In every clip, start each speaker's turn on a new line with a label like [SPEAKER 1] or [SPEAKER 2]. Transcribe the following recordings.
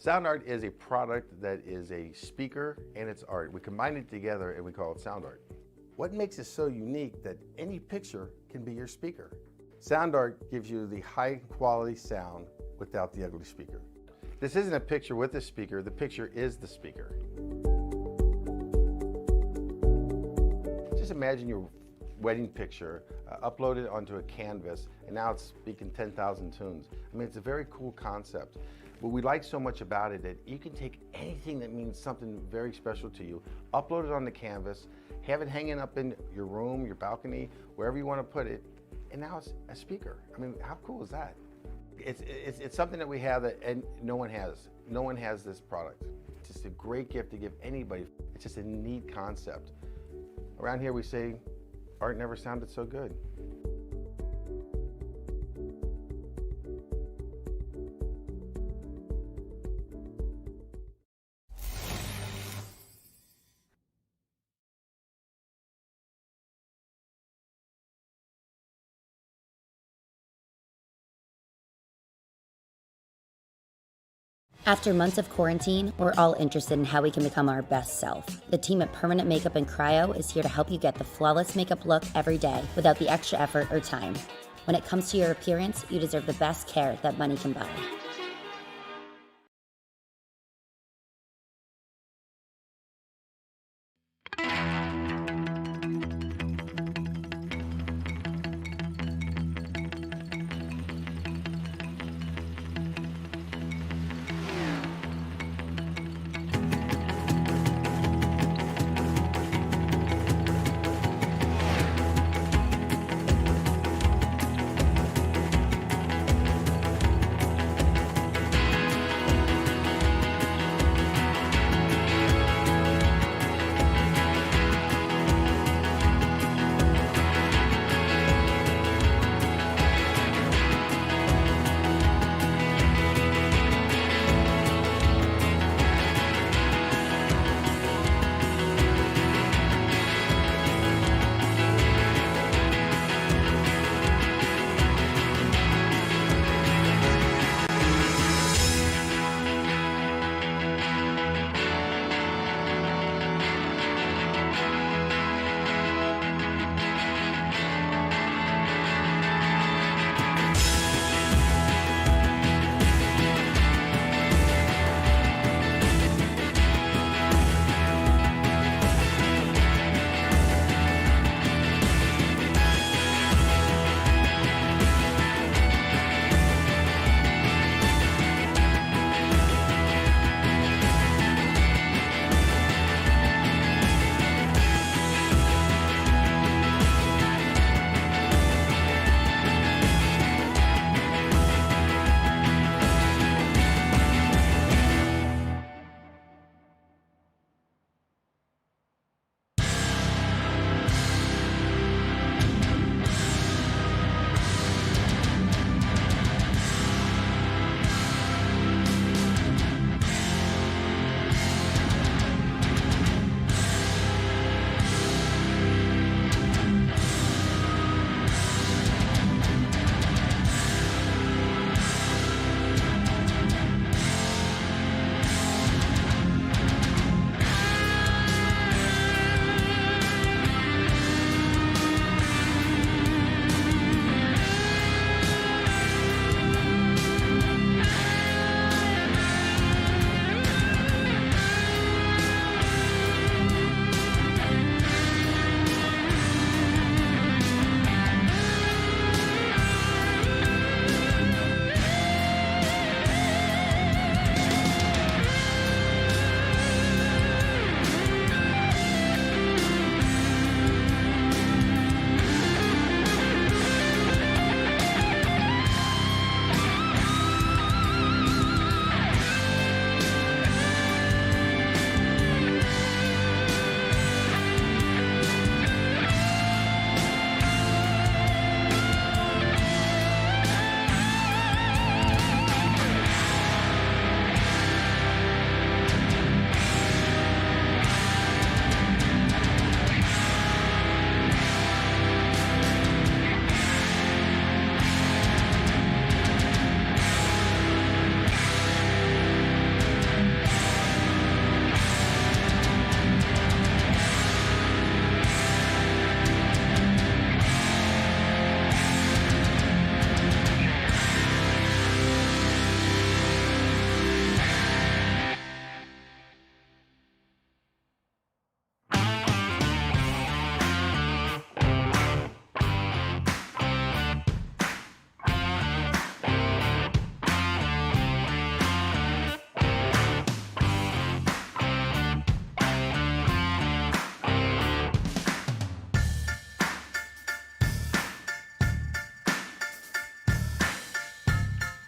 [SPEAKER 1] Sound art is a product that is a speaker and it's art. We combine it together and we call it sound art. What makes it so unique that any picture can be your speaker? Sound art gives you the high quality sound without the ugly speaker. This isn't a picture with a speaker, the picture is the speaker. Just imagine your wedding picture uploaded onto a canvas and now it's speaking 10,000 tunes. I mean, it's a very cool concept. What we like so much about it that you can take anything that means something very special to you, upload it on the canvas, have it hanging up in your room, your balcony, wherever you want to put it, and now it's a speaker. I mean, how cool is that? It's something that we have that and no one has. No one has this product. It's just a great gift to give anybody. It's just a neat concept. Around here we say, art never sounded so good.
[SPEAKER 2] After months of quarantine, we're all interested in how we can become our best self. The team at Permanent Makeup and Cryo is here to help you get the flawless makeup look every day without the extra effort or time. When it comes to your appearance, you deserve the best care that money can buy.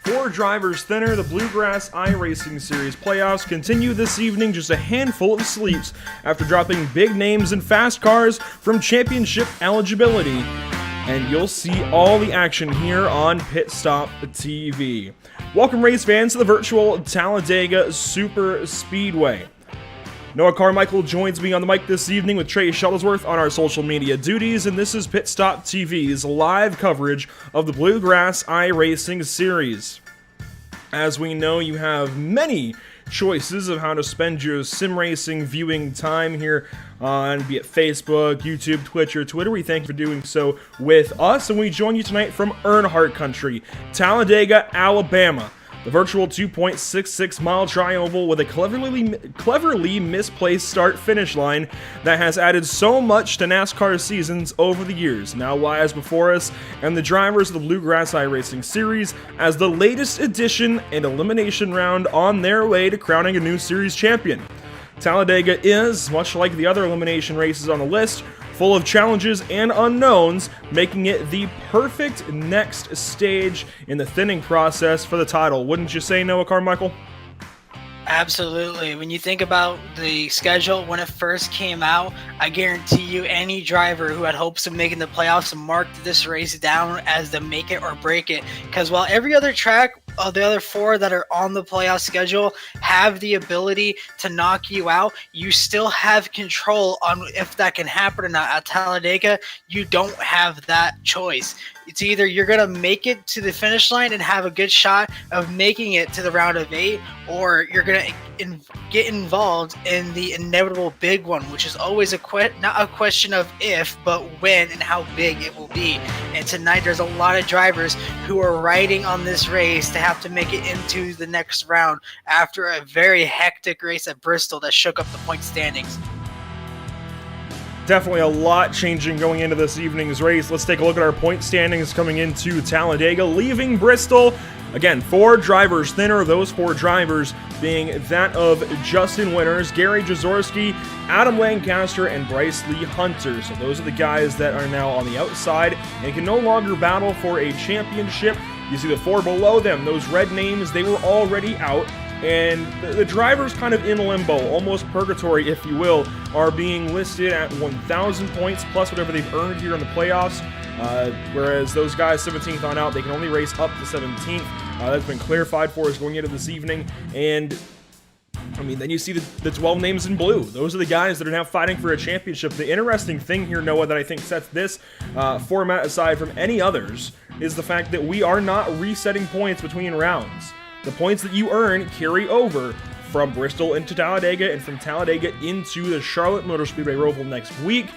[SPEAKER 3] 4 drivers thinner, the Bluegrass iRacing Series playoffs continue this evening, just a handful of sleeps after dropping big names in fast cars from championship eligibility. And you'll see all the action here on PitStop TV. Welcome, race fans, to the virtual Talladega Super Speedway. Noah Carmichael joins me on the mic this evening with Trey Shuttlesworth on our social media duties, and this is PitStop TV's live coverage of the Bluegrass iRacing Series. As we know, you have many choices of how to spend your sim racing viewing time here on, be it Facebook, YouTube, Twitch, or Twitter. We thank you for doing so with us, and we join you tonight from Earnhardt Country, Talladega, Alabama. The virtual 2.66-mile tri-oval with a cleverly misplaced start-finish line that has added so much to NASCAR seasons over the years now lies before us, and the drivers of the Bluegrass iRacing Series as the latest addition and elimination round on their way to crowning a new series champion. Talladega is, much like the other elimination races on the list, full of challenges and unknowns, making it the perfect next stage in the thinning process for the title. Wouldn't you say, Noah Carmichael?
[SPEAKER 4] Absolutely. When you think about the schedule when it first came out, I guarantee you any driver who had hopes of making the playoffs marked this race down as the make it or break it. Because while every other track, the other 4 that are on the playoff schedule have the ability to knock you out, you still have control on if that can happen or not. At Talladega, you don't have that choice. It's either you're going to make it to the finish line and have a good shot of making it to the round of 8, or you're going to get involved in the inevitable big one, which is always not a question of if, but when and how big it will be. And tonight there's a lot of drivers who are riding on this race to have to make it into the next round after a very hectic race at Bristol that shook up the point standings.
[SPEAKER 3] Definitely a lot changing going into this evening's race. Let's take a look at our point standings coming into Talladega, leaving Bristol. Again, 4 drivers thinner, those 4 drivers being that of Justin Winters, Gary Jaworski, Adam Lancaster, and Bryce Lee Hunter. So those are the guys that are now on the outside and can no longer battle for a championship. You see the 4 below them, those red names, they were already out. And the drivers kind of in limbo, almost purgatory, if you will, are being listed at 1,000 points plus whatever they've earned here in the playoffs. Whereas those guys 17th on out, they can only race up to 17th. That's been clarified for us going into this evening. And I mean, then you see the 12 names in blue. Those are the guys that are now fighting for a championship. The interesting thing here, Noah, that I think sets this format aside from any others is the fact that we are not resetting points between rounds. The points that you earn carry over from Bristol into Talladega and from Talladega into the Charlotte Motor Speedway Roval next week.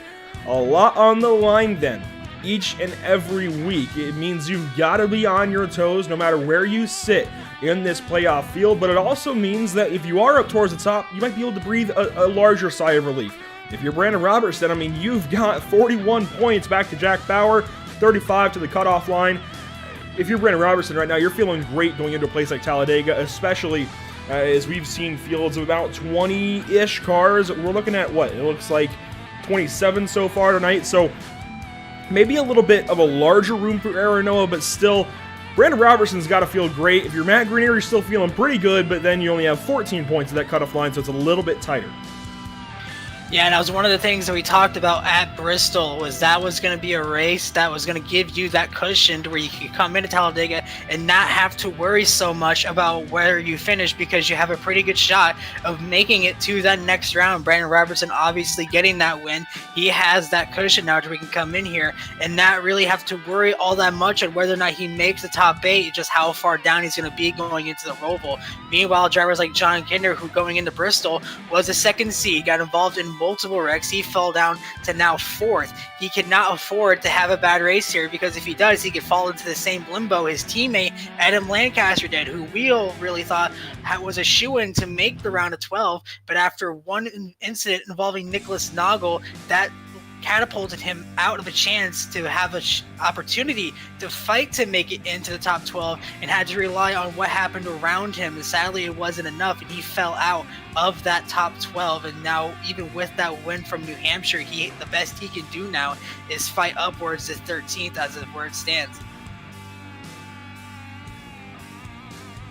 [SPEAKER 3] A lot on the line then. Each and every week. It means you've got to be on your toes no matter where you sit in this playoff field, but it also means that if you are up towards the top, you might be able to breathe a larger sigh of relief. If you're Brandon Robertson, I mean, you've got 41 points back to Jack Bauer, 35 to the cutoff line. If you're Brandon Robertson right now, you're feeling great going into a place like Talladega, especially as we've seen fields of about 20-ish cars. We're looking at what? It looks like 27 so far tonight, so maybe a little bit of a larger room for error, Noah, but still, Brandon Robertson's got to feel great. If you're Matt Grenier, you're still feeling pretty good, but then you only have 14 points at that cutoff line, so it's a little bit tighter.
[SPEAKER 4] Yeah, and that was one of the things that we talked about at Bristol, was that was going to be a race that was going to give you that cushion to where you could come into Talladega and not have to worry so much about where you finish, because you have a pretty good shot of making it to that next round. Brandon Robertson obviously getting that win. He has that cushion now to where he can come in here and not really have to worry all that much on whether or not he makes the top 8, just how far down he's going to be going into the Roval. Meanwhile, drivers like John Kinder, who going into Bristol was a second seed, got involved in multiple wrecks. He fell down to now 4th. He cannot afford to have a bad race here, because if he does, he could fall into the same limbo his teammate Adam Lancaster did, who we all really thought was a shoo-in to make the round of 12, but after one incident involving Nicholas Noggle, that catapulted him out of a chance to have an opportunity to fight to make it into the top 12, and had to rely on what happened around him. And sadly, it wasn't enough, and he fell out of that top 12. And now, even with that win from New Hampshire, the best he can do now is fight upwards to 13th as of where it stands.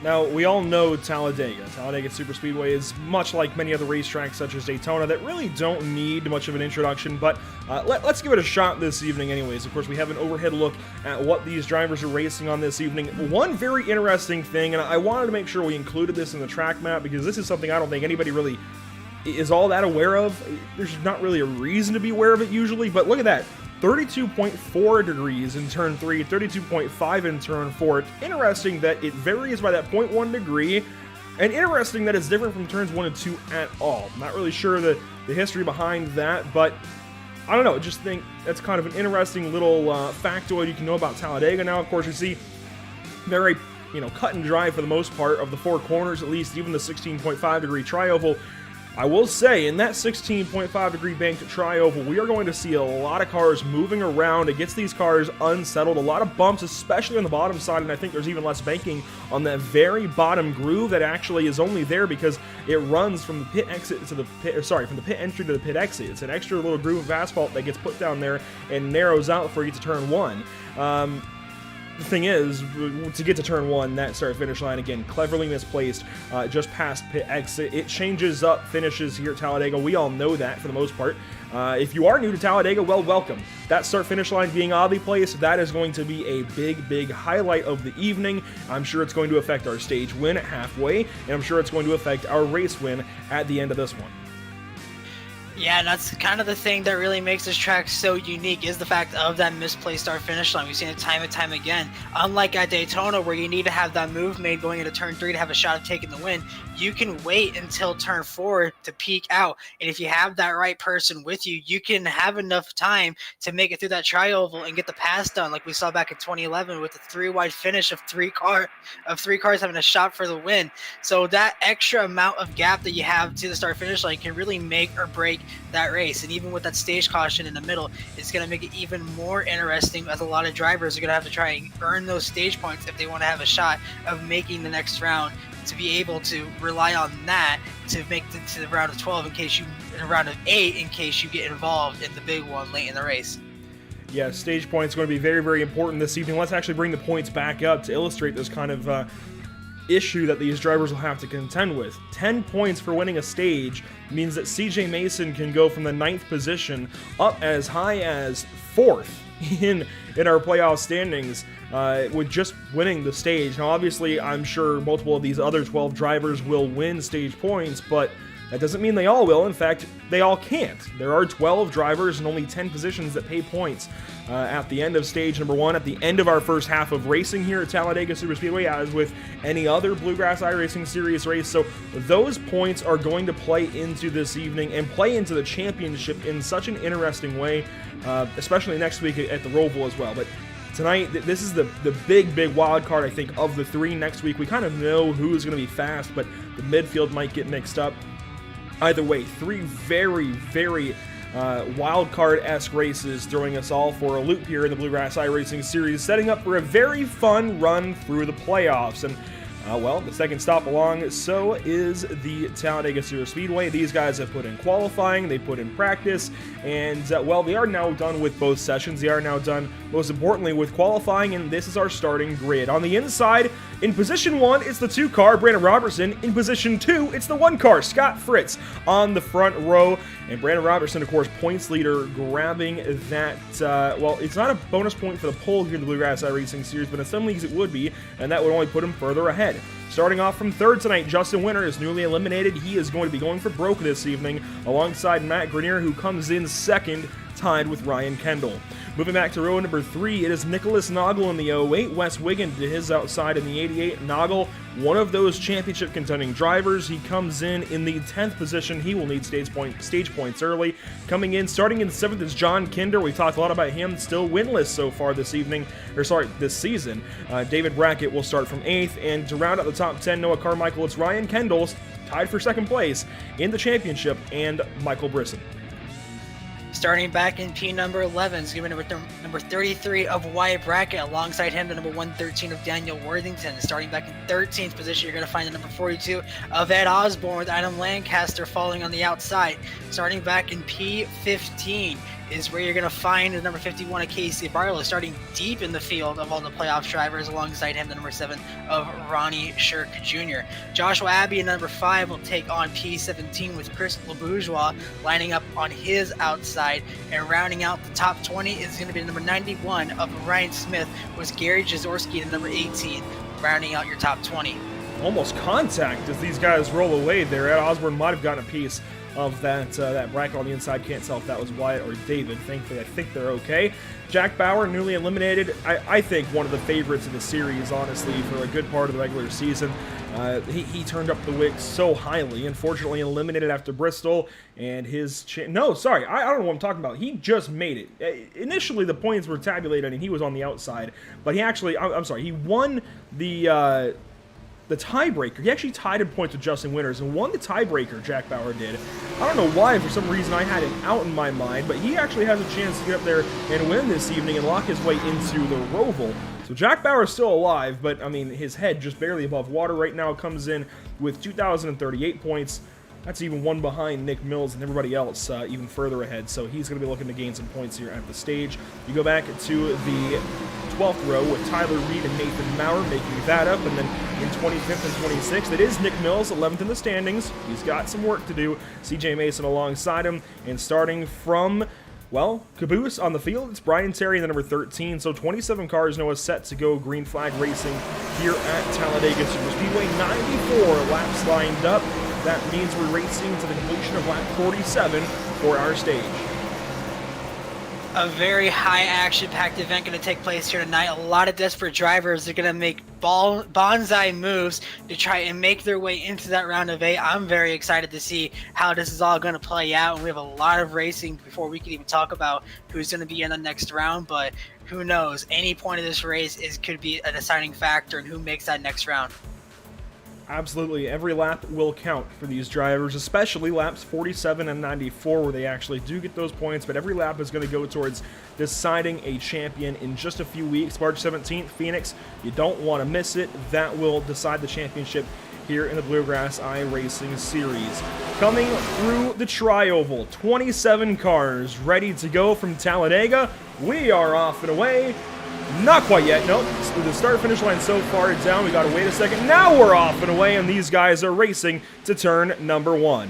[SPEAKER 3] Now, we all know Talladega. Talladega Superspeedway is much like many other racetracks such as Daytona that really don't need much of an introduction, but let's give it a shot this evening anyways. Of course, we have an overhead look at what these drivers are racing on this evening. One very interesting thing, and I wanted to make sure we included this in the track map because this is something I don't think anybody really is all that aware of. There's not really a reason to be aware of it usually, but look at that. 32.4 degrees in turn 3, 32.5 in turn 4. It's interesting that it varies by that 0.1 degree, and interesting that it's different from turns 1 and 2 at all. I'm not really sure the history behind that, but I don't know, just think that's kind of an interesting little factoid you can know about Talladega. Now, of course, you see very, cut and dry for the most part of the four corners, at least even the 16.5 degree tri-oval. I will say, in that 16.5 degree banked tri-oval, we are going to see a lot of cars moving around. It gets these cars unsettled, a lot of bumps, especially on the bottom side, and I think there's even less banking on that very bottom groove that actually is only there because it runs from the pit exit to the pit, from the pit entry to the pit exit. It's an extra little groove of asphalt that gets put down there and narrows out before you get to turn 1. The thing is, to get to turn 1, that start-finish line, again, cleverly misplaced, just past pit exit. It changes up finishes here at Talladega. We all know that for the most part. If you are new to Talladega, well, welcome. That start-finish line being oddly placed, that is going to be a big, big highlight of the evening. I'm sure it's going to affect our stage win at halfway, and I'm sure it's going to affect our race win at the end of this one.
[SPEAKER 4] Yeah, and that's kind of the thing that really makes this track so unique is the fact of that misplaced start-finish line. We've seen it time and time again. Unlike at Daytona, where you need to have that move made going into turn 3 to have a shot of taking the win, you can wait until turn 4 to peak out. And if you have that right person with you, you can have enough time to make it through that tri-oval and get the pass done, like we saw back in 2011 with the 3-wide finish of three cars having a shot for the win. So that extra amount of gap that you have to the start-finish line can really make or break that race. And even with that stage caution in the middle, it's going to make it even more interesting, as a lot of drivers are going to have to try and earn those stage points if they want to have a shot of making the next round, to be able to rely on that to make it to the round of 12 round of 8 in case you get involved in the big one late in the race.
[SPEAKER 3] Yeah, stage points going to be very, very important this evening. Let's actually bring the points back up to illustrate this kind of issue that these drivers will have to contend with. 10 points for winning a stage means that CJ Mason can go from the 9th position up as high as 4th in our playoff standings with just winning the stage. Now, obviously, I'm sure multiple of these other 12 drivers will win stage points, but that doesn't mean they all will. In fact, they all can't. There are 12 drivers and only 10 positions that pay points at the end of stage number 1, at the end of our first half of racing here at Talladega Superspeedway, as with any other Bluegrass iRacing Series race. So those points are going to play into this evening and play into the championship in such an interesting way, especially next week at the Roval as well. But tonight, this is the big, big wild card, I think, of the 3. Next week, we kind of know who's going to be fast, but the midfield might get mixed up. Either way, 3 very, very wild card-esque races throwing us all for a loop here in the Bluegrass iRacing Series, setting up for a very fun run through the playoffs. And well, the second stop along, so is the Talladega Superspeedway. These guys have put in qualifying, they put in practice, and well, they are now done with both sessions. They are now done, most importantly, with qualifying, and this is our starting grid. On the inside, in position 1, it's the 2-car, Brandon Robertson. In position 2, it's the 1-car, Scott Fritz, on the front row. And Brandon Robertson, of course, points leader, grabbing that, well, it's not a bonus point for the pole here in the Bluegrass iRacing Series, but in some leagues it would be, and that would only put him further ahead. Starting off from 3rd tonight, Justin Winter is newly eliminated. He is going to be going for broke this evening, alongside Matt Grenier, who comes in 2nd, tied with Ryan Kendall. Moving back to row number 3, it is Nicholas Noggle in the 08, Wes Wiggin to his outside in the 88. Noggle, one of those championship contending drivers. He comes in the 10th position. He will need stage points early. Coming in, starting in 7th is John Kinder. We talked a lot about him, still winless so far this season. David Brackett will start from 8th, and to round out the top 10, Noah Carmichael, it's Ryan Kendall, tied for 2nd place in the championship, and Michael Brisson.
[SPEAKER 4] Starting back in P number 11 is given number 33 of Wyatt Brackett. Alongside him, the number 113 of Daniel Worthington. Starting back in 13th position, you're going to find the number 42 of Ed Osborne with Adam Lancaster following on the outside. Starting back in P15, is where you're going to find the number 51 of Casey Barlow starting deep in the field of all the playoff drivers. Alongside him, the number 7 of Ronnie Shirk Jr. Joshua Abbey in number 5 will take on P17 with Chris LeBourgeois lining up on his outside, and rounding out the top 20 is going to be the number 91 of Ryan Smith with Gary Jaworski in number 18, rounding out your top 20.
[SPEAKER 3] Almost contact as these guys roll away there. Ed Osborne might have gotten a piece of that bracket on the inside. Can't tell if that was Wyatt or David. Thankfully, I think they're okay. Jack Bauer, newly eliminated. I think one of the favorites of the series, honestly, for a good part of the regular season. He turned up the wick so highly. Unfortunately, eliminated after Bristol, and his no, sorry, I don't know what I'm talking about. He just made it. Initially, the points were tabulated, and he was on the outside, but he actually, I'm sorry, he won the tiebreaker. He actually tied in points with Justin Winters and won the tiebreaker, Jack Bauer did. I don't know why, for some reason I had it out in my mind, but he actually has a chance to get up there and win this evening and lock his way into the Roval. So Jack Bauer is still alive, but I mean, his head just barely above water right now. Comes in with 2,038 points. That's even one behind Nick Mills and everybody else even further ahead. So he's going to be looking to gain some points here at the stage. You go back to the 12th row with Tyler Reed and Nathan Maurer making that up. And then in 25th and 26th, it is Nick Mills, 11th in the standings. He's got some work to do. CJ Mason alongside him. And starting from, well, caboose on the field, it's Brian Terry in the number 13. So 27 cars, Noah, set to go green flag racing here at Talladega Superspeedway. 94 laps lined up. That means we're racing to the completion of lap 47 for our stage.
[SPEAKER 4] A very high action-packed event going to take place here tonight. A lot of desperate drivers are going to make bonsai moves to try and make their way into that round of 8. I'm very excited to see how this is all going to play out. And we have a lot of racing before we can even talk about who's going to be in the next round. But who knows? Any point of this race could be a deciding factor in who makes that next round.
[SPEAKER 3] Absolutely, every lap will count for these drivers, especially laps 47 and 94 where they actually do get those points, but every lap is going to go towards deciding a champion in just a few weeks. March 17th, Phoenix, you don't want to miss it. That will decide the championship here in the Bluegrass iRacing Series. Coming through the Tri-Oval, 27 cars ready to go from Talladega. We are off and away. Not quite yet, nope. The start-finish line so far down, we gotta wait a second. Now we're off and away, and these guys are racing to turn number 1.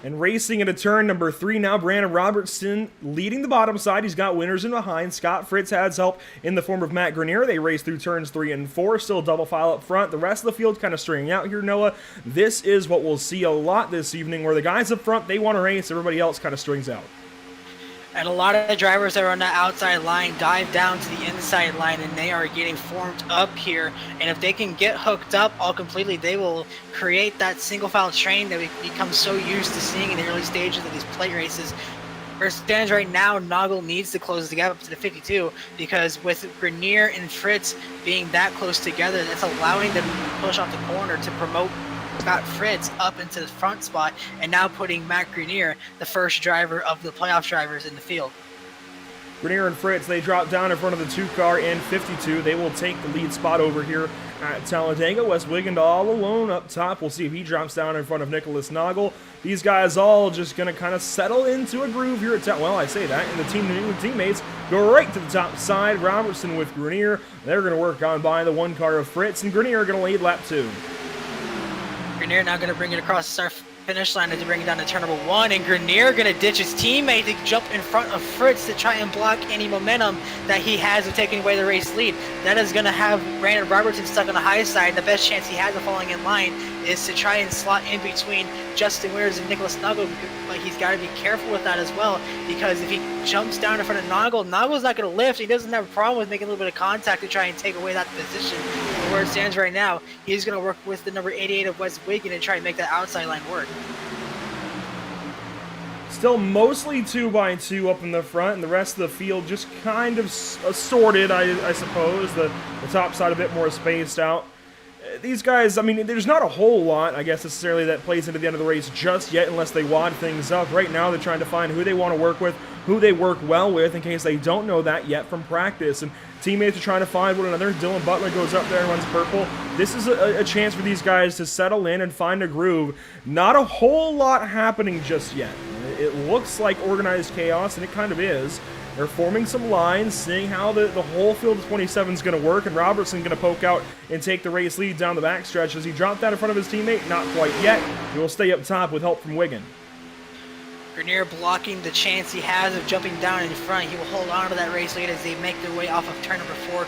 [SPEAKER 3] And racing into turn number 3 now, Brandon Robertson leading the bottom side. He's got Winters in behind. Scott Fritz has help in the form of Matt Grenier. They race through turns 3 and 4. Still double file up front. The rest of the field kind of stringing out here, Noah. This is what we'll see a lot this evening, where the guys up front, they want to race. Everybody else kind of strings out.
[SPEAKER 4] And a lot of the drivers that are on the outside line dive down to the inside line, and they are getting formed up here. And if they can get hooked up all completely, they will create that single file train that we become so used to seeing in the early stages of these plate races. Where it stands right now, Noggle needs to close the gap up to the 52, because with Grenier and Fritz being that close together, that's allowing them to push off the corner to promote Scott Fritz up into the front spot, and now putting Matt Grenier, the first driver of the playoff drivers, in the field.
[SPEAKER 3] Grenier and Fritz, they drop down in front of the 2-car in 52. They will take the lead spot over here at Talladega. Wes Wigand all alone up top. We'll see if he drops down in front of Nicholas Noggle. These guys all just going to kind of settle into a groove here at Well, I say that, and the New England teammates go right to the top side. Robertson with Grenier. They're going to work on by the 1-car of Fritz, and Grenier going to lead lap 2.
[SPEAKER 4] Grenier now going to bring it across the start finish line to bring it down to turn number 1, and Grenier going to ditch his teammate to jump in front of Fritz to try and block any momentum that he has of taking away the race lead. That is going to have Brandon Robertson stuck on the high side. The best chance he has of falling in line is to try and slot in between Justin Winters and Nicholas Noggle, but he's got to be careful with that as well, because if he jumps down in front of Noggle, Noggle's not going to lift. He doesn't have a problem with making a little bit of contact to try and take away that position. But where it stands right now, he's going to work with the number 88 of Wes Wigan and try and make that outside line work.
[SPEAKER 3] Still mostly 2x2 up in the front, and the rest of the field just kind of assorted, I suppose. The top side a bit more spaced out. These guys, I mean, there's not a whole lot, I guess, necessarily that plays into the end of the race just yet unless they wad things up. Right now, they're trying to find who they want to work with, who they work well with, in case they don't know that yet from practice. And teammates are trying to find one another. Dylan Butler goes up there and runs purple. This is a chance for these guys to settle in and find a groove. Not a whole lot happening just yet. It looks like organized chaos, and it kind of is. They're forming some lines, seeing how the whole field of 27 is going to work, and Robertson going to poke out and take the race lead down the backstretch. As he dropped that in front of his teammate? Not quite yet. He will stay up top with help from Wiggin.
[SPEAKER 4] Grenier blocking the chance he has of jumping down in front. He will hold on to that race lead as they make their way off of turn number 4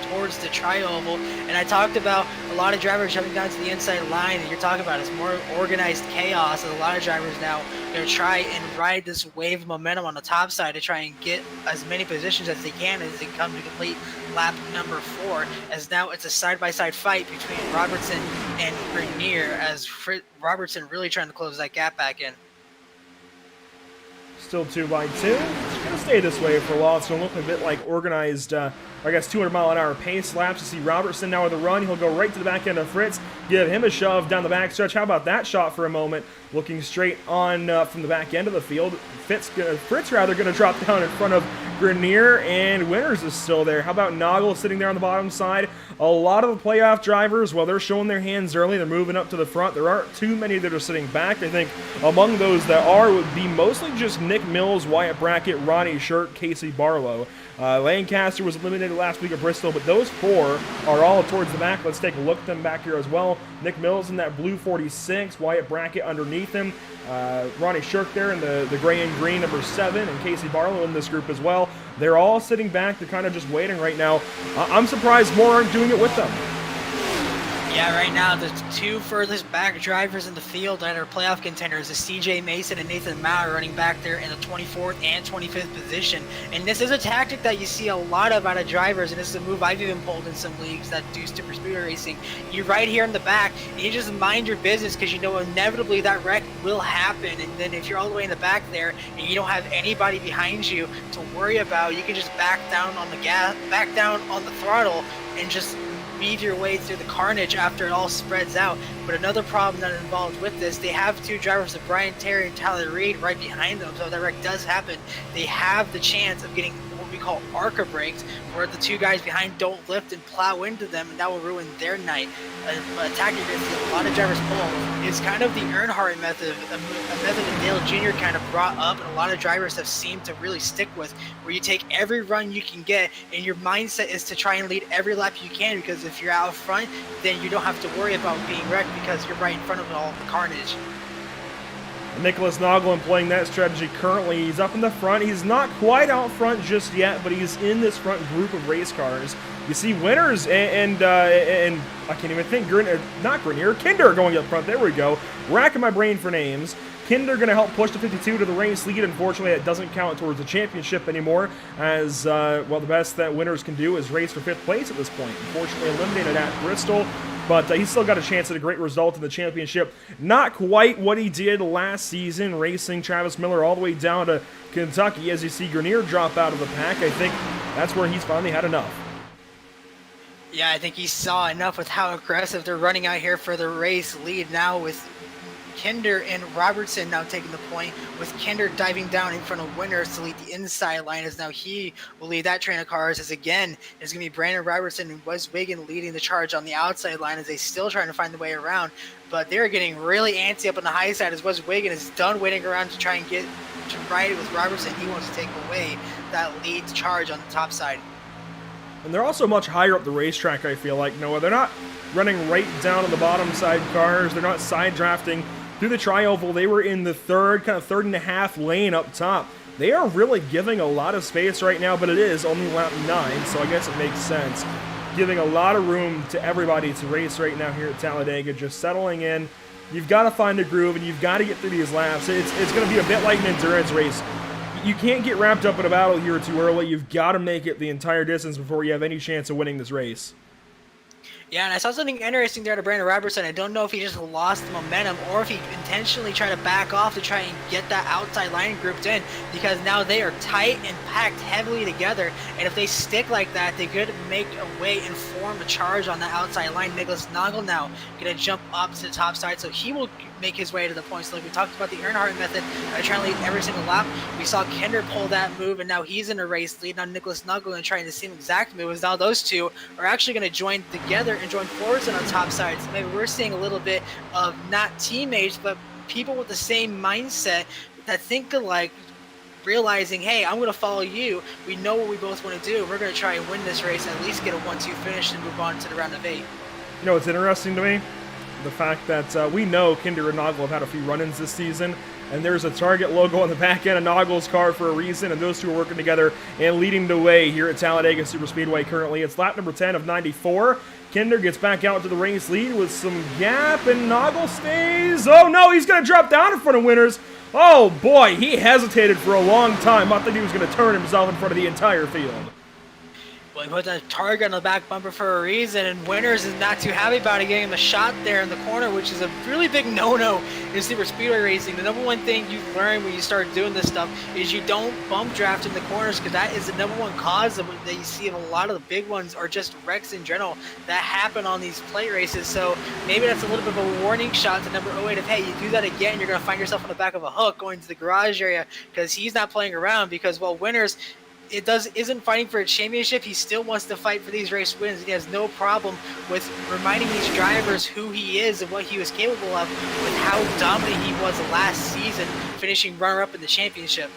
[SPEAKER 4] towards the tri-oval. And I talked about a lot of drivers jumping down to the inside line, and you're talking about it's more organized chaos. And a lot of drivers now going to try and ride this wave of momentum on the top side to try and get as many positions as they can as they come to complete lap number 4. As now it's a side-by-side fight between Robertson and Grenier, as Robertson really trying to close that gap back in.
[SPEAKER 3] Still 2x2. It's going to stay this way for a while. It's going to look a bit like organized, I guess, 200-mile-an-hour pace laps. You see Robertson now with a run. He'll go right to the back end of Fritz, give him a shove down the backstretch. How about that shot for a moment? Looking straight on from the back end of the field. Fritz going to drop down in front of Grenier, and Winters is still there. How about Noggle sitting there on the bottom side? A lot of the playoff drivers, well, they're showing their hands early. They're moving up to the front. There aren't too many that are sitting back. I think among those that are would be mostly just Nick Mills, Wyatt Brackett, Ronnie Shirk, Casey Barlow. Lancaster was eliminated last week at Bristol, but those 4 are all towards the back. Let's take a look at them back here as well. Nick Mills in that blue 46, Wyatt Brackett underneath him, Ronnie Shirk there in the gray and green number 7, and Casey Barlow in this group as well. They're all sitting back. They're kind of just waiting right now. I'm surprised more aren't doing it with them.
[SPEAKER 4] Yeah, right now the 2 furthest back drivers in the field that are playoff contenders is CJ Mason and Nathan Mauer running back there in the 24th and 25th position. And this is a tactic that you see a lot of out of drivers, and this is a move I've even pulled in some leagues that do super speedway racing. You're right here in the back, and you just mind your business because you know inevitably that wreck will happen. And then if you're all the way in the back there and you don't have anybody behind you to worry about, you can just back down on the gas, back down on the throttle, and just weave your way through the carnage after it all spreads out. But another problem that involved with this, they have 2 drivers, of Brian Terry and Tyler Reed, right behind them. So if that wreck does happen, they have the chance of getting what we call ARCA breaks, where the 2 guys behind don't lift and plow into them, and that will ruin their night. A tactic that a lot of drivers pull is kind of the Earnhardt method, a method that Dale Jr. kind of brought up, and a lot of drivers have seemed to really stick with, where you take every run you can get, and your mindset is to try and lead every lap you can, because if you're out front, then you don't have to worry about being wrecked because you're right in front of all the carnage.
[SPEAKER 3] Nicholas Noggle employing that strategy currently. He's up in the front. He's not quite out front just yet, but he's in this front group of race cars. You see Winters and I can't even think, not Grenier, Kinder going up front. There we go. Racking my brain for names. Kinder going to help push the 52 to the race lead. Unfortunately, it doesn't count towards the championship anymore, as, well, the best that Winters can do is race for 5th place at this point. Unfortunately, eliminated at Bristol. But he's still got a chance at a great result in the championship. Not quite what he did last season, racing Travis Miller all the way down to Kentucky. As you see Grenier drop out of the pack, I think that's where he's finally had enough.
[SPEAKER 4] Yeah, I think he saw enough with how aggressive they're running out here for the race lead now, with Kinder and Robertson now taking the point, with Kinder diving down in front of Winters to lead the inside line, as now he will lead that train of cars, as again it's going to be Brandon Robertson and Wes Wiggin leading the charge on the outside line as they still trying to find the way around. But they're getting really antsy up on the high side as Wes Wiggin is done waiting around to try and get to ride it with Robertson. He wants to take away that lead charge on the top side.
[SPEAKER 3] And they're also much higher up the racetrack, I feel like, Noah. They're not running right down on the bottom side cars. They're not side drafting through the tri-oval. They were in the third and a half lane up top. They are really giving a lot of space right now, but it is only lap 9, so I guess it makes sense. Giving a lot of room to everybody to race right now here at Talladega, just settling in. You've got to find a groove, and you've got to get through these laps. It's going to be a bit like an endurance race. You can't get wrapped up in a battle here too early. You've got to make it the entire distance before you have any chance of winning this race.
[SPEAKER 4] Yeah, and I saw something interesting there to Brandon Robertson. I don't know if he just lost the momentum or if he intentionally tried to back off to try and get that outside line grouped in, because now they are tight and packed heavily together. And if they stick like that, they could make a way and form a charge on the outside line. Nicholas Nagel now going to jump up to the top side, so he will make his way to the points. Like we talked about the Earnhardt method, trying to lead every single lap. We saw Kinder pull that move, and now he's in a race lead. Now Nicholas Nagel and trying the same exact move. As now those two are actually going to join together and join forwards on the top side. So maybe we're seeing a little bit of not teammates, but people with the same mindset that think alike, realizing, hey, I'm going to follow you. We know what we both want to do. We're going to try and win this race, and at least get a 1-2 finish and move on to the round of 8.
[SPEAKER 3] You know what's interesting to me? The fact that we know Kinder and Nagel have had a few run-ins this season, and there's a Target logo on the back end of Nagel's car for a reason, and those two are working together and leading the way here at Talladega Superspeedway currently. It's lap number 10 of 94. Kinder gets back out to the race lead with some gap, and Nagel stays. Oh no, he's going to drop down in front of Winters. Oh boy, he hesitated for a long time. I thought he was going to turn himself in front of the entire field.
[SPEAKER 4] Well, he put that Target on the back bumper for a reason, and Winters is not too happy about it, getting him a shot there in the corner, which is a really big no-no in super speedway racing. The number one thing you learn when you start doing this stuff is you don't bump draft in the corners, because that is the number one cause that you see of a lot of the big ones, or just wrecks in general, that happen on these plate races. So maybe that's a little bit of a warning shot to number 08 of, hey, you do that again, you're going to find yourself on the back of a hook going to the garage area, because he's not playing around. Because, well, Winters isn't fighting for a championship. He still wants to fight for these race wins. He has no problem with reminding these drivers who he is and what he was capable of, with how dominant he was last season, finishing runner-up in the championship.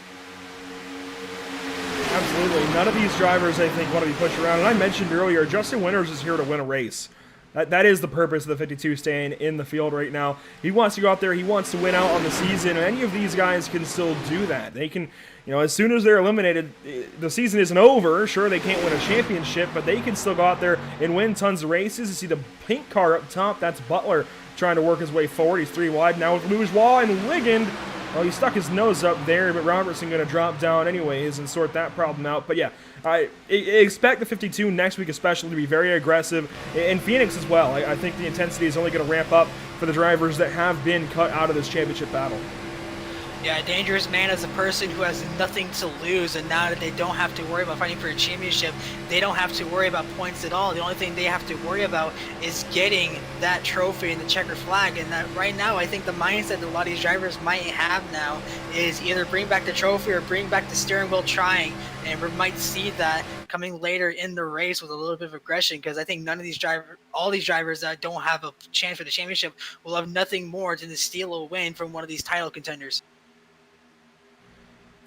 [SPEAKER 3] Absolutely. None of these drivers, I think, want to be pushed around. And I mentioned earlier, Justin Winters is here to win a race. That is the purpose of the 52 staying in the field right now. He wants to go out there. He wants to win out on the season. And any of these guys can still do that. They can, as soon as they're eliminated, the season isn't over. Sure, they can't win a championship, but they can still go out there and win tons of races. You see the pink car up top. That's Butler trying to work his way forward. He's 3 wide now with Bourgeois and Wiggand. Well, he stuck his nose up there, but Robertson going to drop down anyways and sort that problem out. But yeah, I expect the 52 next week especially to be very aggressive. In Phoenix as well. I think the intensity is only going to ramp up for the drivers that have been cut out of this championship battle.
[SPEAKER 4] Yeah, a dangerous man is a person who has nothing to lose, and now that they don't have to worry about fighting for a championship, they don't have to worry about points at all. The only thing they have to worry about is getting that trophy and the checkered flag. And that right now, I think the mindset that a lot of these drivers might have now is either bring back the trophy or bring back the steering wheel trying. And we might see that coming later in the race with a little bit of aggression, because I think all these drivers that don't have a chance for the championship will have nothing more than to steal a win from one of these title contenders.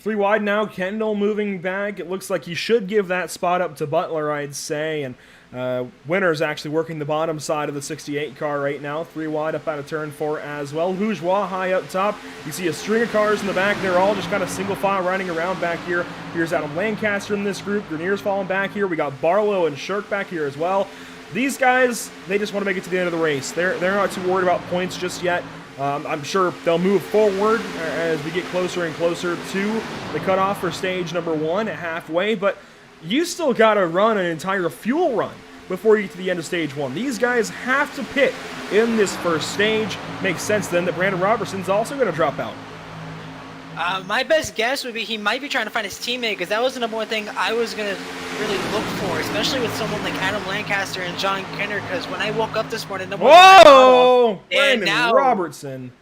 [SPEAKER 3] 3 wide now, Kendall moving back. It looks like he should give that spot up to Butler, I'd say. And Winters actually working the bottom side of the 68 car right now. 3 wide up out of turn 4 as well. Bourgeois high up top. You see a string of cars in the back. They're all just kind of single file riding around back here. Here's Adam Lancaster in this group. Grenier's falling back here. We got Barlow and Shirk back here as well. These guys, they just want to make it to the end of the race. They're not too worried about points just yet. I'm sure they'll move forward as we get closer and closer to the cutoff for stage number 1 at halfway, but you still got to run an entire fuel run before you get to the end of stage 1. These guys have to pit in this first stage. Makes sense then that Brandon Robertson's also going to drop out.
[SPEAKER 4] My best guess would be he might be trying to find his teammate, because that was the number one thing I was going to really look for, especially with someone like Adam Lancaster and John Kinder, because when I woke up this morning,
[SPEAKER 3] whoa! Brandon Robertson.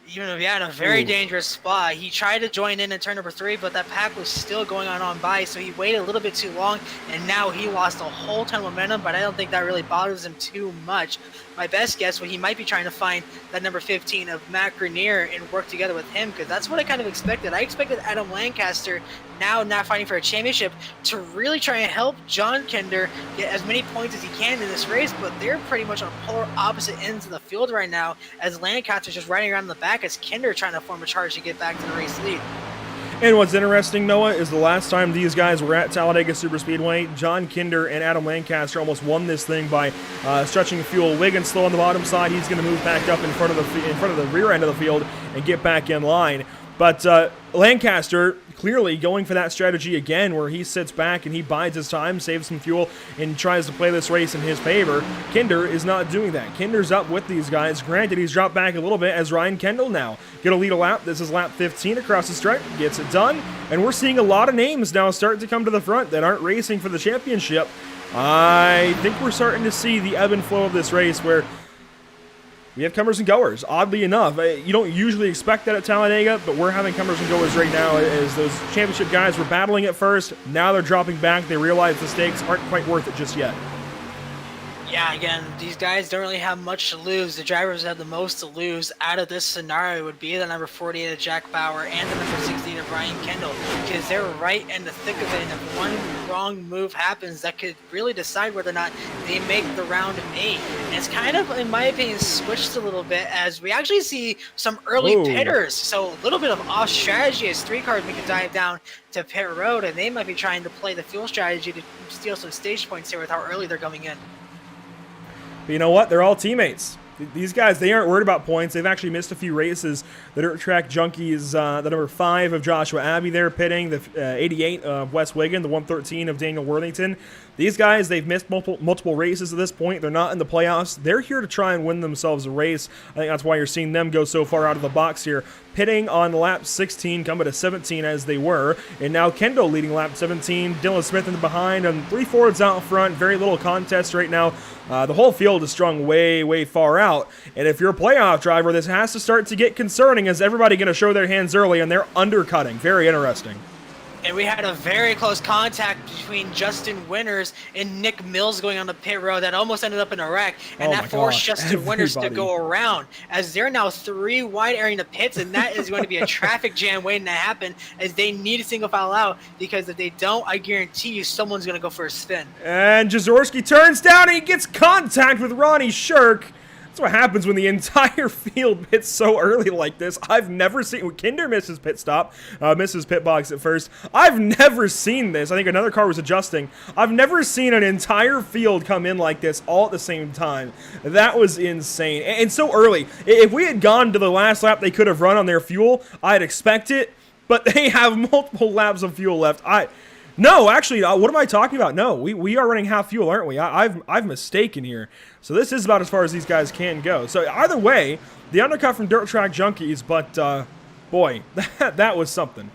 [SPEAKER 4] Even in a very dangerous spot. He tried to join in turn number 3, but that pack was still going on by, so he waited a little bit too long, and now he lost a whole ton of momentum, but I don't think that really bothers him too much. My best guess, he might be trying to find that number 15 of Matt Grenier and work together with him, because that's what I kind of expected. I expected Adam Lancaster, now not fighting for a championship, to really try and help John Kinder get as many points as he can in this race, but they're pretty much on polar opposite ends of the field right now, as Lancaster's just riding around in the back, as Kinder trying to form a charge to get back to the race lead.
[SPEAKER 3] And what's interesting, Noah, is the last time these guys were at Talladega Superspeedway, John Kinder and Adam Lancaster almost won this thing by stretching fuel. Wiggins still on the bottom side. He's going to move back up in front of the rear end of the field and get back in line. But Lancaster clearly going for that strategy again, where he sits back and he bides his time, saves some fuel, and tries to play this race in his favor. Kinder is not doing that. Kinder's up with these guys. Granted, he's dropped back a little bit as Ryan Kendall now get a lead a lap. This is lap 15 across the stripe. Gets it done. And we're seeing a lot of names now starting to come to the front that aren't racing for the championship. I think we're starting to see the ebb and flow of this race where we have comers and goers, oddly enough. You don't usually expect that at Talladega, but we're having comers and goers right now as those championship guys were battling at first. Now they're dropping back. They realize the stakes aren't quite worth it just yet.
[SPEAKER 4] Yeah, again, these guys don't really have much to lose. The drivers that have the most to lose out of this scenario would be the number 48 of Jack Bauer and the number 16 of Ryan Kendall, because they're right in the thick of it, and if one wrong move happens, that could really decide whether or not they make the round of 8. And it's kind of, in my opinion, switched a little bit as we actually see some early pitters, so a little bit of off strategy as 3 cars make a dive down to pit road, and they might be trying to play the fuel strategy to steal some stage points here with how early they're coming in.
[SPEAKER 3] But you know what? They're all teammates. These guys, they aren't worried about points. They've actually missed a few races. The Dirt Track Junkies, the number 5 of Joshua Abbey there pitting, the 88 of Wes Wiggin, the 113 of Daniel Worthington. These guys, they've missed multiple races at this point. They're not in the playoffs. They're here to try and win themselves a race. I think that's why you're seeing them go so far out of the box here. Pitting on lap 16, coming to 17 as they were. And now Kendall leading lap 17. Dylan Smith in the behind, and 3 Fords out front. Very little contest right now. The whole field is strung way, way far out. And if you're a playoff driver, this has to start to get concerning as everybody going to show their hands early, and they're undercutting. Very interesting.
[SPEAKER 4] And we had a very close contact between Justin Winters and Nick Mills going on the pit road that almost ended up in a wreck. And that forced Justin Winters to go around as they're now 3 wide area in the pits. And that is going to be a traffic jam waiting to happen as they need to single file out, because if they don't, I guarantee you someone's going to go for a spin.
[SPEAKER 3] And Jaworski turns down and he gets contact with Ronnie Shirk. That's what happens when the entire field hits so early like this. I've never seen... Kinder misses pit stop, misses pit box at first. I've never seen this. I think another car was adjusting. I've never seen an entire field come in like this all at the same time. That was insane. And so early. If we had gone to the last lap they could have run on their fuel, I'd expect it. But they have multiple laps of fuel left. No, actually, what am I talking about? No, we are running half fuel, aren't we? I've mistaken here. So this is about as far as these guys can go. So either way, the undercut from Dirt Track Junkies, but boy, that was something.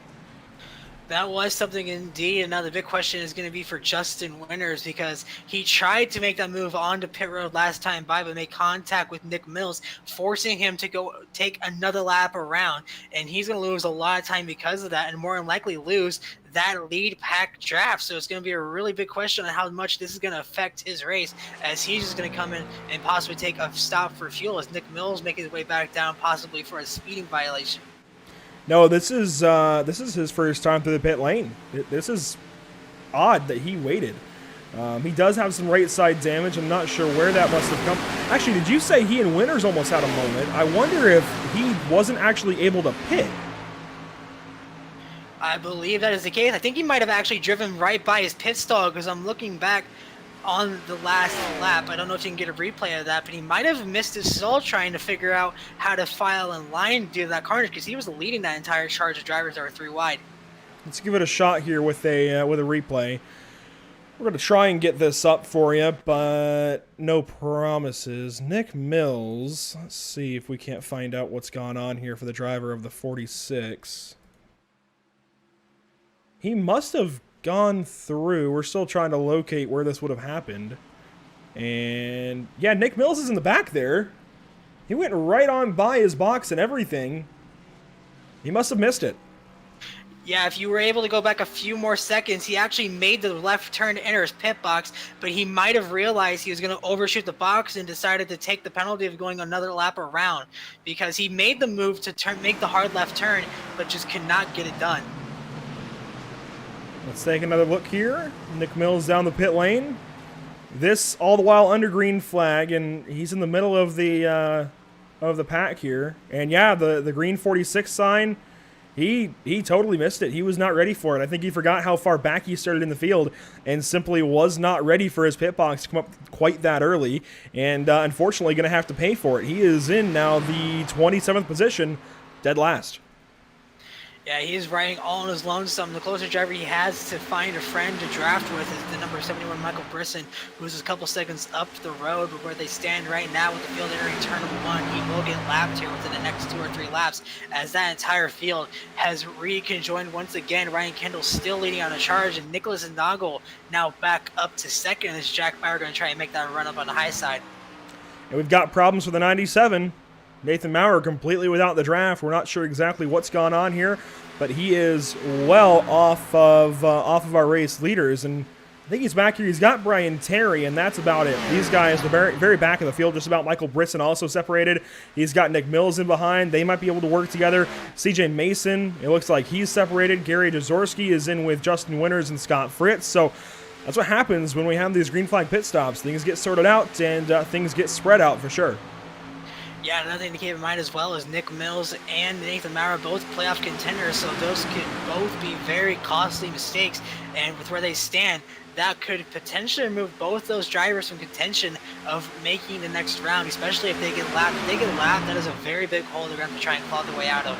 [SPEAKER 4] That was something indeed, and now the big question is going to be for Justin Winters, because he tried to make that move onto pit road last time by, but made contact with Nick Mills, forcing him to go take another lap around, and he's going to lose a lot of time because of that, and more than likely lose that lead pack draft. So it's going to be a really big question on how much this is going to affect his race, as he's just going to come in and possibly take a stop for fuel as Nick Mills making his way back down, possibly for a speeding violation.
[SPEAKER 3] No, this is his first time through the pit lane. This is odd that he waited. He does have some right side damage. I'm not sure where that must have come. Actually, did you say he and Winters almost had a moment? I wonder if he wasn't actually able to pit.
[SPEAKER 4] I believe that is the case. I think he might have actually driven right by his pit stall, because I'm looking back on the last lap. I don't know if you can get a replay of that, but he might have missed his stall trying to figure out how to file in line due to that carnage, because he was leading that entire charge of drivers that were 3 wide.
[SPEAKER 3] Let's give it a shot here with a replay. We're going to try and get this up for you, but no promises. Nick Mills, let's see if we can't find out what's gone on here for the driver of the 46. He must have gone through. We're still trying to locate where this would have happened. And yeah, Nick Mills is in the back there. He went right on by his box and everything. He must have missed it.
[SPEAKER 4] Yeah, if you were able to go back a few more seconds, he actually made the left turn to enter his pit box, but he might have realized he was going to overshoot the box and decided to take the penalty of going another lap around, because he made the move to make the hard left turn, but just could not get it done.
[SPEAKER 3] Let's take another look here. Nick Mills down the pit lane. This all the while under green flag, and he's in the middle of the pack here. And yeah, the green 46 sign, he totally missed it. He was not ready for it. I think he forgot how far back he started in the field and simply was not ready for his pit box to come up quite that early. And unfortunately going to have to pay for it. He is in now the 27th position, dead last.
[SPEAKER 4] Yeah, he's riding all on his lonesome. The closer driver he has to find a friend to draft with is the number 71 Michael Brisson, who's a couple seconds up the road. But where they stand right now with the field entering turn number 1, he will get lapped here within the next 2 or 3 laps, as that entire field has reconjoined once again. Ryan Kendall still leading on a charge, and Nicholas Nagel now back up to second as Jack Bauer going to try and make that run up on the high side.
[SPEAKER 3] And we've got problems for the 97. Nathan Maurer completely without the draft. We're not sure exactly what's gone on here, but he is well off of our race leaders. And I think he's back here. He's got Brian Terry, and that's about it. These guys, the very back of the field, just about. Michael Brisson also separated. He's got Nick Mills in behind. They might be able to work together. CJ Mason, it looks like he's separated. Gary Dzorsky is in with Justin Winters and Scott Fritz. So that's what happens when we have these green flag pit stops. Things get sorted out, and things get spread out for sure.
[SPEAKER 4] Yeah, another thing to keep in mind as well is Nick Mills and Nathan Maurer, both playoff contenders, so those could both be very costly mistakes. And with where they stand, that could potentially remove both those drivers from contention of making the next round, especially if they get lapped. If they get lapped, that is a very big hole they're going to have to try and claw their way out of.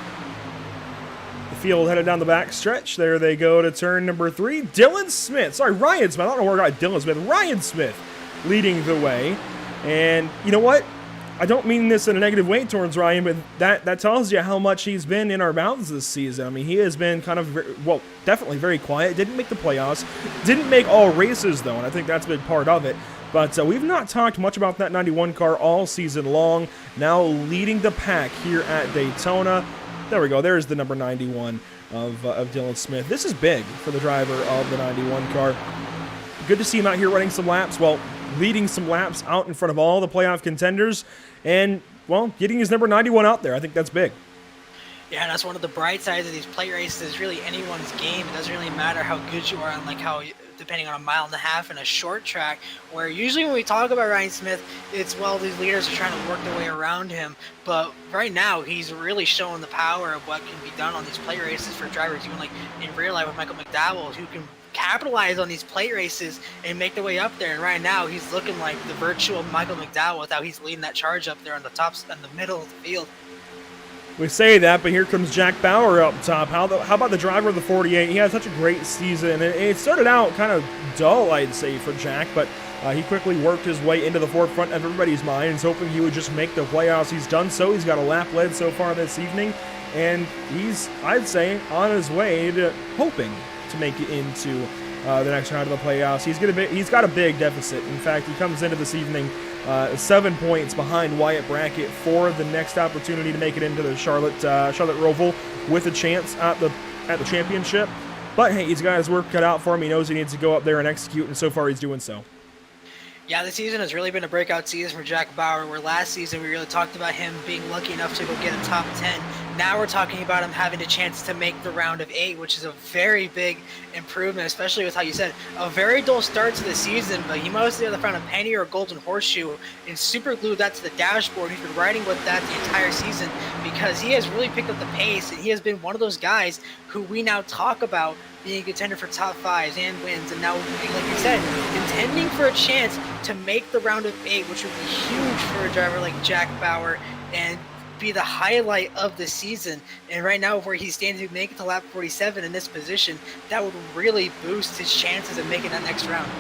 [SPEAKER 3] The field headed down the back stretch. There they go to turn number 3. Ryan Smith. I don't know where I got Dylan Smith. Ryan Smith leading the way. And you know what? I don't mean this in a negative way towards Ryan, but that tells you how much he's been in our mouths this season. I mean, he has been kind of, definitely very quiet. Didn't make the playoffs. Didn't make all races, though, and I think that's a big part of it. But we've not talked much about that 91 car all season long. Now leading the pack here at Daytona. There we go. There's the number 91 of Dylan Smith. This is big for the driver of the 91 car. Good to see him out here running some laps. Leading some laps out in front of all the playoff contenders and, getting his number 91 out there. I think that's big.
[SPEAKER 4] Yeah, that's one of the bright sides of these plate races. Is really anyone's game. It doesn't really matter how good you are on depending on a mile and a half in a short track, where usually when we talk about Ryan Smith, it's, these leaders are trying to work their way around him. But right now, he's really showing the power of what can be done on these plate races for drivers, even like in real life with Michael McDowell, who can capitalize on these plate races and make their way up there. And right now, he's looking like the virtual Michael McDowell with how he's leading that charge up there on the top, in the middle of the field.
[SPEAKER 3] We say that, but here comes Jack Bauer up top. How about the driver of the 48? He had such a great season. It started out kind of dull, I'd say, for Jack, but he quickly worked his way into the forefront of everybody's minds, hoping he would just make the playoffs. He's done so. He's got a lap led so far this evening, and he's, I'd say, on his way to hoping to make it into the next round of the playoffs. He's got a big deficit. In fact, he comes into this evening 7 points behind Wyatt Brackett for the next opportunity to make it into the Charlotte Roval with a chance at the championship. But hey, he's got his work cut out for him. He knows he needs to go up there and execute, and so far he's doing so.
[SPEAKER 4] Yeah, this season has really been a breakout season for Jack Bauer, where last season we really talked about him being lucky enough to go get a top 10. Now we're talking about him having a chance to make the round of 8, which is a very big improvement, especially with how you said, a very dull start to the season, but he mostly either found a penny or a golden horseshoe and super glued that to the dashboard. He's been riding with that the entire season because he has really picked up the pace, and he has been one of those guys who we now talk about being a contender for top 5s and wins, and now, like you said, contending for a chance to make the round of 8, which would be huge for a driver like Jack Bauer and be the highlight of the season. And right now, where he's standing to make it to lap 47 in this position, that would really boost his chances of making that next round.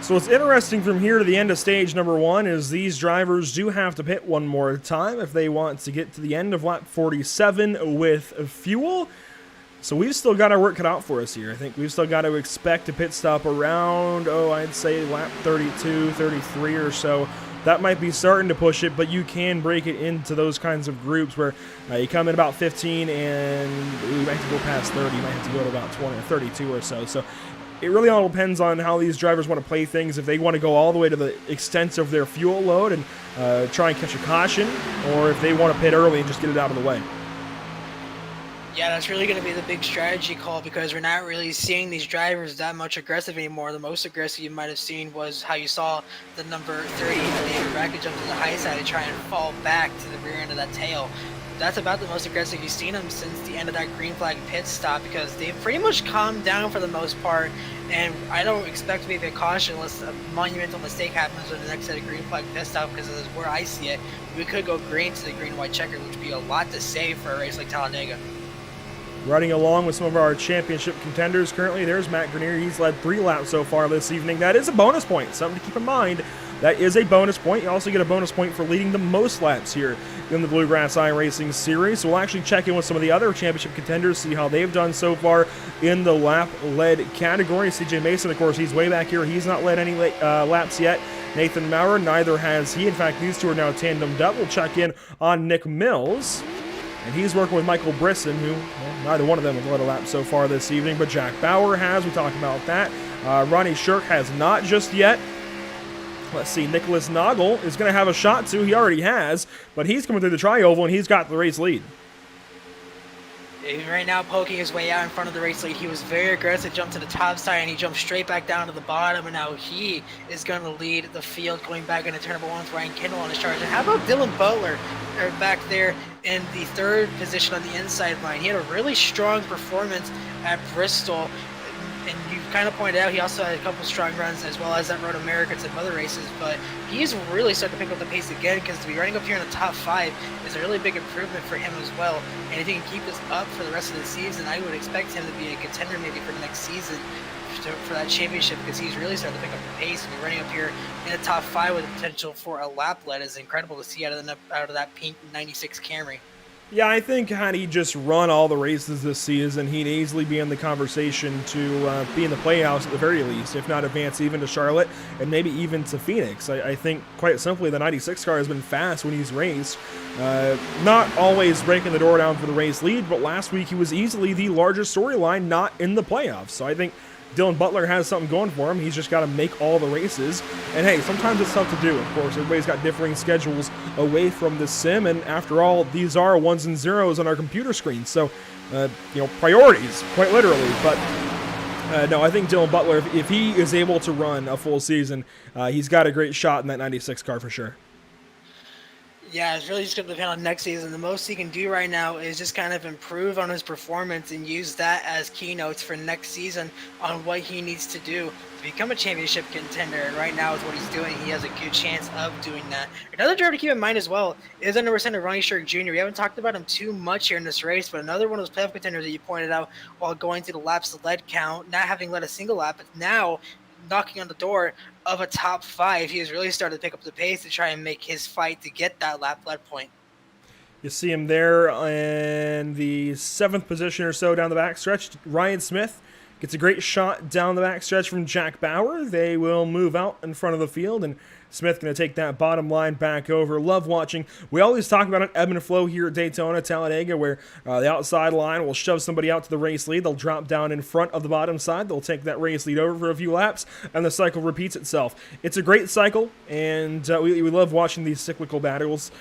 [SPEAKER 3] So what's interesting from here to the end of stage number 1 is these drivers do have to pit one more time if they want to get to the end of lap 47 with fuel. So we've still got our work cut out for us here. I think we've still got to expect a pit stop around, I'd say lap 32, 33 or so. That might be starting to push it, but you can break it into those kinds of groups where you come in about 15 and you might have to go past 30. You might have to go to about 20 or 32 or so. So it really all depends on how these drivers want to play things. If they want to go all the way to the extent of their fuel load and try and catch a caution, or if they want to pit early and just get it out of the way.
[SPEAKER 4] Yeah, that's really going to be the big strategy call, because we're not really seeing these drivers that much aggressive anymore. The most aggressive you might have seen was how you saw the number 30, David Brackett, jump to the high side and try and fall back to the rear end of that tail. That's about the most aggressive you've seen them since the end of that green flag pit stop, because they've pretty much calmed down for the most part, and I don't expect to be a bit cautious unless a monumental mistake happens with the next set of green flag pit stop, because this is where I see it. We could go green to the green-white checker, which would be a lot to save for a race like Talladega.
[SPEAKER 3] Running along with some of our championship contenders currently, there's Matt Grenier. He's led 3 laps so far this evening. That is a bonus point, something to keep in mind. That is a bonus point. You also get a bonus point for leading the most laps here in the Bluegrass iRacing series. So we'll actually check in with some of the other championship contenders, see how they've done so far in the lap-led category. CJ Mason, of course, he's way back here. He's not led any laps yet. Nathan Maurer, neither has he. In fact, these two are now tandemed up. We'll check in on Nick Mills. And he's working with Michael Brisson, who, well, neither one of them have led a lap so far this evening, but Jack Bauer has. We talked about that. Ronnie Shirk has not just yet. Let's see, Nicholas Noggle is going to have a shot too. He already has, but he's coming through the tri-oval, and he's got the race lead.
[SPEAKER 4] He's right now poking his way out in front of the race lead. He was very aggressive, jumped to the top side, and he jumped straight back down to the bottom, and now he is going to lead the field going back into turn number 1 with Ryan Kendall on his charge. And how about Dylan Butler back there in the 3rd position on the inside line? He had a really strong performance at Bristol. And you kind of pointed out he also had a couple strong runs as well as that Road Americans and other races, but he's really starting to pick up the pace again, because to be running up here in the top 5 is a really big improvement for him as well. And if he can keep this up for the rest of the season, I would expect him to be a contender maybe for next season for that championship, because he's really starting to pick up the pace. And running up here in the top 5 with the potential for a lap lead is incredible to see out of that pink 96 Camry.
[SPEAKER 3] Yeah, I think had he just run all the races this season, he'd easily be in the conversation to be in the playoffs at the very least, if not advance even to Charlotte and maybe even to Phoenix. I think, quite simply, the 96 car has been fast when he's raced. Not always breaking the door down for the race lead, but last week he was easily the largest storyline not in the playoffs. So I think Dylan Butler has something going for him. He's just got to make all the races. And hey, sometimes it's tough to do, of course. Everybody's got differing schedules away from the sim, and after all, these are 1s and 0s on our computer screen. So, priorities, quite literally. But no, I think Dylan Butler, if he is able to run a full season, he's got a great shot in that 96 car for sure.
[SPEAKER 4] Yeah, it's really just going to depend on next season. The most he can do right now is just kind of improve on his performance and use that as keynotes for next season on what he needs to do to become a championship contender. And right now, with what he's doing, he has a good chance of doing that. Another driver to keep in mind as well is number 7, Ronnie Shirk Jr. We haven't talked about him too much here in this race, but another one of those playoff contenders that you pointed out while going through the laps led count, not having led a single lap, but now knocking on the door of a top 5. He has really started to pick up the pace to try and make his fight to get that lap lead point.
[SPEAKER 3] You see him there in the 7th position or so down the backstretch. Ryan Smith gets a great shot down the backstretch from Jack Bauer. They will move out in front of the field, and Smith going to take that bottom line back over. Love watching. We always talk about an ebb and flow here at Daytona, Talladega, where the outside line will shove somebody out to the race lead. They'll drop down in front of the bottom side. They'll take that race lead over for a few laps, and the cycle repeats itself. It's a great cycle, and we love watching these cyclical battles.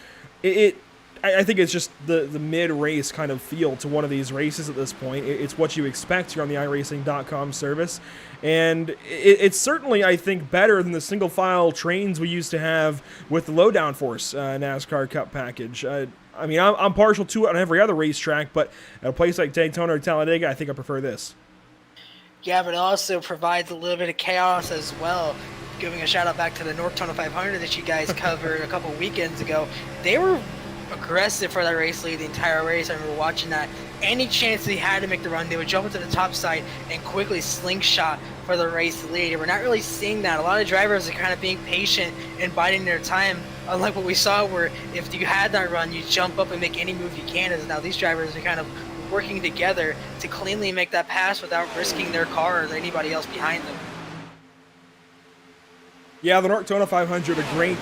[SPEAKER 3] I think it's just the mid-race kind of feel to one of these races at this point. It's what you expect here on the iRacing.com service. And it's certainly, I think, better than the single-file trains we used to have with the low downforce NASCAR Cup package. I'm partial to it on every other racetrack, but at a place like Daytona or Talladega, I think I prefer this.
[SPEAKER 4] Yeah, but it also provides a little bit of chaos as well. Giving a shout-out back to the North 500 that you guys covered a couple weekends ago. They were aggressive for that race lead the entire race. I remember watching that. Any chance they had to make the run, they would jump into the top side and quickly slingshot for the race lead. And we're not really seeing that. A lot of drivers are kind of being patient and biding their time, unlike what we saw where if you had that run, you jump up and make any move you can. As now these drivers are kind of working together to cleanly make that pass without risking their car or anybody else behind them.
[SPEAKER 3] Yeah, the North 500, a great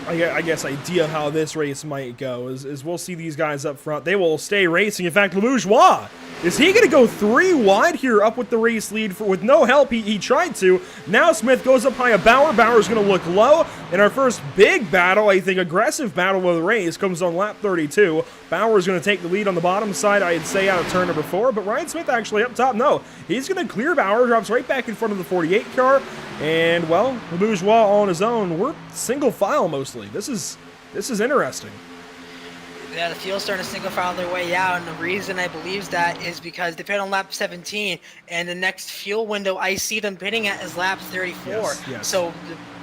[SPEAKER 3] I guess idea of how this race might go is we'll see these guys up front. They will stay racing. In fact, Le Bourgeois, is he going to go 3 wide here up with the race lead with no help? He tried to. Now Smith goes up high of Bauer. Bauer's going to look low. And our first big battle, I think aggressive battle of the race, comes on lap 32. Bauer's going to take the lead on the bottom side, I'd say, out of turn number 4. But Ryan Smith actually up top. No, he's going to clear Bauer, drops right back in front of the 48 car. And, well, Le Bourgeois on his own. We're single file mostly. This is interesting.
[SPEAKER 4] Yeah, the field's starting to single file their way out, and the reason I believe that is because they pit on lap 17, and the next fuel window I see them pitting at is lap 34.
[SPEAKER 3] Yes.
[SPEAKER 4] So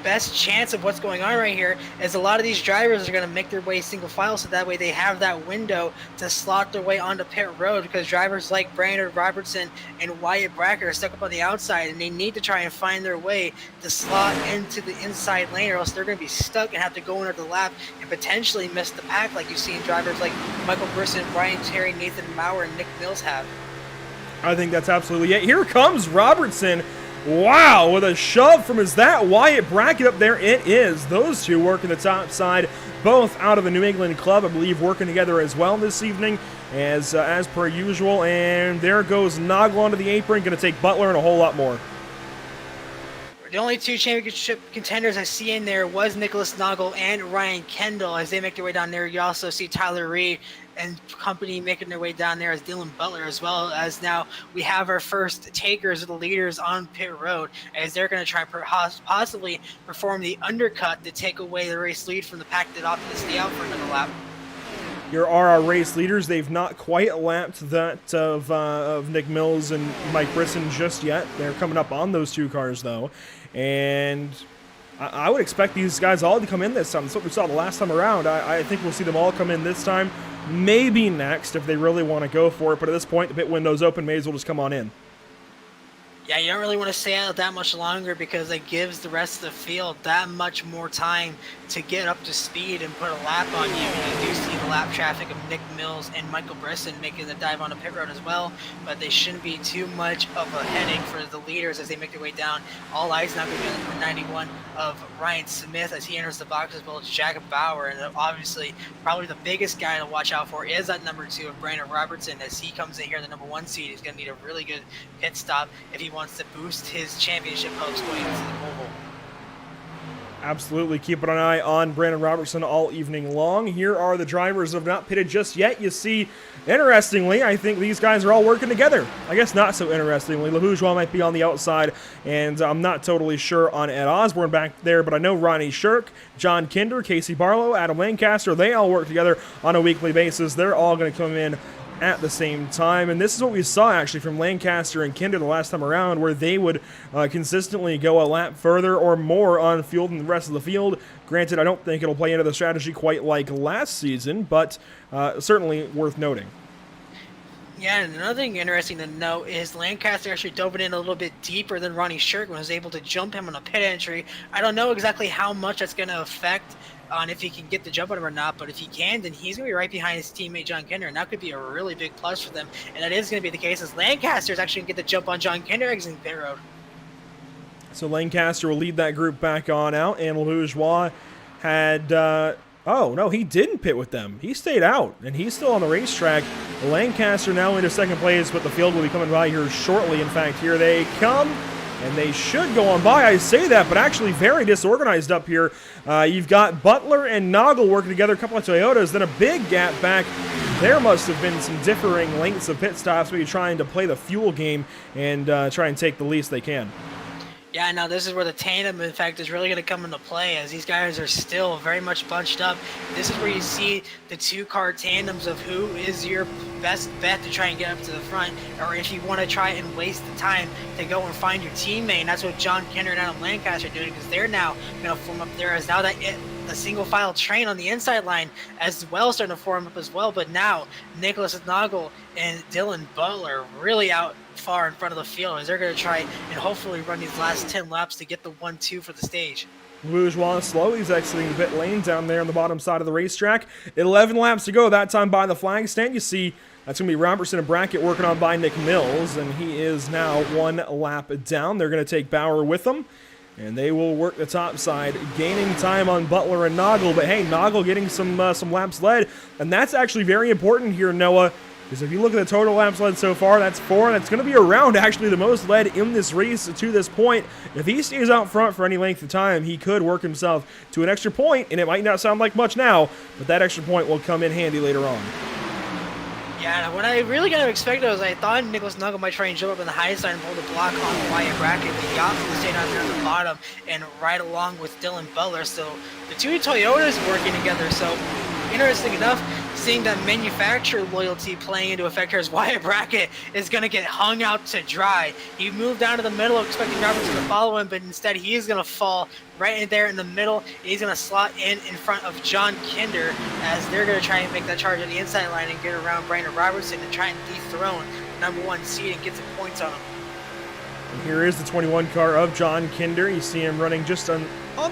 [SPEAKER 4] best chance of what's going on right here is a lot of these drivers are going to make their way single file, so that way they have that window to slot their way onto pit road, because drivers like Brandon Robertson and Wyatt Brackett are stuck up on the outside, and they need to try and find their way to slot into the inside lane, or else they're going to be stuck and have to go into the lap and potentially miss the pack, like you've seen drivers like Michael Brisson, Brian Terry, Nathan Maurer, and Nick Mills have.
[SPEAKER 3] I think that's absolutely it. Here comes Robertson. Wow, with a shove from his that Wyatt Brackett up there. It is. Those two working the top side, both out of the New England club, I believe, working together as well this evening, as per usual. And there goes Noggle onto the apron, going to take Butler and a whole lot more.
[SPEAKER 4] The only two championship contenders I see in there was Nicholas Noggle and Ryan Kendall. As they make their way down there, you also see Tyler Reed and company making their way down there as Dylan Butler, as well as now we have our first takers of the leaders on pit road, as they're going to try possibly perform the undercut to take away the race lead from the pack that opted to stay out for another lap.
[SPEAKER 3] Here are our race leaders. They've not quite lapped that of Nick Mills and Mike Brisson just yet. They're coming up on those two cars, though. And I would expect these guys all to come in this time. That's what we saw the last time around. I think we'll see them all come in this time. Maybe next if they really want to go for it. But at this point, the pit window's open. May as well just come on in.
[SPEAKER 4] Yeah, you don't really want to stay out that much longer, because it gives the rest of the field that much more time to get up to speed and put a lap on you. And you do see the lap traffic of Nick Mills and Michael Brisson making the dive on the pit road as well, but they shouldn't be too much of a headache for the leaders as they make their way down. All eyes now going to be on number 91 of Ryan Smith as he enters the box, as well as Jacob Bauer. And obviously, probably the biggest guy to watch out for is that number 2 of Brandon Robertson, as he comes in here in the number 1 seed. He's going to need a really good pit stop if he wants to boost his championship hopes going into the oval.
[SPEAKER 3] Absolutely. Keep an eye on Brandon Robertson all evening long. Here are the drivers that have not pitted just yet. You see, interestingly, I think these guys are all working together. I guess not so interestingly. LaBourgeois might be on the outside, and I'm not totally sure on Ed Osborne back there, but I know Ronnie Shirk, John Kinder, Casey Barlow, Adam Lancaster, they all work together on a weekly basis. They're all going to come in at the same time, and this is what we saw actually from Lancaster and Kinder the last time around, where they would consistently go a lap further or more on field than the rest of the field. Granted, I don't think it'll play into the strategy quite like last season, but certainly worth noting.
[SPEAKER 4] Yeah, and another thing interesting to note is Lancaster actually dove it in a little bit deeper than Ronnie Shirk and was able to jump him on a pit entry. I don't know exactly how much that's going to affect on if he can get the jump on him or not, but if he can, then he's going to be right behind his teammate John Kinder, and that could be a really big plus for them. And that is going to be the case, as Lancaster is actually going to get the jump on John Kinder exiting pit road.
[SPEAKER 3] So Lancaster will lead that group back on out, and LaBourgeois had oh, no, he didn't pit with them. He stayed out, and he's still on the racetrack. Lancaster now into second place, but the field will be coming by here shortly. In fact, here they come, and they should go on by. I say that, but actually very disorganized up here. You've got Butler and Noggle working together, a couple of Toyotas, then a big gap back. There must have been some differing lengths of pit stops, maybe trying to play the fuel game and try and take the least they can.
[SPEAKER 4] Yeah, now this is where the tandem, in fact, is really going to come into play, as these guys are still very much bunched up. This is where you see the two-car tandems of who is your best bet to try and get up to the front, or if you want to try and waste the time to go and find your teammate. And that's what John Kinder and Adam Lancaster are doing, because they're now going to form up there as now that the single file train on the inside line as well starting to form up as well. But now Nicholas Noggle and Dylan Butler really out far in front of the field, as they're going to try and hopefully run these last 10 laps to get the 1-2 for the stage.
[SPEAKER 3] Bourgeois slow. He's exiting the pit lane down there on the bottom side of the racetrack. 11 laps to go, that time by the flag stand. You see that's going to be Robertson and Brackett working on by Nick Mills, and he is now 1 lap down. They're going to take Bauer with them, and they will work the top side, gaining time on Butler and Noggle. But hey, Noggle getting some laps led, and that's actually very important here, Noah, because if you look at the total laps led so far, that's 4. That's going to be around actually the most led in this race to this point. If he stays out front for any length of time, he could work himself to an extra point, and it might not sound like much now, but that extra point will come in handy later on.
[SPEAKER 4] Yeah, what I really kind of expected was I thought Nicholas Noggle might try and jump up in the high side and pull the block on Wyatt Brackett, but he opted to stay down there on the bottom and right along with Dylan Butler. So the two Toyotas working together. So interesting enough, seeing that manufacturer loyalty playing into effect here as Wyatt Brackett is going to get hung out to dry. He moved down to the middle expecting Robertson to follow him, but instead he is going to fall right in there in the middle. He's going to slot in front of John Kinder as they're going to try and make that charge at the inside line and get around Brandon Robertson and try and dethrone #1 seed and get some points on him.
[SPEAKER 3] And here is the 21 car of John Kinder. You see him running just on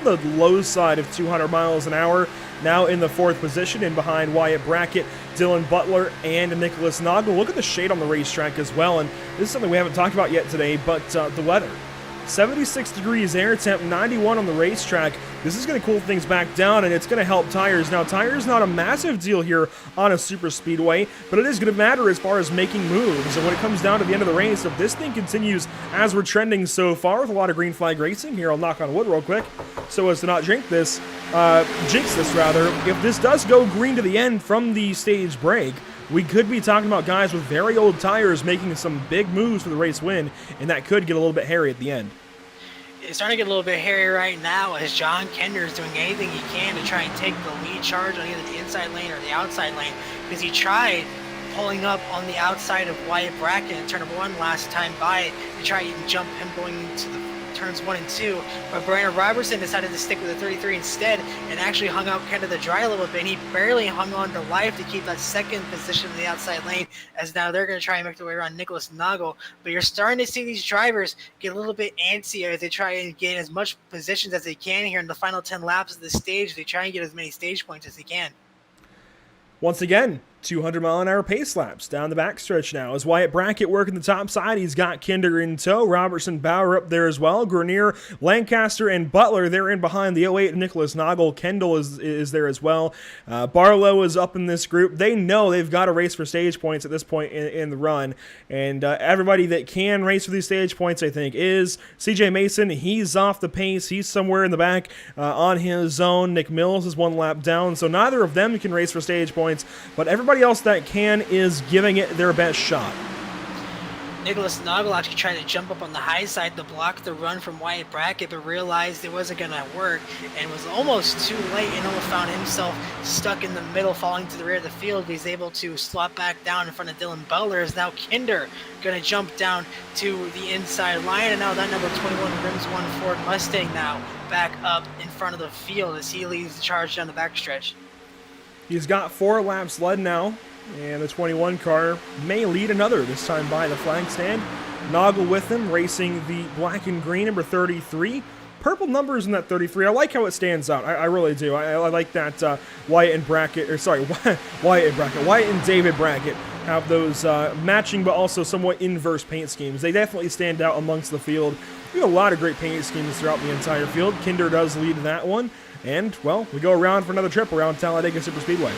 [SPEAKER 3] the low side of 200 miles an hour. Now in the 4th position and behind Wyatt Brackett, Dylan Butler, and Nicholas Noggle. Look at the shade on the racetrack as well. And this is something we haven't talked about yet today, but the weather. 76 degrees air temp, 91 on the racetrack. This is going to cool things back down, and it's going to help tires. Now, tires not a massive deal here on a super speedway, but it is going to matter as far as making moves. And when it comes down to the end of the race, if this thing continues as we're trending so far with a lot of green flag racing, here I'll knock on wood real quick so as to not jinx this. If this does go green to the end from the stage break, we could be talking about guys with very old tires making some big moves for the race win, and that could get a little bit hairy at the end.
[SPEAKER 4] It's starting to get a little bit hairy right now as John Kinder is doing anything he can to try and take the lead charge on either the inside lane or the outside lane, because he tried pulling up on the outside of Wyatt Brackett in turn #1 last time by to try and jump him going into the turns 1 and 2, but Brandon Robertson decided to stick with the 33 instead and actually hung out kind of the dry a little bit, and he barely hung on to life to keep that 2nd position in the outside lane, as now they're going to try and make their way around Nicholas Noggle. But you're starting to see these drivers get a little bit antsy as they try and gain as much positions as they can here in the final 10 laps of the stage. They try and get as many stage points as they can.
[SPEAKER 3] Once again, 200-mile-an-hour pace laps down the backstretch now. As Wyatt Brackett working the top side, he's got Kinder in tow. Robertson, Bauer up there as well. Grenier, Lancaster, and Butler, they're in behind the 08 Nicholas Noggle. Kendall is there as well. Barlow is up in this group. They know they've got to race for stage points at this point in the run. And everybody that can race for these stage points, I think, is CJ Mason. He's off the pace. He's somewhere in the back on his own. Nick Mills is 1 lap down. So neither of them can race for stage points, but everybody else that can is giving it their best shot.
[SPEAKER 4] Nicholas Noggle actually tried to jump up on the high side to block the run from Wyatt Brackett, but realized it wasn't going to work and was almost too late and almost found himself stuck in the middle, falling to the rear of the field. He's able to slot back down in front of Dylan Butler. Is now Kinder going to jump down to the inside line, and now that number 21 Rims 1 Ford Mustang now back up in front of the field as he leads the charge down the backstretch.
[SPEAKER 3] He's got 4 laps led now, and the 21 car may lead another, this time by the flag stand. Noggle with him, racing the black and green number 33. Purple numbers in that 33. I like how it stands out. I really do. I like that Wyatt and David Brackett have those matching but also somewhat inverse paint schemes. They definitely stand out amongst the field. We have a lot of great paint schemes throughout the entire field. Kinder does lead that one. And, well, we go around for another trip around Talladega Superspeedway.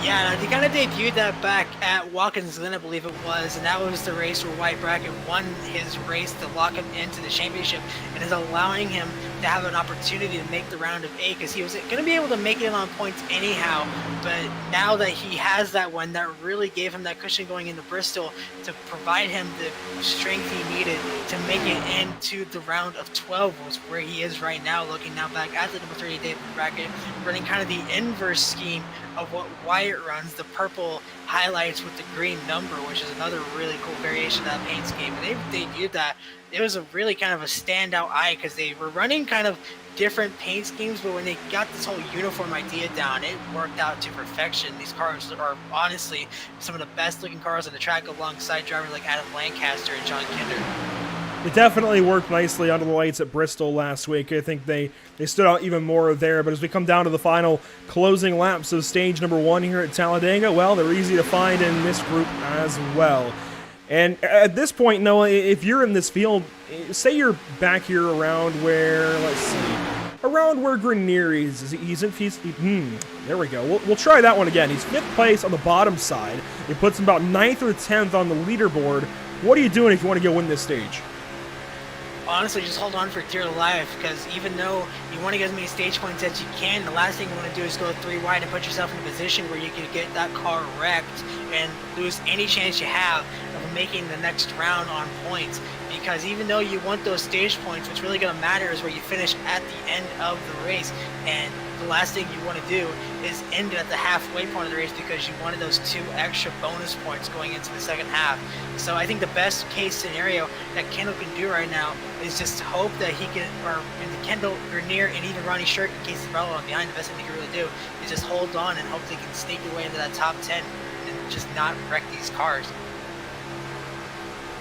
[SPEAKER 4] Yeah, they kind of debuted that back at Watkins Glen, I believe it was, and that was the race where Wyatt Brackett won his race to lock him into the championship and is allowing him to have an opportunity to make the round of 8, because he was going to be able to make it on points anyhow, but now that he has that one, that really gave him that cushion going into Bristol to provide him the strength he needed to make it into the round of 12, was where he is right now, looking now back at the number 30 David Brackett, running kind of the inverse scheme of what Wyatt runs, the purple highlights with the green number, which is another really cool variation of that paint scheme. And they debuted that. It was a really kind of a standout eye, because they were running kind of different paint schemes, but when they got this whole uniform idea down, it worked out to perfection. These cars are honestly some of the best looking cars on the track, alongside drivers like Adam Lancaster and John Kinder.
[SPEAKER 3] It definitely worked nicely under the lights at Bristol last week. I think they stood out even more there. But as we come down to the final closing laps of stage number 1 here at Talladega, well, they're easy to find in this group as well. And at this point, Noah, if you're in this field, say you're back here around where, around where Grenier is. There we go. We'll try that one again. He's 5th place on the bottom side. It puts him about 9th or 10th on the leaderboard. What are you doing if you want to go win this stage?
[SPEAKER 4] Honestly, just hold on for dear life, because even though you want to get as many stage points as you can, the last thing you want to do is go 3 wide and put yourself in a position where you could get that car wrecked and lose any chance you have of making the next round on points. Because even though you want those stage points, what's really going to matter is where you finish at the end of the race. And the last thing you want to do is end at the halfway point of the race because you wanted those 2 extra bonus points going into the second half. So I think the best case scenario that Kendall can do right now is just hope that he can, or Kendall, Grenier, and even Ronnie Shirk in case he's relevant behind, the best thing he can really do is just hold on and hope they can sneak their way into that top 10 and just not wreck these cars.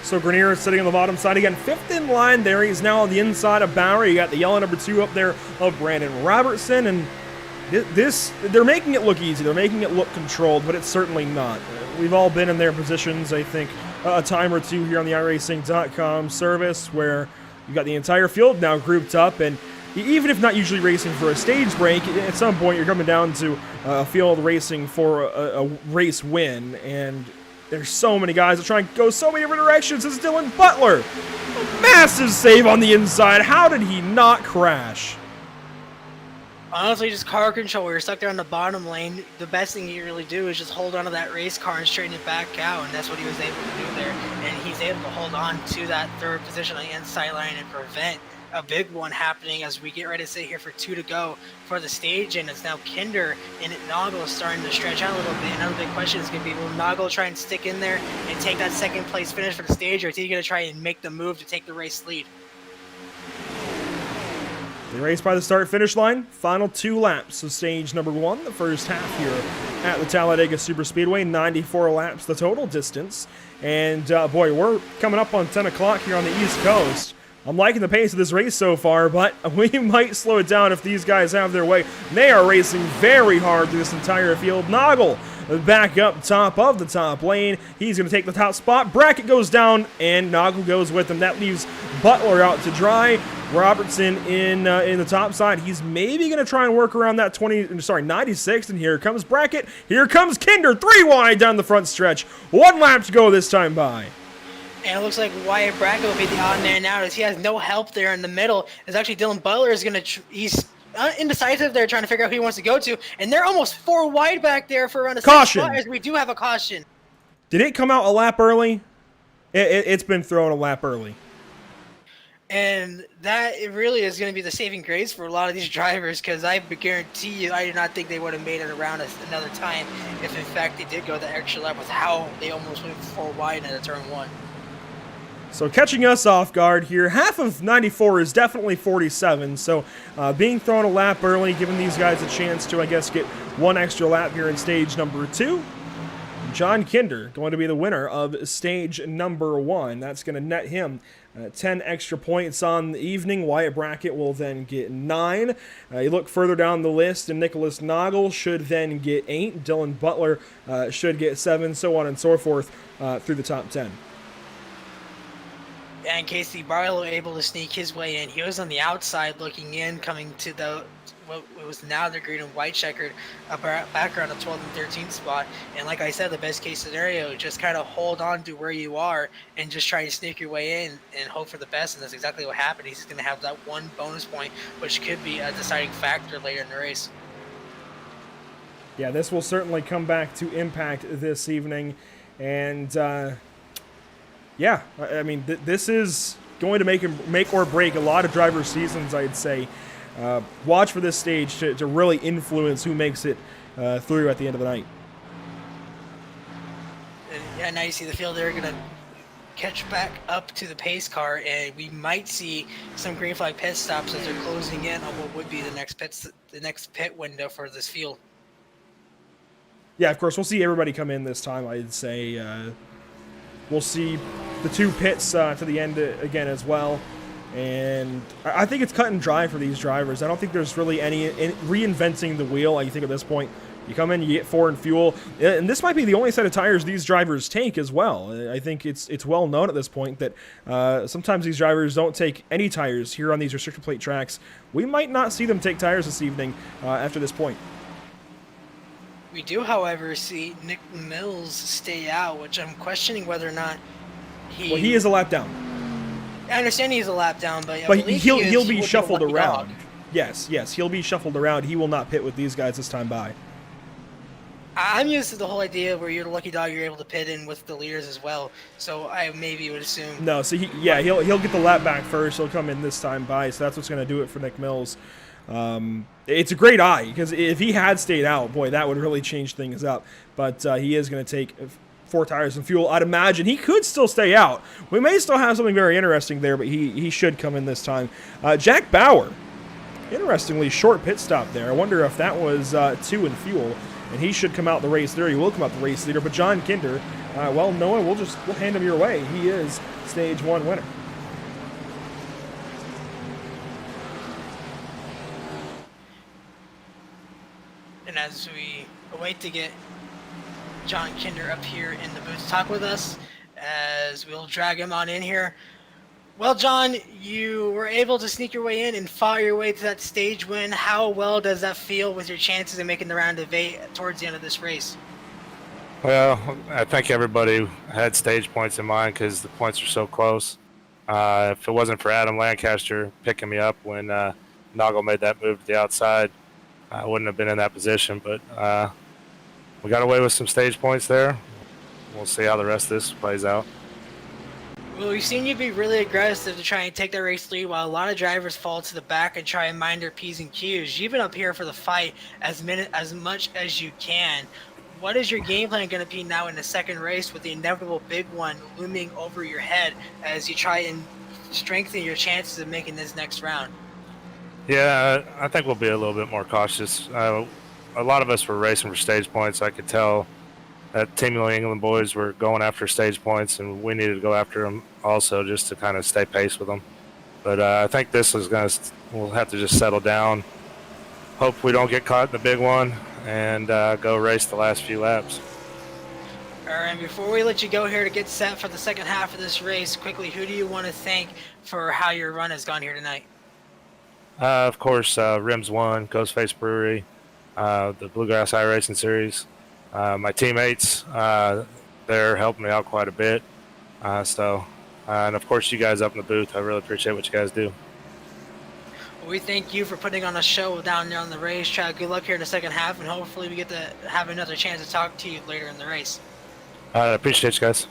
[SPEAKER 3] So Grenier is sitting on the bottom side again, 5th in line there. He's now on the inside of Bowery. You got the yellow number 2 up there of Brandon Robertson, and they're making it look easy. They're making it look controlled, but it's certainly not. We've all been in their positions, I think, a time or two here on the iRacing.com service where you've got the entire field now grouped up, and even if not usually racing for a stage break, at some point you're coming down to a field racing for a race win, and there's so many guys that try and go so many different directions. It's Dylan Butler. A massive save on the inside. How did he not crash?
[SPEAKER 4] Honestly, just car control. You're stuck there on the bottom lane. The best thing you really do is just hold on to that race car and straighten it back out, and that's what he was able to do there. And he's able to hold on to that 3rd position on the inside line and prevent a big one happening as we get ready to sit here for 2 to go for the stage. And it's now Kinder and Noggle starting to stretch out a little bit. Another big question is going to be, will Noggle try and stick in there and take that 2nd place finish for the stage, or is he going to try and make the move to take the race lead?
[SPEAKER 3] The race by the start-finish line, final 2 laps of stage number 1, the first half here at the Talladega Superspeedway, 94 laps the total distance. And boy, we're coming up on 10 o'clock here on the East Coast. I'm liking the pace of this race so far, but we might slow it down if these guys have their way. They are racing very hard through this entire field. Noggle back up top of the top lane. He's going to take the top spot. Brackett goes down, and Noggle goes with him. That leaves Butler out to dry. Robertson in the top side. He's maybe going to try and work around that 96, and here comes Brackett. Here comes Kinder, 3 wide down the front stretch. 1 lap to go this time by.
[SPEAKER 4] And it looks like Wyatt Brackett will be the odd man out as he has no help there in the middle. It's actually Dylan Butler is going to, he's indecisive there trying to figure out who he wants to go to. And they're almost 4 wide back there for around a
[SPEAKER 3] caution.
[SPEAKER 4] Spot, as we do have a caution.
[SPEAKER 3] Did it come out a lap early? It's been thrown a lap early.
[SPEAKER 4] And that it really is going to be the saving grace for a lot of these drivers, because I guarantee you I do not think they would have made it around another time if in fact they did go the extra lap with how they almost went 4 wide in a turn 1.
[SPEAKER 3] So catching us off guard here, half of 94 is definitely 47, so being thrown a lap early, giving these guys a chance to, I guess, get 1 extra lap here in stage number 2. John Kinder going to be the winner of stage number 1. That's going to net him 10 extra points on the evening. Wyatt Brackett will then get 9. You look further down the list, and Nicholas Noggle should then get 8. Dylan Butler should get 7, so on and so forth through the top 10.
[SPEAKER 4] And Casey Barlow able to sneak his way in. He was on the outside looking in, coming to what was now the green and white checkered background of 12th and 13th spot. And like I said, the best case scenario, just kind of hold on to where you are and just try to sneak your way in and hope for the best. And that's exactly what happened. He's going to have that 1 bonus point, which could be a deciding factor later in the race.
[SPEAKER 3] Yeah, this will certainly come back to impact this evening. And yeah, I mean, this is going to make or break a lot of driver seasons, I'd say. Watch for this stage to really influence who makes it through at the end of the night.
[SPEAKER 4] And yeah, now you see the field, they're going to catch back up to the pace car, and we might see some green flag pit stops as they're closing in on what would be the next pit window for this field.
[SPEAKER 3] Yeah, of course, we'll see everybody come in this time, I'd say. We'll see the 2 pits to the end again as well. And I think it's cut and dry for these drivers. I don't think there's really any reinventing the wheel, I think, at this point. You come in, you get foreign fuel. And this might be the only set of tires these drivers take as well. I think it's well known at this point that sometimes these drivers don't take any tires here on these restrictor plate tracks. We might not see them take tires this evening after this point.
[SPEAKER 4] We do, however, see Nick Mills stay out, which I'm questioning whether or not he...
[SPEAKER 3] Well, he is a lap down.
[SPEAKER 4] I understand he's a lap down, but
[SPEAKER 3] he'll be shuffled around. Yes, he'll be shuffled around. He will not pit with these guys this time by.
[SPEAKER 4] I'm used to the whole idea where you're the lucky dog, you're able to pit in with the leaders as well. So I maybe would assume...
[SPEAKER 3] No, so he'll get the lap back first. He'll come in this time by, so that's what's going to do it for Nick Mills. It's a great eye, because if he had stayed out, boy, that would really change things up. But he is going to take 4 tires and fuel. I'd imagine he could still stay out. We may still have something very interesting there, but he should come in this time. Jack Bauer, interestingly, short pit stop there. I wonder if that was 2 in fuel, and he should come out the race leader. He will come out the race leader, but John Kinder, well, Noah, we'll hand him your way. He is Stage 1 winner.
[SPEAKER 4] And as we await to get John Kinder up here in the booth to talk with us, as we'll drag him on in here. Well, John, you were able to sneak your way in and fought your way to that stage win. How well does that feel with your chances of making the round of 8 towards the end of this race?
[SPEAKER 5] Well, I think everybody had stage points in mind because the points are so close. If it wasn't for Adam Lancaster picking me up when Noggle made that move to the outside, I wouldn't have been in that position. But we got away with some stage points there. We'll see how the rest of this plays out.
[SPEAKER 4] Well, we've seen you be really aggressive to try and take that race lead, while a lot of drivers fall to the back and try and mind their P's and Q's. You've been up here for the fight as much as you can. What is your game plan going to be now in the second race, with the inevitable big one looming over your head, as you try and strengthen your chances of making this next round?
[SPEAKER 5] Yeah, I think we'll be a little bit more cautious. A lot of us were racing for stage points. I could tell that Team New England boys were going after stage points, and we needed to go after them also just to kind of stay pace with them. But I think this is we'll have to just settle down, hope we don't get caught in the big one, and go race the last few laps.
[SPEAKER 4] All right, and before we let you go here to get set for the second half of this race, quickly, who do you want to thank for how your run has gone here tonight?
[SPEAKER 5] Of course, Rims 1, Ghostface Brewery, the Bluegrass iRacing Series. My teammates, they're helping me out quite a bit. And of course, you guys up in the booth, I really appreciate what you guys do.
[SPEAKER 4] We thank you for putting on a show down there on the racetrack. Good luck here in the second half, and hopefully we get to have another chance to talk to you later in the race.
[SPEAKER 5] I appreciate you guys.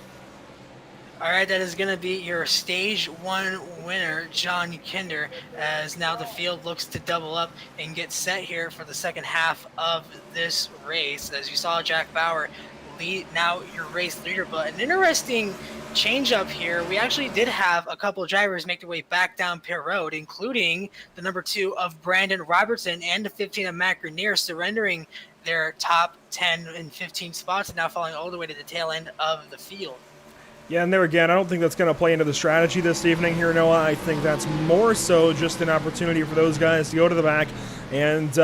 [SPEAKER 4] All right, that is going to be your Stage 1 winner, John Kinder, as now the field looks to double up and get set here for the second half of this race. As you saw, Jack Bauer lead now your race leader, but an interesting change up here. We actually did have a couple of drivers make their way back down pit road, including the number 2 of Brandon Robertson and the 15 of Matt Grenier, surrendering their top 10 and 15 spots and now falling all the way to the tail end of the field.
[SPEAKER 3] Yeah, and there again, I don't think that's going to play into the strategy this evening here, Noah. I think that's more so just an opportunity for those guys to go to the back, and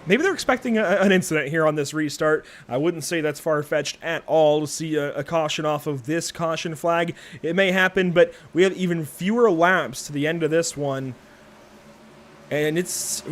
[SPEAKER 3] maybe they're expecting an incident here on this restart. I wouldn't say that's far-fetched at all to see a caution off of this caution flag. It may happen, but we have even fewer laps to the end of this one, and it's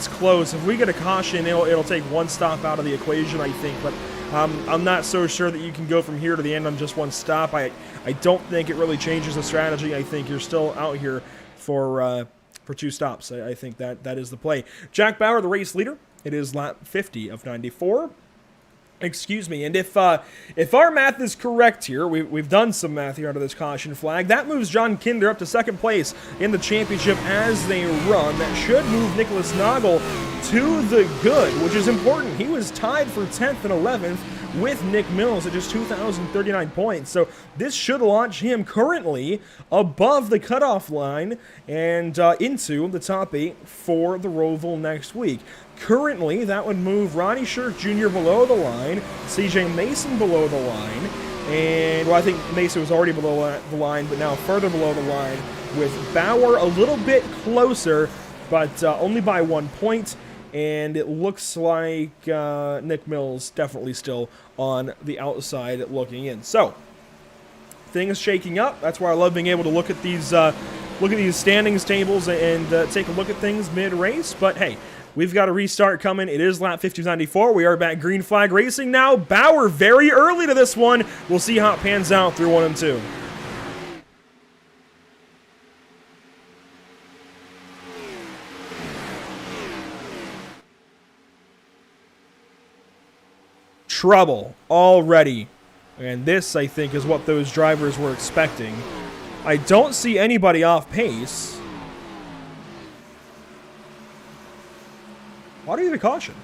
[SPEAKER 3] close. If we get a caution, it'll take one stop out of the equation, I think, but I'm not so sure that you can go from here to the end on just one stop. I don't think it really changes the strategy. I think you're still out here for 2 stops. I think that is the play. Jack Bauer, the race leader. It is lap 50 of 94. Excuse me, and if our math is correct here, we've done some math here under this caution flag, that moves John Kinder up to second place in the championship as they run. That should move Nicholas Noggle to the good, which is important. He was tied for 10th and 11th with Nick Mills at just 2,039 points, so this should launch him currently above the cutoff line and into the top 8 for the Roval next week. Currently, that would move Ronnie Shirk Jr. below the line, CJ Mason below the line, and, well, I think Mason was already below the line, but now further below the line, with Bauer a little bit closer, but only by 1 point, and it looks like Nick Mills definitely still on the outside looking in. So, things shaking up. That's why I love being able to look at these standings tables and take a look at things mid-race, but hey, we've got a restart coming. It is lap 50-94. We are back green flag racing now. Bauer very early to this one. We'll see how it pans out through 1 and 2. Trouble already. And this, I think, is what those drivers were expecting. I don't see anybody off pace. Why do you need a caution?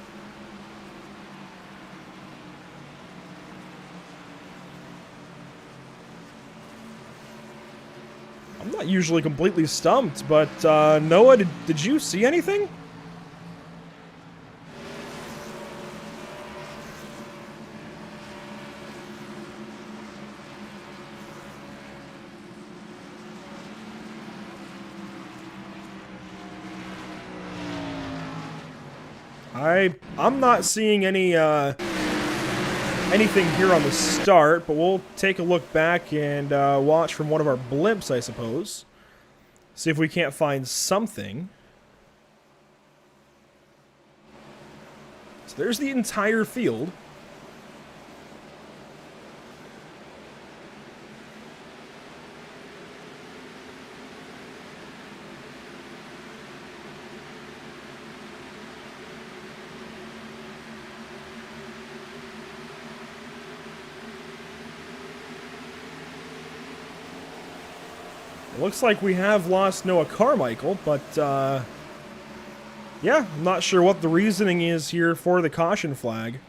[SPEAKER 3] I'm not usually completely stumped, but Noah, did you see anything? I'm not seeing any anything here on the start, but we'll take a look back and watch from one of our blimps, I suppose. See if we can't find something. So there's the entire field. Looks like we have lost Noah Carmichael, but yeah, I'm not sure what the reasoning is here for the caution flag.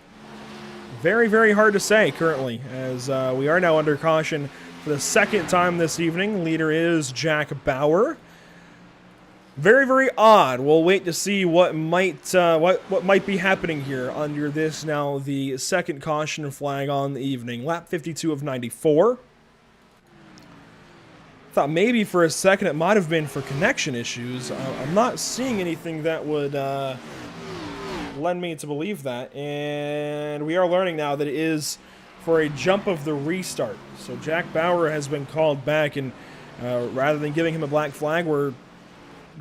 [SPEAKER 3] Very, very hard to say currently, as we are now under caution for the second time this evening. Leader is Jack Bauer. Very, very odd. We'll wait to see what might be happening here under this now the second caution flag on the evening. Lap 52 of 94. Thought maybe for a second it might have been for connection issues. I'm not seeing anything that would lend me to believe that. And we are learning now that it is for a jump of the restart. So Jack Bauer has been called back, and rather than giving him a black flag, we're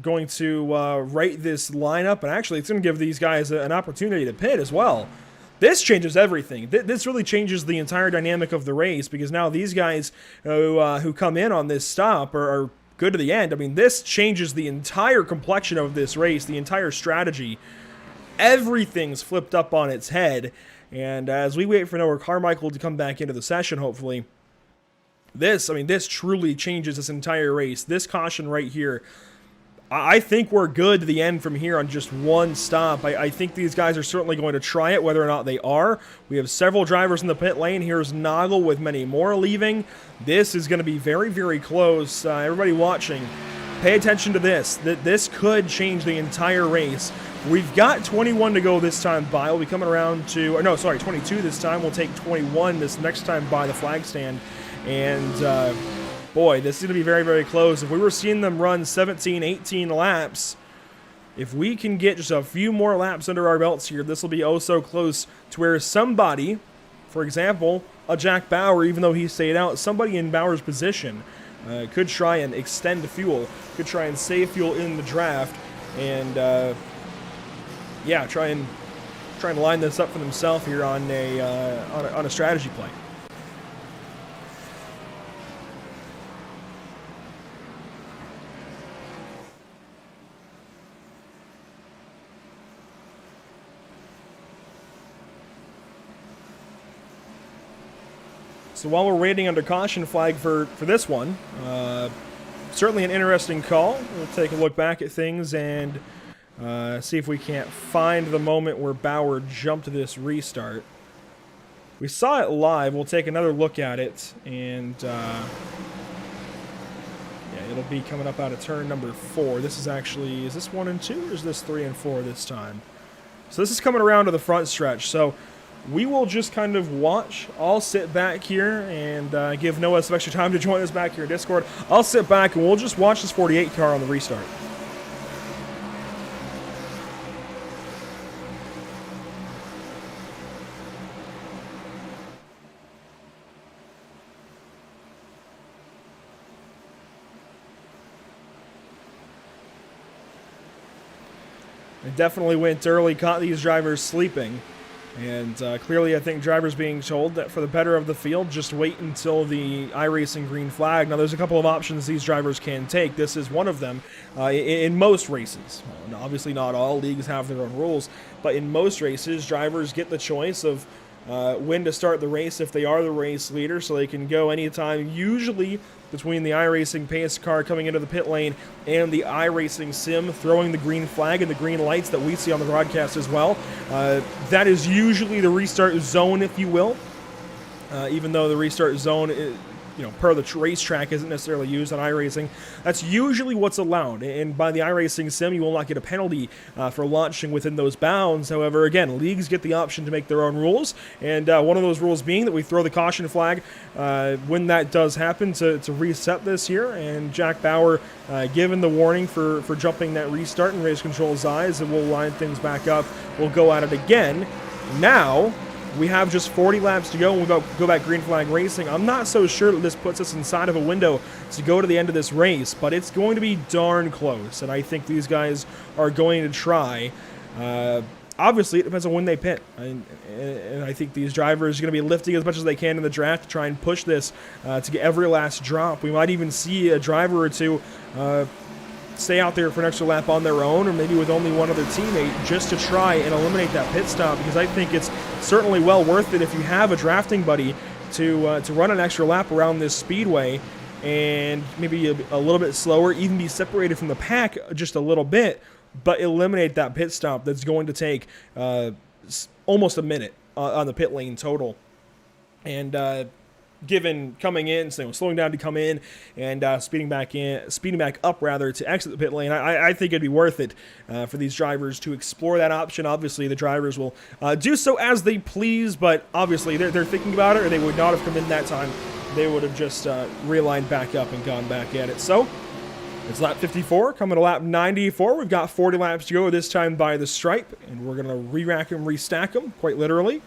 [SPEAKER 3] going to write this lineup. And actually, it's going to give these guys an opportunity to pit as well. This changes everything. This really changes the entire dynamic of the race, because now these guys who come in on this stop are good to the end. I mean, this changes the entire complexion of this race, the entire strategy. Everything's flipped up on its head. And as we wait for Noah Carmichael to come back into the session, hopefully, this truly changes this entire race. This caution right here, I think we're good to the end from here on just one stop. I think these guys are certainly going to try it, whether or not they are. We have several drivers in the pit lane. Here's Noggle with many more leaving. This is going to be very, very close. Everybody watching, pay attention to this. This could change the entire race. We've got 21 to go this time by. We'll be coming around to, or no, sorry, 22 this time. We'll take 21 this next time by the flag stand. And, boy, this is going to be very, very close. If we were seeing them run 17, 18 laps, if we can get just a few more laps under our belts here, this will be oh so close to where somebody, for example, a Jack Bauer, even though he stayed out, somebody in Bauer's position could try and extend fuel, could try and save fuel in the draft, and yeah, try and line this up for themselves here on a strategy play. So while we're waiting under caution flag for this one, certainly an interesting call. We'll take a look back at things and see if we can't find the moment where Bauer jumped this restart. We saw it live. We'll take another look at it, and yeah, it'll be coming up out of turn number 4. This is actually, is this 1 and 2, or is this 3 and 4 this time? So this is coming around to the front stretch. So we will just kind of watch. I'll sit back here and give Noah some extra time to join us back here in Discord. I'll sit back and we'll just watch this 48 car on the restart. It definitely went early, caught these drivers sleeping. And clearly, I think drivers being told that for the better of the field, just wait until the iRacing green flag. Now, there's a couple of options these drivers can take. This is one of them in most races. Well, obviously, not all leagues have their own rules, but in most races, drivers get the choice of when to start the race if they are the race leader, so they can go anytime, usually between the iRacing pace car coming into the pit lane and the iRacing sim throwing the green flag and the green lights that we see on the broadcast as well. That is usually the restart zone, if you will, even though the restart zone is, per the racetrack isn't necessarily used on iRacing. That's usually what's allowed, and by the iRacing sim, you will not get a penalty for launching within those bounds. However, again, leagues get the option to make their own rules, and one of those rules being that we throw the caution flag when that does happen to reset this here, and Jack Bauer, given the warning for jumping that restart in race control's eyes, and we'll line things back up. We'll go at it again. Now, we have just 40 laps to go, and we'll go back green flag racing. I'm not so sure that this puts us inside of a window to go to the end of this race, but it's going to be darn close, and I think these guys are going to try. Obviously, it depends on when they pit, and I think these drivers are going to be lifting as much as they can in the draft to try and push this to get every last drop. We might even see a driver or two stay out there for an extra lap on their own, or maybe with only one other teammate, just to try and eliminate that pit stop, because I think it's certainly well worth it if you have a drafting buddy to run an extra lap around this speedway and maybe a little bit slower, even be separated from the pack just a little bit, but eliminate that pit stop that's going to take almost a minute on the pit lane total. And given coming in, slowing down to come in and speeding back up to exit the pit lane, I think it'd be worth it for these drivers to explore that option. Obviously, the drivers will do so as they please, but obviously they're thinking about it, or they would not have come in that time. They would have just realigned back up and gone back at it. So it's lap 54, coming to lap 94. We've got 40 laps to go, this time by the stripe, and we're going to re-rack them, restack them, quite literally.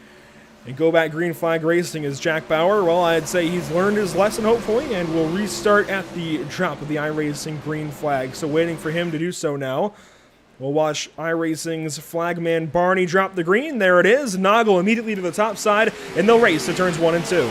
[SPEAKER 3] And go back green flag racing is Jack Bauer. Well, I'd say he's learned his lesson, hopefully, and will restart at the drop of the iRacing green flag. So waiting for him to do so now. We'll watch iRacing's flagman Barney drop the green. There it is. Noggle immediately to the top side, and they'll race to turns 1 and 2.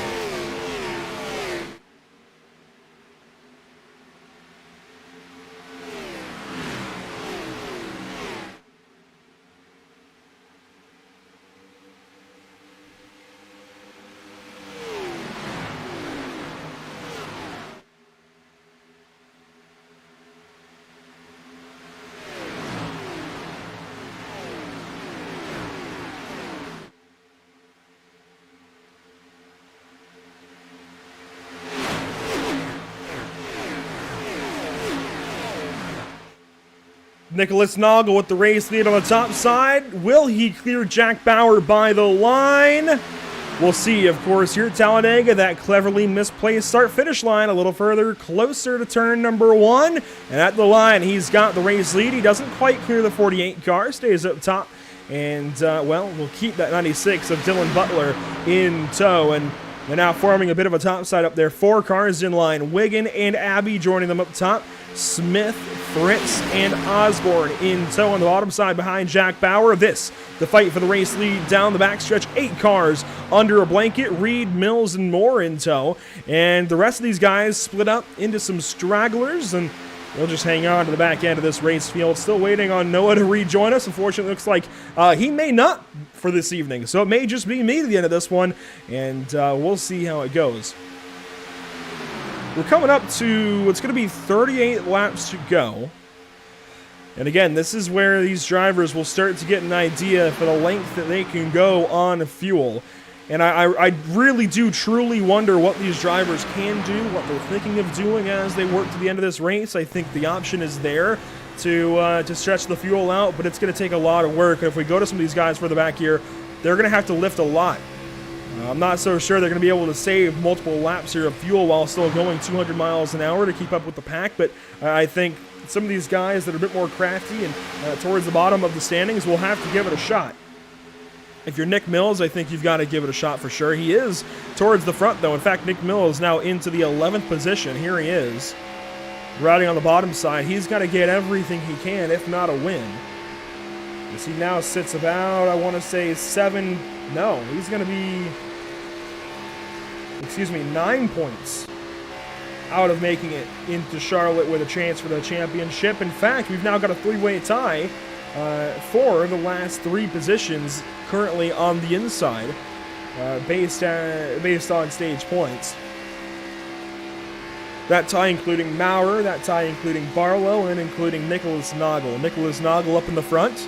[SPEAKER 3] Nicholas Noggle with the race lead on the top side. Will he clear Jack Bauer by the line? We'll see, of course, here at Talladega, that cleverly misplaced start-finish line a little further closer to turn number 1. And at the line, he's got the race lead. He doesn't quite clear the 48 car, stays up top. And, we'll keep that 96 of Dylan Butler in tow. And they're now forming a bit of a topside up there. 4 cars in line. Wiggin and Abby joining them up top. Smith, Fritz, and Osborne in tow on the bottom side behind Jack Bauer. The fight for the race lead down the backstretch. 8 cars under a blanket. Reed, Mills, and Moore in tow. And the rest of these guys split up into some stragglers, and they'll just hang on to the back end of this race field. Still waiting on Noah to rejoin us. Unfortunately, it looks like he may not for this evening. So it may just be me to the end of this one, and we'll see how it goes. We're coming up to, it's going to be 38 laps to go. And again, this is where these drivers will start to get an idea for the length that they can go on fuel. And I really do truly wonder what these drivers can do, what they're thinking of doing as they work to the end of this race. I think the option is there to stretch the fuel out, but it's going to take a lot of work. And if we go to some of these guys further back here, they're going to have to lift a lot. I'm not so sure they're going to be able to save multiple laps here of fuel while still going 200 miles an hour to keep up with the pack, but I think some of these guys that are a bit more crafty and towards the bottom of the standings will have to give it a shot. If you're Nick Mills, I think you've got to give it a shot for sure. He is towards the front, though. In fact, Nick Mills now into the 11th position. Here he is, riding on the bottom side. He's got to get everything he can, if not a win. As he now sits about, I want to say he's going to be, 9 points out of making it into Charlotte with a chance for the championship. In fact, we've now got a 3-way tie for the last 3 positions currently on the inside, based on stage points. That tie including Maurer, that tie including Barlow, and including Nicholas Noggle. Nicholas Noggle up in the front.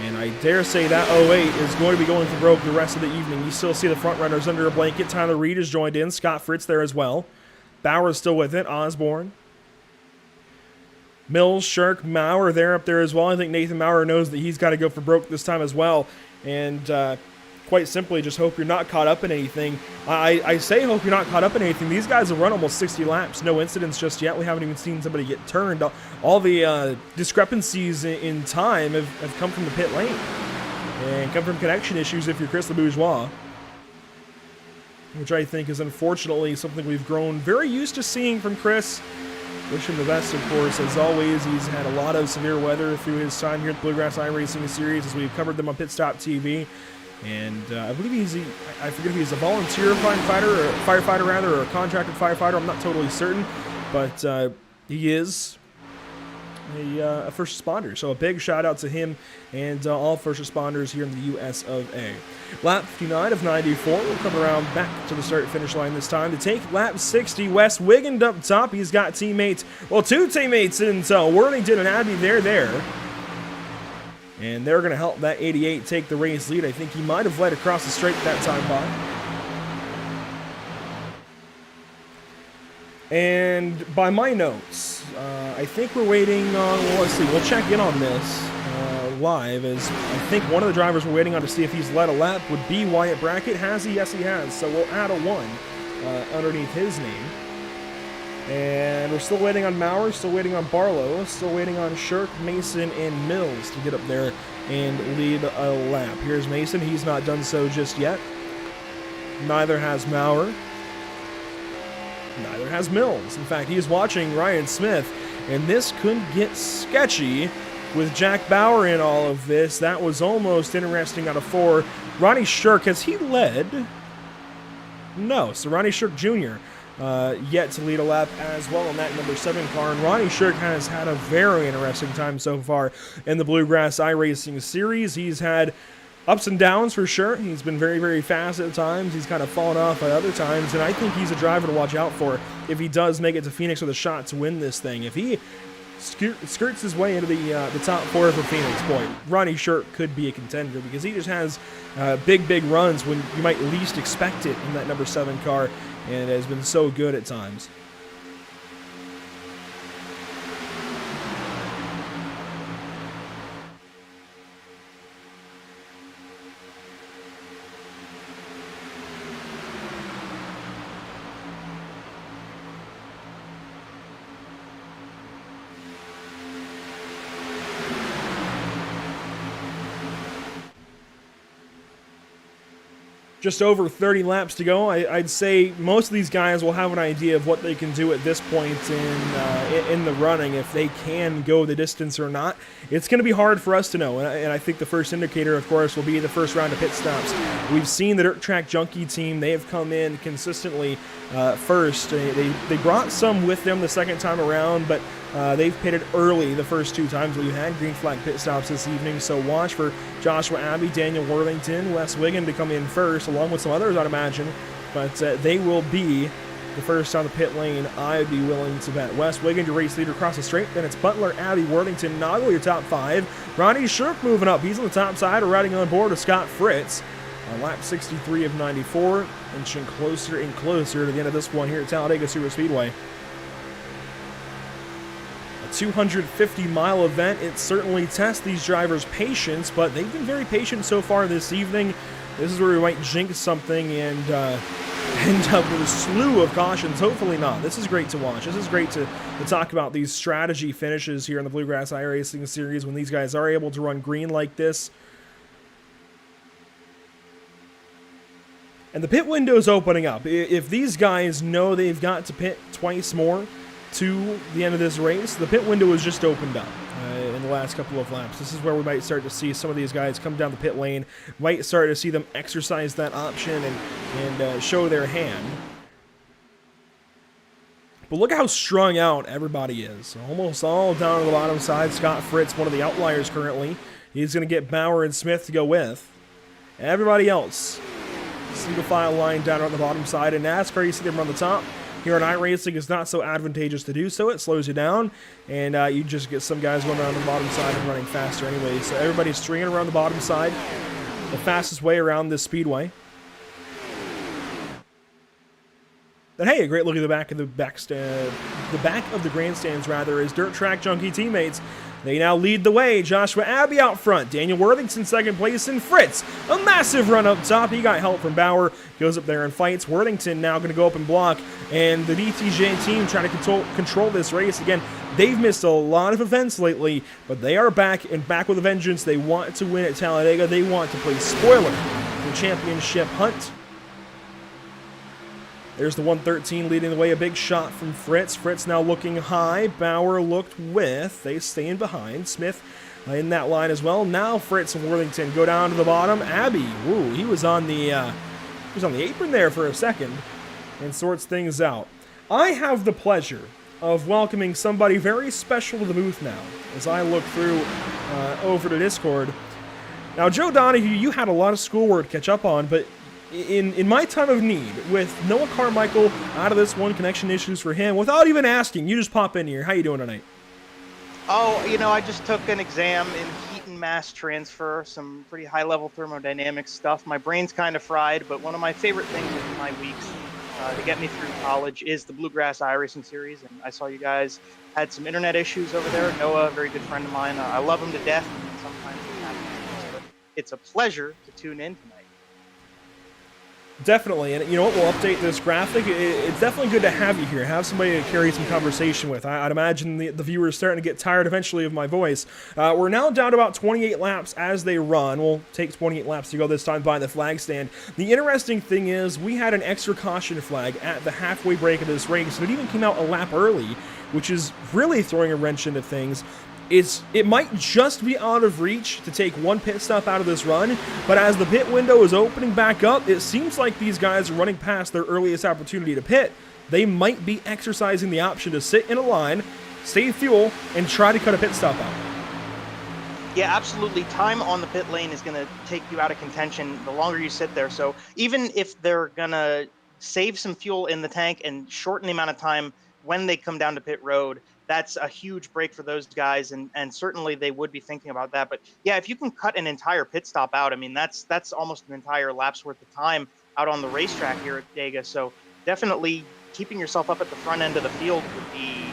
[SPEAKER 3] And I dare say that 08 is going to be going for broke the rest of the evening. You still see the front runners under a blanket. Tyler Reed has joined in. Scott Fritz there as well. Bauer's still with it. Osborne. Mills, Shirk, Maurer there up there as well. I think Nathan Maurer knows that he's got to go for broke this time as well. And quite simply, just hope you're not caught up in anything. I say hope you're not caught up in anything. These guys have run almost 60 laps. No incidents just yet. We haven't even seen somebody get turned. All the discrepancies in time have come from the pit lane. And come from connection issues if you're Chris LeBourgeois. Which I think is unfortunately something we've grown very used to seeing from Chris. Wish him the best, of course. As always, he's had a lot of severe weather through his time here at the Bluegrass iRacing Series as we've covered them on PitStop TV. And I believe I forget if he's a volunteer firefighter rather, or a contracted firefighter. I'm not totally certain, but he is a first responder. So a big shout out to him and all first responders here in the US of A. Lap 59 of 94. We'll come around back to the start-finish line this time to take lap 60. Wes Wigand up top. He's got teammates, well, two teammates in Worthington and Abbey. They're there. And they're going to help that 88 take the race lead. I think he might have led across the straight that time by. And by my notes, I think we're waiting on, well, let's see, we'll check in on this live, as I think one of the drivers we're waiting on to see if he's led a lap would be Wyatt Brackett. Has he? Yes, he has. So we'll add a 1 underneath his name. And we're still waiting on Maurer, still waiting on Barlow, still waiting on Shirk, Mason, and Mills to get up there and lead a lap. Here's Mason. He's not done so just yet. Neither has Maurer. Neither has Mills. In fact, he's watching Ryan Smith, and this could get sketchy with Jack Bauer in all of this. That was almost interesting out of 4. Ronnie Shirk, has he led? No. So Ronnie Shirk Jr. Yet to lead a lap as well in that number 7 car. And Ronnie Shirk has had a very interesting time so far in the Bluegrass iRacing Series. He's had ups and downs for sure. He's been very, very fast at times. He's kind of fallen off at other times. And I think he's a driver to watch out for if he does make it to Phoenix with a shot to win this thing. If he skirts his way into the top 4 for Phoenix, boy, Ronnie Shirk could be a contender because he just has big runs when you might least expect it in that number 7 car, and has been so good at times. Just over 30 laps to go. I'd say most of these guys will have an idea of what they can do at this point in the running, if they can go the distance or not. It's going to be hard for us to know, and I think the first indicator, of course, will be the first round of pit stops. We've seen the Dirt Track Junkie team. They have come in consistently first. They brought some with them the second time around, but they've pitted early the first 2 times we've had green flag pit stops this evening, so watch for Joshua Abbey, Daniel Worthington, Wes Wiggin to come in first, along with some others, I'd imagine, but they will be the first on the pit lane, I'd be willing to bet. Wes Wiggin, your race leader across the straight, then it's Butler, Abbey, Worthington, Noggle, your top 5. Ronnie Shirk moving up, he's on the top side, riding on board with Scott Fritz on lap 63 of 94, inching closer and closer to the end of this one here at Talladega Superspeedway. 250-mile event. It certainly tests these drivers' patience, but they've been very patient so far this evening. This is where we might jinx something and end up with a slew of cautions. Hopefully not. This is great to watch. This is great to talk about these strategy finishes here in the Bluegrass iRacing Series when these guys are able to run green like this. And the pit window's opening up. If these guys know they've got to pit twice more to the end of this race, the pit window has just opened up in the last couple of laps. This is where we might start to see some of these guys come down the pit lane, might start to see them exercise that option and show their hand. But look how strung out everybody is. Almost all down on the bottom side. Scott Fritz, one of the outliers currently. He's going to get Bauer and Smith to go with. Everybody else, single file line down on the bottom side. In NASCAR, you see them on the top. Here on iRacing, it's not so advantageous to do so. It slows you down, and you just get some guys going around the bottom side and running faster anyway. So everybody's stringing around the bottom side, the fastest way around this speedway. But hey, a great look at the back of the back of the grandstands rather, is Dirt Track Junkie teammates. They now lead the way. Joshua Abbey out front. Daniel Worthington second place, and Fritz, a massive run up top. He got help from Bauer. Goes up there and fights. Worthington now going to go up and block. And the DTJ team trying to control this race. Again, they've missed a lot of events lately, but they are back and back with a vengeance. They want to win at Talladega. They want to play spoiler in the championship hunt. There's the 113 leading the way, a big shot from Fritz. Fritz now looking high. Bauer looked with. They staying behind. Smith in that line as well. Now Fritz and Worthington go down to the bottom. Abbey, woo, he was on the apron there for a second and sorts things out. I have the pleasure of welcoming somebody very special to the booth now as I look through over to Discord. Now, Joe Donahue, you had a lot of schoolwork to catch up on, but in my time of need, with Noah Carmichael out of this one, connection issues for him, without even asking, you just pop in here. How you doing tonight?
[SPEAKER 6] Oh, I just took an exam in heat and mass transfer, some pretty high-level thermodynamics stuff. My brain's kind of fried, but one of my favorite things in my weeks to get me through college is the Bluegrass iRacing series, and I saw you guys had some internet issues over there. Noah, a very good friend of mine. I love him to death, and sometimes it happens, but it's a pleasure to tune in tonight.
[SPEAKER 3] Definitely, and you know what, we'll update this graphic. It's definitely good to have you here, have somebody to carry some conversation with. I'd imagine the viewers starting to get tired eventually of my voice. We're now down to about 28 laps as they run. We'll take 28 laps to go this time by the flag stand. The interesting thing is we had an extra caution flag at the halfway break of this race, and it even came out a lap early, which is really throwing a wrench into things. It might just be out of reach to take one pit stop out of this run, but as the pit window is opening back up, it seems like these guys are running past their earliest opportunity to pit. They might be exercising the option to sit in a line, save fuel, and try to cut a pit stop out.
[SPEAKER 6] Yeah, absolutely. Time on the pit lane is going to take you out of contention the longer you sit there. So even if they're going to save some fuel in the tank and shorten the amount of time when they come down to pit road, that's a huge break for those guys, and certainly they would be thinking about that. But yeah, if you can cut an entire pit stop out, I mean, that's almost an entire lap's worth of time out on the racetrack here at Dega. So definitely keeping yourself up at the front end of the field would be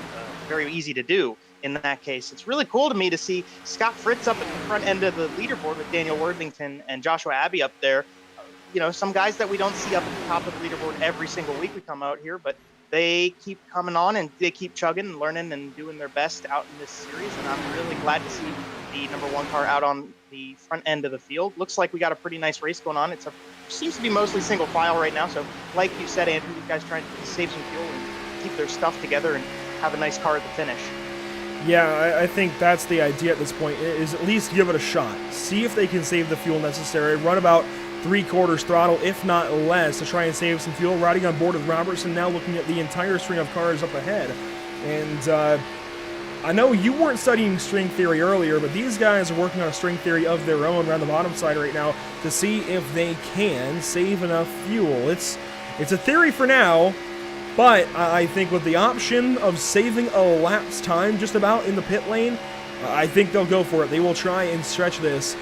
[SPEAKER 6] very easy to do in that case. It's really cool to me to see Scott Fritz up at the front end of the leaderboard with Daniel Worthington and Joshua Abbey up there. Some guys that we don't see up at the top of the leaderboard every single week we come out here, but they keep coming on and they keep chugging and learning and doing their best out in this series. And I'm really glad to see the number one car out on the front end of the field. Looks like we got a pretty nice race going on. Seems to be mostly single file right now. So like you said, Andrew, you guys trying to save some fuel and keep their stuff together and have a nice car at the finish.
[SPEAKER 3] Yeah, I think that's the idea at this point, is at least give it a shot. See if they can save the fuel necessary. Run about 3/4 throttle, if not less, to try and save some fuel. Riding on board with Robertson, now looking at the entire string of cars up ahead. And I know you weren't studying string theory earlier, but these guys are working on a string theory of their own around the bottom side right now to see if they can save enough fuel. It's a theory for now, but I think with the option of saving a lap's time just about in the pit lane, I think they'll go for it. They will try and stretch this.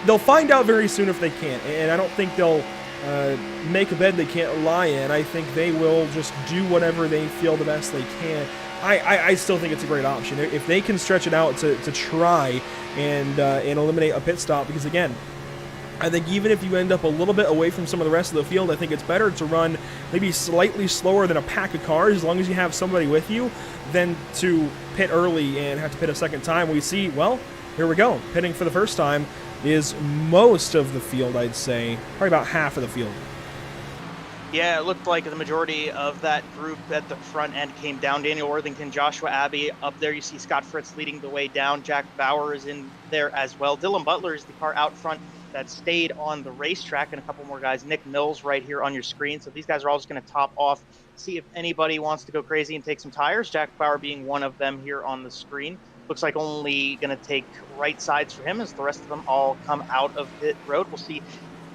[SPEAKER 3] They'll find out very soon if they can, and I don't think they'll make a bed they can't lie in. I think they will just do whatever they feel the best they can. I still think it's a great option if they can stretch it out to try and eliminate a pit stop, because again, I think even if you end up a little bit away from some of the rest of the field, I think it's better to run maybe slightly slower than a pack of cars, as long as you have somebody with you, than to pit early and have to pit a second time. We see, well, here we go. Pitting for the first time is most of the field, I'd say. Probably about half of the field.
[SPEAKER 6] Yeah, it looked like the majority of that group at the front end came down. Daniel Worthington, Joshua Abbey. Up there you see Scott Fritz leading the way down. Jack Bauer is in there as well. Dylan Butler is the car out front that stayed on the racetrack, and a couple more guys. Nick Mills right here on your screen. So these guys are all just going to top off, see if anybody wants to go crazy and take some tires. Jack Bauer being one of them here on the screen. Looks like only going to take right sides for him, as the rest of them all come out of pit road. We'll see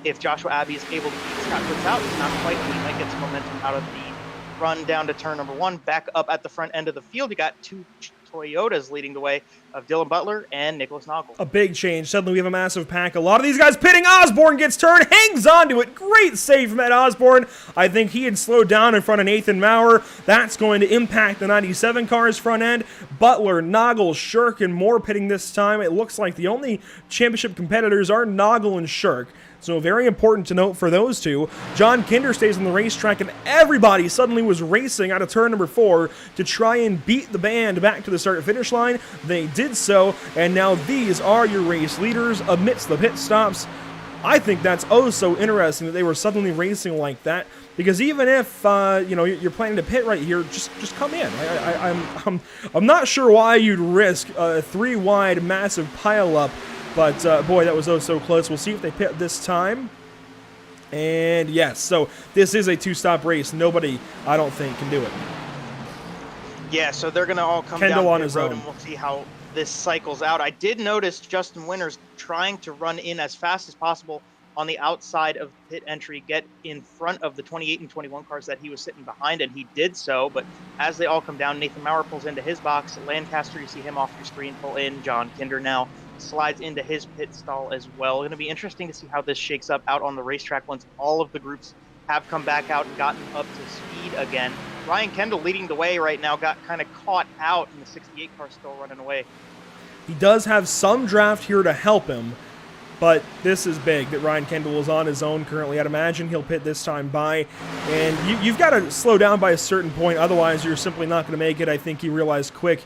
[SPEAKER 6] if Joshua Abbey is able to keep Scott Fritz out. It's not quite. He might get some momentum out of the run down to turn number 1. Back up at the front end of the field, you got 2 Toyotas leading the way of Dylan Butler and Nicholas Noggle.
[SPEAKER 3] A big change. Suddenly we have a massive pack. A lot of these guys pitting. Osborne gets turned, hangs on to it. Great save from Ed Osborne. I think he had slowed down in front of Nathan Maurer. That's going to impact the 97 car's front end. Butler, Noggle, Shirk, and more pitting this time. It looks like the only championship competitors are Noggle and Shirk. So very important to note for those two. John Kinder stays on the racetrack, and everybody suddenly was racing out of turn number 4 to try and beat the band back to the start-finish line. They did so, and now these are your race leaders amidst the pit stops. I think that's oh so interesting that they were suddenly racing like that, because even if you're planning to pit right here, just come in. I'm not sure why you'd risk a 3-wide massive pileup. But, boy, that was oh so close. We'll see if they pit this time. And, yes, so this is a 2-stop race. Nobody, I don't think, can do it.
[SPEAKER 6] Yeah, so they're going to all come
[SPEAKER 3] Kendall
[SPEAKER 6] down
[SPEAKER 3] on
[SPEAKER 6] pit
[SPEAKER 3] his
[SPEAKER 6] road,
[SPEAKER 3] own.
[SPEAKER 6] and we'll see how this cycles out. I did notice Justin Winters trying to run in as fast as possible on the outside of the pit entry, get in front of the 28 and 21 cars that he was sitting behind, and he did so. But as they all come down, Nathan Maurer pulls into his box. Lancaster, you see him off your screen, pull in. John Kinder now slides into his pit stall as well. Going to be interesting to see how this shakes up out on the racetrack once all of the groups have come back out and gotten up to speed again. Ryan Kendall leading the way right now, got kind of caught out, and the 68 car still running away.
[SPEAKER 3] He does have some draft here to help him, but this is big that Ryan Kendall is on his own currently. I'd imagine he'll pit this time by, and you've got to slow down by a certain point, otherwise you're simply not going to make it. I think he realized quick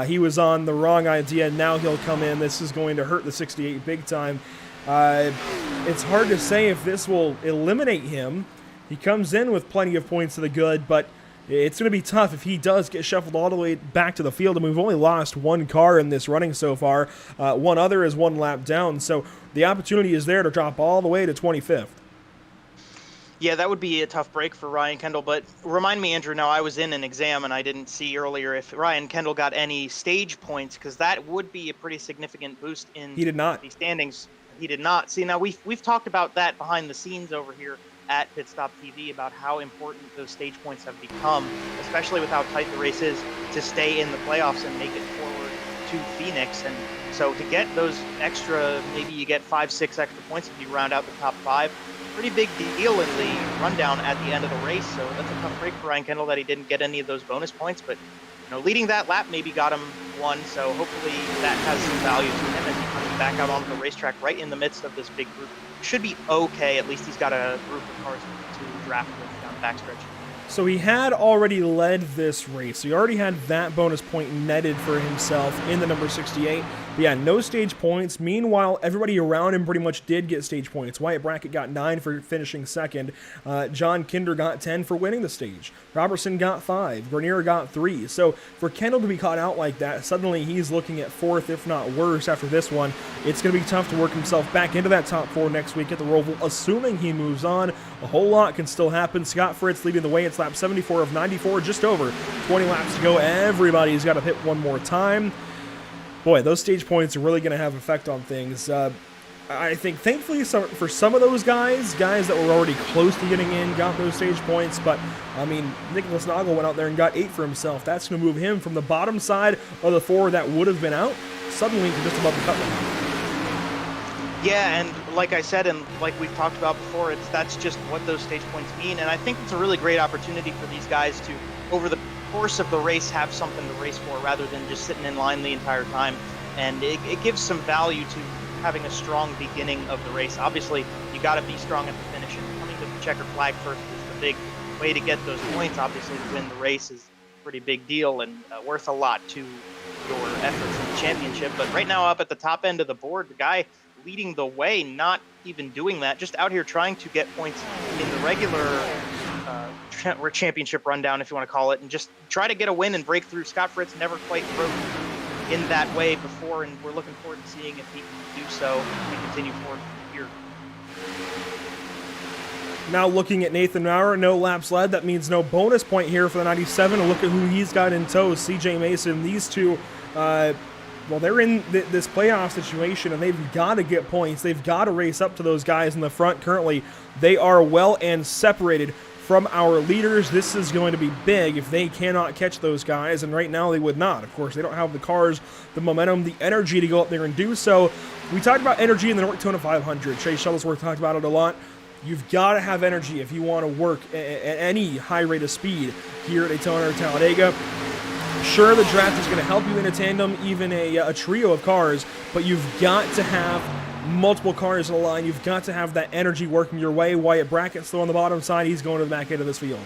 [SPEAKER 3] he was on the wrong idea. Now he'll come in. This is going to hurt the 68 big time. It's hard to say if this will eliminate him. He comes in with plenty of points to the good, but it's going to be tough if he does get shuffled all the way back to the field, and we've only lost 1 car in this running so far. One other is 1 lap down, so the opportunity is there to drop all the way to 25th.
[SPEAKER 6] Yeah, that would be a tough break for Ryan Kendall, but remind me, Andrew, now I was in an exam and I didn't see earlier if Ryan Kendall got any stage points, because that would be a pretty significant boost in
[SPEAKER 3] He did not.
[SPEAKER 6] the standings. He did not. See, now we've talked about that behind the scenes over here at PitStop TV about how important those stage points have become, especially with how tight the race is, to stay in the playoffs and make it forward to Phoenix. And so to get those extra, maybe you get 5-6 extra points if you round out the top 5, pretty big deal in the rundown at the end of the race. So that's a tough break for Ryan Kendall that he didn't get any of those bonus points, but leading that lap maybe got him 1, so hopefully that has some value to him as he comes back out onto the racetrack right in the midst of this big group. Should be okay. At least he's got a group of cars to draft with down the backstretch.
[SPEAKER 3] So he had already led this race. He already had that bonus point netted for himself in the number 68. But yeah, no stage points. Meanwhile, everybody around him pretty much did get stage points. Wyatt Brackett got 9 for finishing second. John Kinder got 10 for winning the stage. Robertson got 5. Grenier got 3. So for Kendall to be caught out like that, suddenly he's looking at 4th, if not worse, after this one. It's going to be tough to work himself back into that top 4 next week at the Roval, assuming he moves on. A whole lot can still happen. Scott Fritz leading the way. It's lap 74 of 94, just over 20 laps to go. Everybody's got to hit one more time. Boy, those stage points are really going to have an effect on things. I think, thankfully, for some of those guys that were already close to getting in, got those stage points. But, I mean, Nicholas Noggle went out there and got 8 for himself. That's going to move him from the bottom side of the 4 that would have been out, suddenly to just above the cut line.
[SPEAKER 6] Yeah, and like I said, and like we've talked about before, that's just what those stage points mean. And I think it's a really great opportunity for these guys to, over the course of the race, have something to race for rather than just sitting in line the entire time. And it gives some value to having a strong beginning of the race. Obviously, you got to be strong at the finish, and coming to the checkered flag first is the big way to get those points. Obviously, to win the race is a pretty big deal and worth a lot to your efforts in the championship. But right now, up at the top end of the board, the guy leading the way, not even doing that, just out here trying to get points in the regular championship rundown, if you want to call it, and just try to get a win and break through. Scott Fritz never quite broke in that way before, and we're looking forward to seeing if he can do so and continue forward here.
[SPEAKER 3] Now looking at Nathan Maurer, no laps led. That means no bonus point here for the 97. And look at who he's got in tow, CJ Mason. These two, well, they're in this playoff situation, and they've got to get points. They've got to race up to those guys in the front. Currently, they are well and separated from our leaders. This is going to be big if they cannot catch those guys, and right now they would not. Of course, they don't have the cars, the momentum, the energy to go up there and do so. We talked about energy in the North Daytona 500. Chase Shuttlesworth talked about it a lot. You've got to have energy if you want to work at any high rate of speed here at Daytona or Talladega. Sure, the draft is going to help you in a tandem, even a trio of cars, but you've got to have multiple cars in a line. You've got to have that energy working your way. Wyatt Brackett's still on the bottom side. He's going to the back end of this field.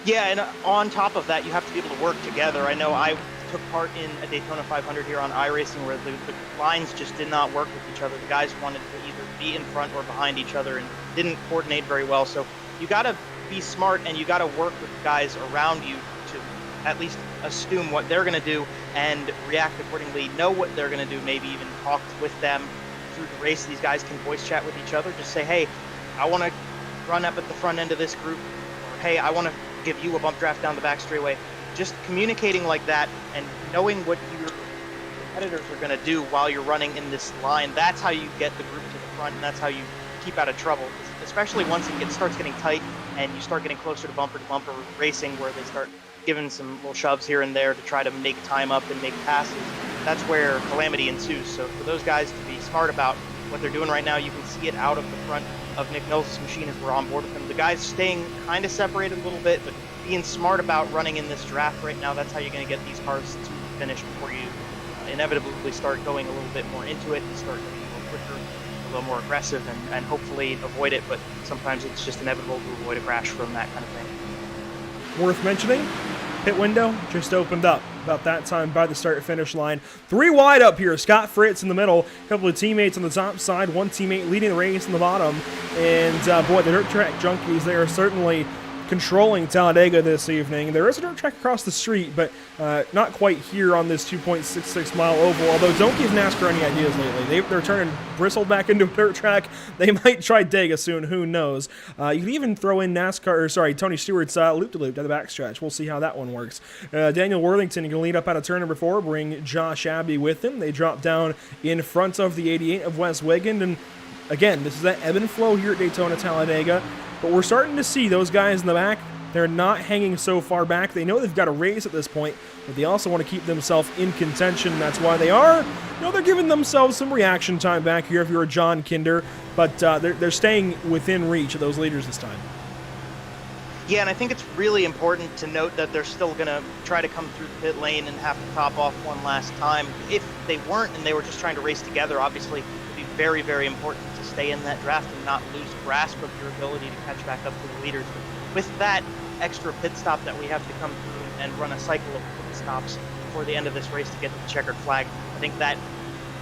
[SPEAKER 6] Yeah, and on top of that, you have to be able to work together. I know I took part in a Daytona 500 here on iRacing where the lines just did not work with each other. The guys wanted to either be in front or behind each other and didn't coordinate very well. So you got to be smart and you got to work with guys around you to at least assume what they're going to do and react accordingly, know what they're going to do, maybe even talk with them through the race. These guys can voice chat with each other. Just say, hey, I want to run up at the front end of this group, or hey, I want to give you a bump draft down the back straightaway. Just communicating like that and knowing what your competitors are going to do while you're running in this line, that's how you get the group to the front, and that's how you keep out of trouble, especially once it starts getting tight and you start getting closer to bumper racing where they start giving some little shoves here and there to try to make time up and make passes. That's where calamity ensues. So for those guys to be smart about what they're doing right now, you can see it out of the front of Nick Mills' machine as we're on board with him. The guys staying kind of separated a little bit, but being smart about running in this draft right now, that's how you're going to get these cars to finish before you inevitably start going a little bit more into it and start getting a little quicker, a little more aggressive, and hopefully avoid it, but sometimes it's just inevitable to avoid a crash from that kind of thing.
[SPEAKER 3] Worth mentioning, pit window just opened up about that time by the start-finish line. 3 wide up here. Scott Fritz in the middle. A couple of teammates on the top side. One teammate leading the race in the bottom. And, boy, the dirt track junkies, they are certainly controlling Talladega this evening. There is a dirt track across the street, but not quite here on this 2.66 mile oval, although don't give NASCAR any ideas lately. They're turning Bristol back into a dirt track. They might try Dega soon, who knows. You can even throw in Tony Stewart's loop-de-loop down the backstretch. We'll see how that one works. Daniel Worthington can lead up out of turn number 4, bring Josh Abbey with him. They drop down in front of the 88 of Wes Wiggin, and again, this is that ebb and flow here at Daytona Talladega. But we're starting to see those guys in the back. They're not hanging so far back. They know they've got a race at this point, but they also want to keep themselves in contention. That's why they're giving themselves some reaction time back here if you're a John Kinder, but they're staying within reach of those leaders this time.
[SPEAKER 6] Yeah, and I think it's really important to note that they're still going to try to come through the pit lane and have to top off one last time. If they weren't and they were just trying to race together, obviously it would be very, very important to stay in that draft and not lose grasp of your ability to catch back up to the leaders. But with that extra pit stop that we have to come through and run a cycle of pit stops before the end of this race to get to the checkered flag, I think that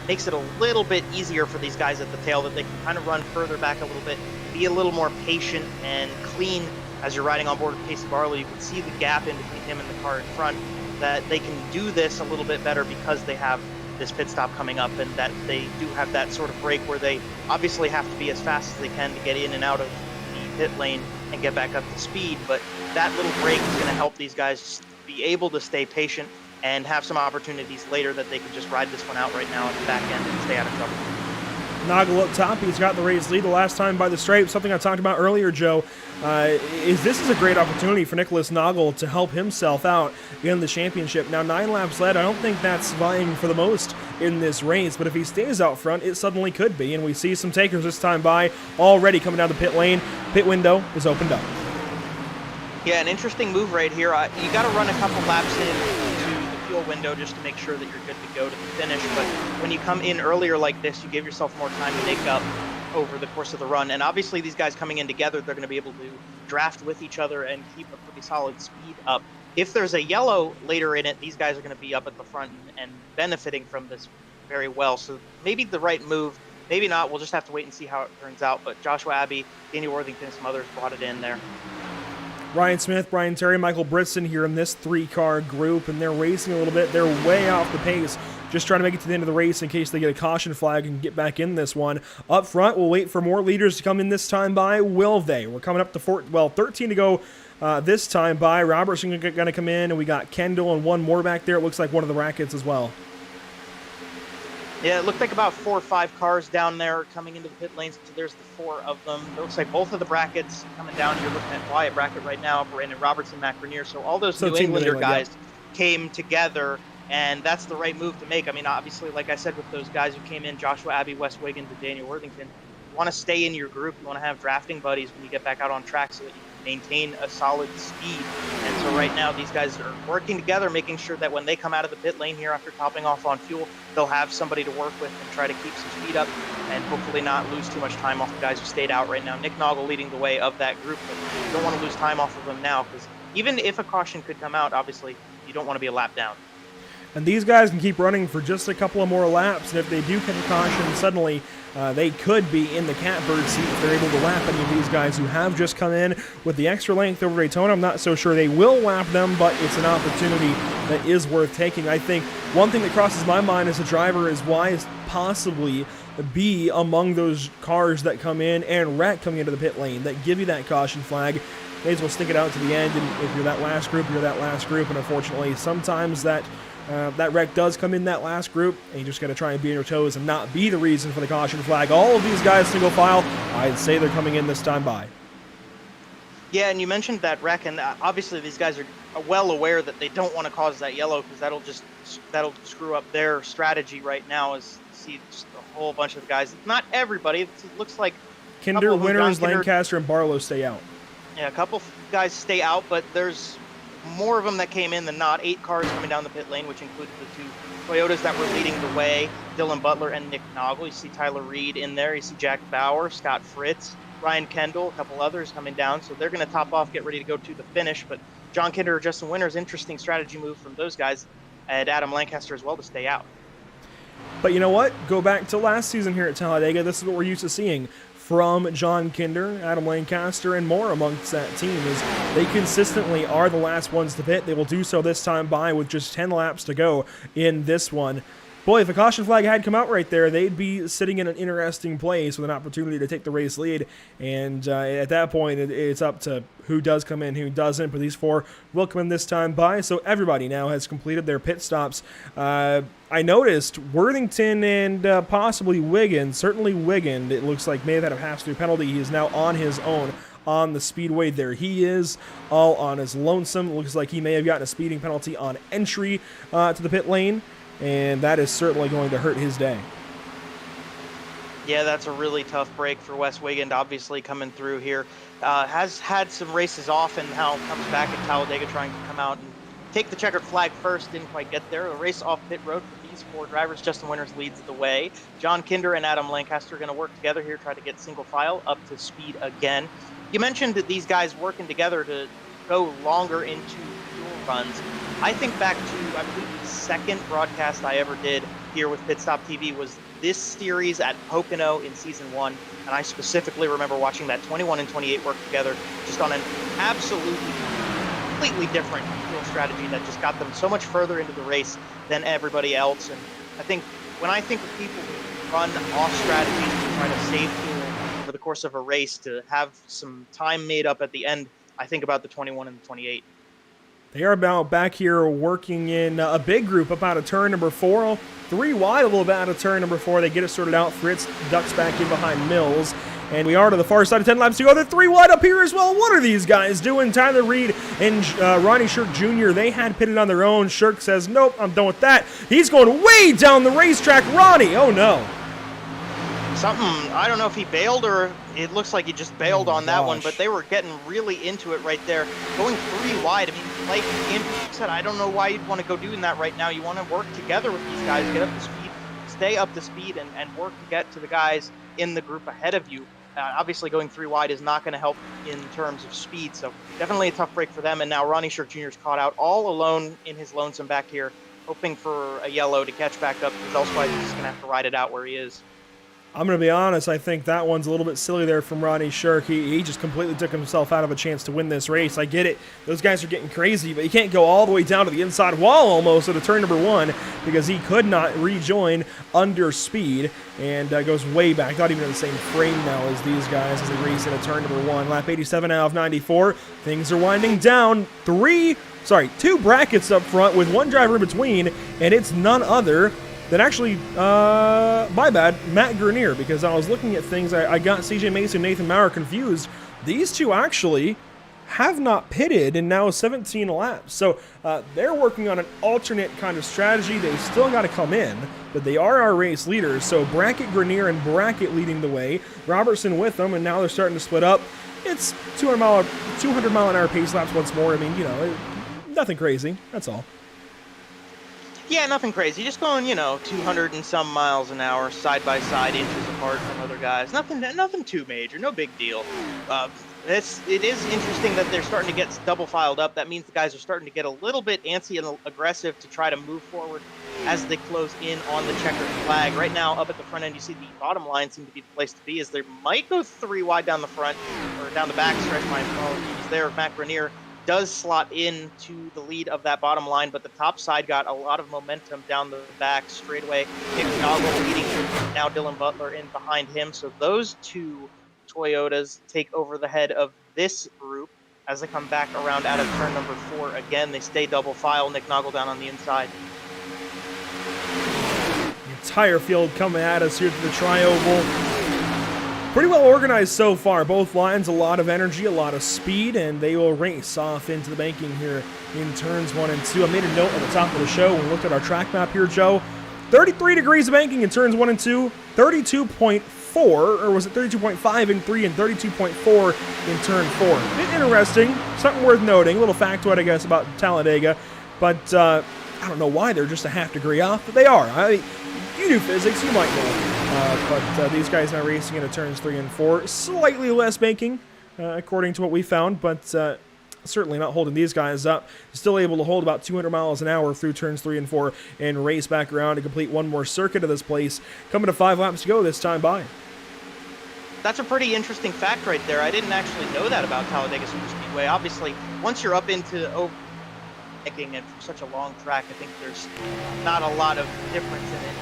[SPEAKER 6] makes it a little bit easier for these guys at the tail, that they can kind of run further back a little bit, be a little more patient and clean as you're riding on board with Casey Barlow. You can see the gap in between him and the car in front, that they can do this a little bit better because they have this pit stop coming up, and that they do have that sort of break where they obviously have to be as fast as they can to get in and out of the pit lane and get back up to speed. But that little break is going to help these guys be able to stay patient and have some opportunities later that they can just ride this one out right now at the back end and stay out of trouble.
[SPEAKER 3] Noggle up top, he's got the race lead the last time by the stripe. Something I talked about earlier, Joe, this is a great opportunity for Nicholas Noggle to help himself out in the championship. Now, 9 laps led, I don't think that's vying for the most in this race, but if he stays out front, it suddenly could be, and we see some takers this time by already coming down the pit lane. Pit window is opened up.
[SPEAKER 6] Yeah, an interesting move right here. You got to run a couple laps into the fuel window just to make sure that you're good to go to the finish, but when you come in earlier like this, you give yourself more time to make up over the course of the run. And obviously these guys coming in together, they're going to be able to draft with each other and keep a pretty solid speed up. If there's a yellow later in it, these guys are going to be up at the front and benefiting from this very well. So maybe the right move, maybe not. We'll just have to wait and see how it turns out. But Joshua Abbey, Danny Worthington, some others brought it in there.
[SPEAKER 3] Ryan Smith, Brian Terry, Michael Britson here in this 3-car group, and they're racing a little bit. They're way off the pace, just trying to make it to the end of the race in case they get a caution flag and get back in this one. Up front, we'll wait for more leaders to come in this time by. Will they? We're coming up to 13 to go this time by. Robertson going to come in, and we got Kendall and one more back there. It looks like one of the Rackets as well.
[SPEAKER 6] Yeah, it looked like about 4 or 5 cars down there coming into the pit lanes. So there's the 4 of them. It looks like both of the brackets coming down. You're looking at Wyatt bracket right now, Brandon Robertson, Matt Grenier. So all those New
[SPEAKER 3] Team
[SPEAKER 6] Englander
[SPEAKER 3] New England,
[SPEAKER 6] guys came together, and that's the right move to make. I mean, obviously, like I said, with those guys who came in, Joshua Abbey, Wes Wiggins, and Daniel Worthington, you want to stay in your group. You want to have drafting buddies when you get back out on track so that you can maintain a solid speed. And so right now, these guys are working together, making sure that when they come out of the pit lane here after topping off on fuel, they'll have somebody to work with and try to keep some speed up and hopefully not lose too much time off the guys who stayed out right now. Nick Noggle leading the way of that group, but you don't want to lose time off of them now, because even if a caution could come out, obviously, you don't want to be a lap down.
[SPEAKER 3] And these guys can keep running for just a couple of more laps, and if they do catch a caution, suddenly they could be in the catbird seat if they're able to lap any of these guys who have just come in with the extra length over Daytona. I'm not so sure they will lap them, but it's an opportunity that is worth taking. I think one thing that crosses my mind as a driver is why possibly be among those cars that come in and wreck coming into the pit lane that give you that caution flag. May as well stick it out to the end, and if you're that last group, you're that last group, and unfortunately sometimes that wreck does come in that last group, and you just got to try and be on your toes and not be the reason for the caution flag. All of these guys single file, I'd say they're coming in this time by.
[SPEAKER 6] Yeah, and you mentioned that wreck, and obviously these guys are well aware that they don't want to cause that yellow, because that'll screw up their strategy right now. As you see just a whole bunch of guys, not everybody. It looks like
[SPEAKER 3] Kinder, Winters, Lancaster, and Barlow stay out.
[SPEAKER 6] Yeah, a couple guys stay out, but there's more of them that came in than not. 8 cars coming down the pit lane, which included the 2 Toyotas that were leading the way, Dylan Butler and Nick Noggle. You see Tyler Reed in there. You see Jack Bauer, Scott Fritz, Ryan Kendall, a couple others coming down. So they're going to top off, get ready to go to the finish. But John Kinder or Justin Winters, interesting strategy move from those guys, and Adam Lancaster as well to stay out.
[SPEAKER 3] But you know what? Go back to last season here at Talladega. This is what we're used to seeing from John Kinder, Adam Lancaster, and more amongst that team, is they consistently are the last ones to pit. They will do so this time by with just 10 laps to go in this one. Boy, if a caution flag had come out right there, they'd be sitting in an interesting place with an opportunity to take the race lead. And at that point, it's up to who does come in, who doesn't. But these 4 will come in this time by. So everybody now has completed their pit stops. I noticed Worthington and possibly Wiggins, certainly Wiggins, it looks like may have had a pass-through penalty. He is now on his own on the speedway. There he is, all on his lonesome. Looks like he may have gotten a speeding penalty on entry to the pit lane. And that is certainly going to hurt his day.
[SPEAKER 6] Yeah, that's a really tough break for Wes Wiggins, obviously coming through here. Has had some races off and now comes back at Talladega trying to come out and take the checkered flag first. Didn't quite get there. A race off pit road for these 4 drivers. Justin Winters leads the way. John Kinder and Adam Lancaster are going to work together here, try to get single file up to speed again. You mentioned that these guys working together to go longer into fuel runs. I think back to, I believe, the second broadcast I ever did here with PitStop TV was this series at Pocono in season 1, and I specifically remember watching that 21 and 28 work together just on an absolutely completely different fuel strategy that just got them so much further into the race than everybody else. And I think when I think of people who run off strategies to try to save fuel over the course of a race to have some time made up at the end, I think about the 21 and the 28.
[SPEAKER 3] They are about back here working in a big group up out of turn number 4. 3 wide, a little bit out of turn number 4. They get it sorted out. Fritz ducks back in behind Mills. And we are to the far side of 10 laps to go. They're 3 wide up here as well. What are these guys doing? Tyler Reed and Ronnie Shirk Jr., they had pitted on their own. Shirk says, nope, I'm done with that. He's going way down the racetrack. Ronnie, oh no.
[SPEAKER 6] Something, I don't know if he bailed or it looks like he just bailed on that one, but they were getting really into it right there. Going 3 wide, I mean, like Andrew said, I don't know why you'd want to go doing that right now. You want to work together with these guys, get up to speed, stay up to speed, and work to get to the guys in the group ahead of you. Obviously, going 3 wide is not going to help in terms of speed, so definitely a tough break for them. And now Ronnie Shirk Jr. is caught out all alone in his lonesome back here, hoping for a yellow to catch back up, because elsewise he's just going to have to ride it out where he is.
[SPEAKER 3] I'm going to be honest, I think that one's a little bit silly there from Ronnie Shirk. He just completely took himself out of a chance to win this race. I get it. Those guys are getting crazy, but you can't go all the way down to the inside wall almost at a turn number 1 because he could not rejoin under speed and goes way back, not even in the same frame now as these guys as they race in a turn number 1. Lap 87 out of 94. Things are winding down. 2 brackets up front with 1 driver in between, and it's none other than actually, my bad, Matt Grenier, because I was looking at things. I got CJ Mason, Nathan Maurer confused. These two actually have not pitted in now 17 laps. So they're working on an alternate kind of strategy. They still got to come in, but they are our race leaders. So Brackett, Grenier, and Brackett leading the way. Robertson with them, and now they're starting to split up. It's 200 mile an hour pace laps once more. I mean, nothing crazy. That's all.
[SPEAKER 6] Yeah, nothing crazy. Just going, 200 and some miles an hour, side by side, inches apart from other guys. Nothing too major. No big deal. It is interesting that they're starting to get double filed up. That means the guys are starting to get a little bit antsy and aggressive to try to move forward as they close in on the checkered flag. Right now, up at the front end, you see the bottom line seem to be the place to be, as they might go 3 wide down the front, or down the back stretch, my apologies there. Matt Grenier does slot in to the lead of that bottom line, but the top side got a lot of momentum down the back straightaway. Nick Noggle leading now, Dylan Butler in behind him. So those two Toyotas take over the head of this group as they come back around out of turn number 4. Again, they stay double file. Nick Noggle down on the inside.
[SPEAKER 3] The entire field coming at us here to the tri-oval. Pretty well organized so far. Both lines, a lot of energy, a lot of speed, and they will race off into the banking here in turns 1 and 2. I made a note at the top of the show when we looked at our track map here, Joe. 33 degrees of banking in turns 1 and 2, 32.4, or was it 32.5 in 3 and 32.4 in turn 4. A bit interesting, something worth noting, a little factoid, I guess, about Talladega, but I don't know why they're just a half degree off, but they are. You do physics, you might know. But these guys now racing into turns 3 and 4. Slightly less banking, according to what we found, but certainly not holding these guys up. Still able to hold about 200 miles an hour through turns 3 and 4 and race back around to complete one more circuit of this place. Coming to 5 laps to go this time by.
[SPEAKER 6] That's a pretty interesting fact right there. I didn't actually know that about Talladega Superspeedway. Obviously, once you're up into making it for such a long track, I think there's not a lot of difference in it.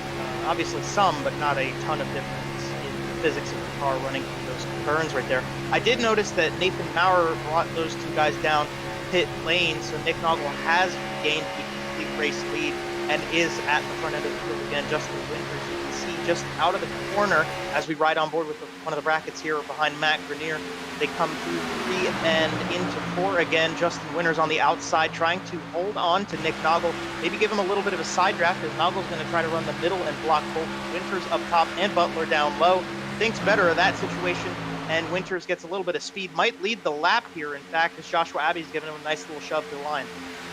[SPEAKER 6] Obviously some, but not a ton of difference in the physics of the car running through those turns right there. I did notice that Nathan Maurer brought those two guys down pit lane, so Nick Noggle has gained the complete race lead and is at the front end of the field again. Justin Winters, you can see just out of the corner as we ride on board with one of the brackets here behind Matt Grenier. They come through 3 and into 4 again. Justin Winters on the outside trying to hold on to Nick Noggle, maybe give him a little bit of a side draft, as Noggle's going to try to run the middle and block both Winters up top and Butler down low. Thinks better of that situation, and Winters gets a little bit of speed, might lead the lap here, in fact, as Joshua Abbey's giving him a nice little shove to the line.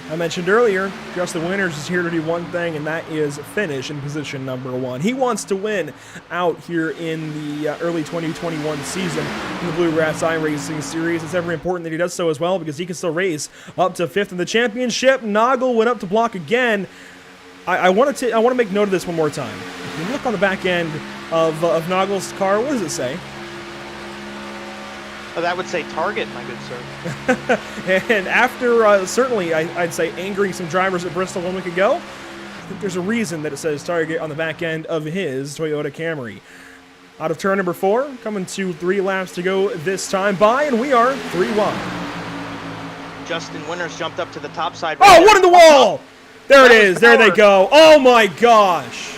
[SPEAKER 3] I mentioned earlier, Justin Winters is here to do one thing, and that is finish in position number 1. He wants to win out here in the early 2021 season in the Bluegrass iRacing Series. It's ever important that he does so as well, because he can still race up to 5th in the championship. Noggle went up to block again. I want to make note of this one more time. If you look on the back end of Noggle's car, what does it say?
[SPEAKER 6] Oh, that would say target, my good sir.
[SPEAKER 3] And after, certainly, I'd say angering some drivers at Bristol 1 week ago, I think there's a reason that it says target on the back end of his Toyota Camry. Out of turn number 4, coming to 3 laps to go this time by, and we are 3 wide.
[SPEAKER 6] Justin Winters jumped up to the top side.
[SPEAKER 3] Oh, what in the wall! There it is. There they go. Oh, my gosh.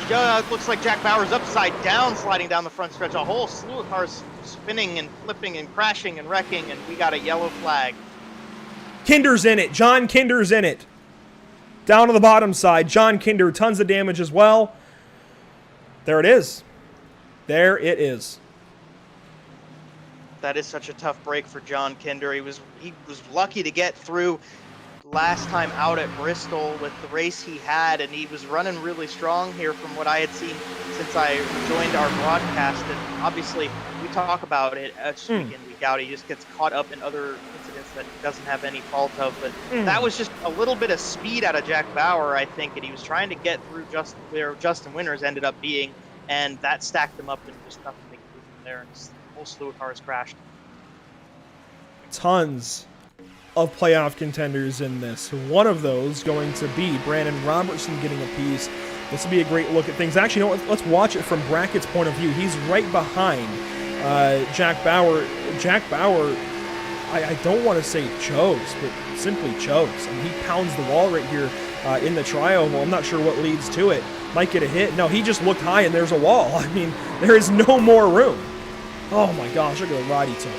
[SPEAKER 6] It looks like Jack Bauer's upside down, sliding down the front stretch. A whole slew of cars spinning and flipping and crashing and wrecking, and we got a yellow flag.
[SPEAKER 3] Kinder's in it. John Kinder's in it. Down to the bottom side, John Kinder, tons of damage as well. There it is. There it is.
[SPEAKER 6] That is such a tough break for John Kinder. He was lucky to get through last time out at Bristol with the race he had, and he was running really strong here from what I had seen since I joined our broadcast. And obviously we talk about it week in, week out. He just gets caught up in other incidents that he doesn't have any fault of, but that was just a little bit of speed out of Jack Bauer, I think, and he was trying to get through just where Justin Winters ended up being, and that stacked him up, and just nothing they could do from there, and just a whole slew of cars crashed.
[SPEAKER 3] Tons of playoff contenders in this. One of those going to be Brandon Robertson getting a piece. This will be a great look at things. Actually, you know what? Let's watch it from Brackett's point of view. He's right behind Jack Bauer. Jack Bauer, I don't want to say chose, but simply chose. I mean, he pounds the wall right here in the tri-oval. I'm not sure what leads to it. might get a hit. No, he just looked high and there's a wall. I mean, there is no more room. Oh my gosh, look at the ride he took.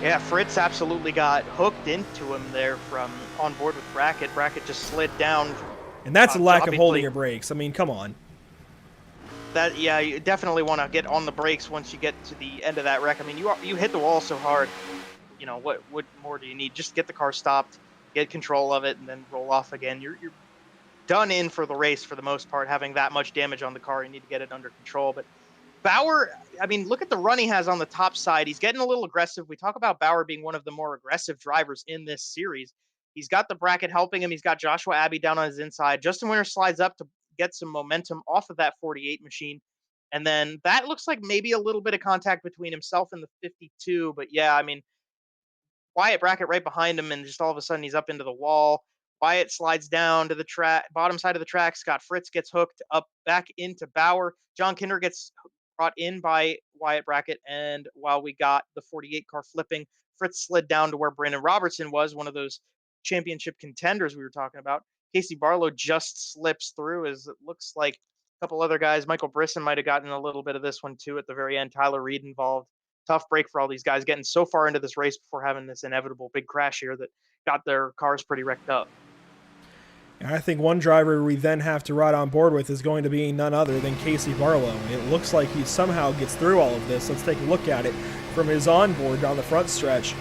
[SPEAKER 6] Yeah, Fritz absolutely got hooked into him there from on board with Brackett. Brackett just slid down.
[SPEAKER 3] And that's a lack of holding
[SPEAKER 6] obviously-
[SPEAKER 3] your brakes. I mean, come on.
[SPEAKER 6] That, yeah, you definitely want to get on the brakes once you get to the end of that wreck. I mean, you hit the wall so hard. You know, what more do you need? Just get the car stopped, get control of it, and then roll off again. You're done in for the race for the most part. Having that much damage on the car, you need to get it under control. But Bauer, I mean, look at the run he has on the top side. He's getting a little aggressive. We talk about Bauer being one of the more aggressive drivers in this series. He's got the Brackett helping him. He's got Joshua Abbey down on his inside. Justin Winter slides up to get some momentum off of that 48 machine. And then that looks like maybe a little bit of contact between himself and the 52. But yeah, I mean, Wyatt Brackett right behind him, and just all of a sudden he's up into the wall. Wyatt slides down to the track, bottom side of the track. Scott Fritz gets hooked up back into Bauer. John Kinder gets brought in by Wyatt Brackett, and while we got the 48 car flipping, Fritz slid down to where Brandon Robertson was, one of those championship contenders we were talking about. Casey Barlow just slips through, as it looks like a couple other guys. Michael Brisson might have gotten a little bit of this one too at the very end. Tyler Reed involved. Tough break for all these guys getting so far into this race before having this inevitable big crash here that got their cars pretty wrecked up.
[SPEAKER 3] And I think one driver we then have to ride on board with is going to be none other than Casey Barlow. It looks like he somehow gets through all of this. Let's take a look at it from his onboard down the front stretch.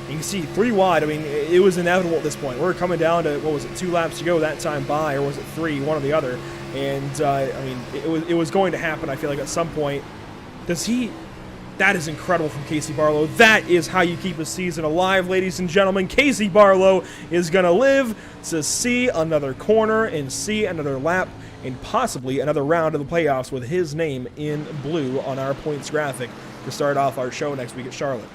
[SPEAKER 3] You can see 3 wide. I mean, it was inevitable at this point. We're coming down to, what was it, 2 laps to go that time by, or was it 3, one or the other? And, I mean, it was going to happen, I feel like, at some point. That is incredible from Casey Barlow. That is how you keep a season alive, ladies and gentlemen. Casey Barlow is going to live to see another corner and see another lap and possibly another round of the playoffs with his name in blue on our points graphic to start off our show next week at Charlotte.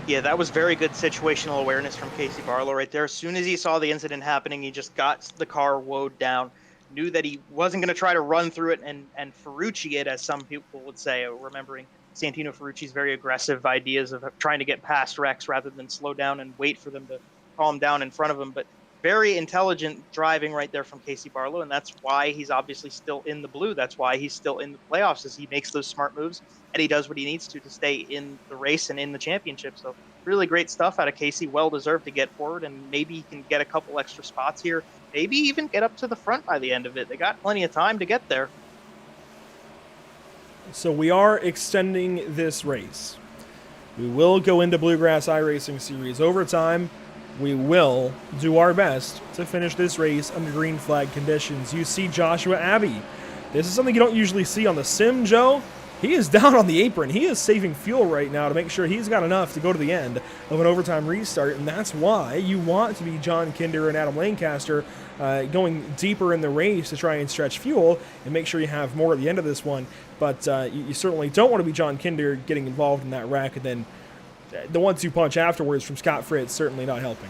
[SPEAKER 6] Yeah, that was very good situational awareness from Casey Barlow right there. As soon as he saw the incident happening, he just got the car woed down, knew that he wasn't going to try to run through it and Ferrucci it, as some people would say, remembering Santino Ferrucci's very aggressive ideas of trying to get past wrecks rather than slow down and wait for them to calm down in front of him. But very intelligent driving right there from Casey Barlow, and that's why he's obviously still in the blue. That's why he's still in the playoffs, as he makes those smart moves and he does what he needs to stay in the race and in the championship. So really great stuff out of Casey. Well deserved to get forward, and maybe he can get a couple extra spots here, maybe even get up to the front by the end of it. They got plenty of time to get there.
[SPEAKER 3] So we are extending this race. We will go into Bluegrass iRacing Series overtime. We will do our best to finish this race under green flag conditions. You see Joshua Abbey. This is something you don't usually see on the sim, Joe. He is down on the apron. He is saving fuel right now to make sure he's got enough to go to the end of an overtime restart, and that's why you want to be John Kinder and Adam Lancaster going deeper in the race to try and stretch fuel and make sure you have more at the end of this one. But you certainly don't want to be John Kinder getting involved in that wreck, and then the 1-2 punch afterwards from Scott Fritz certainly not helping.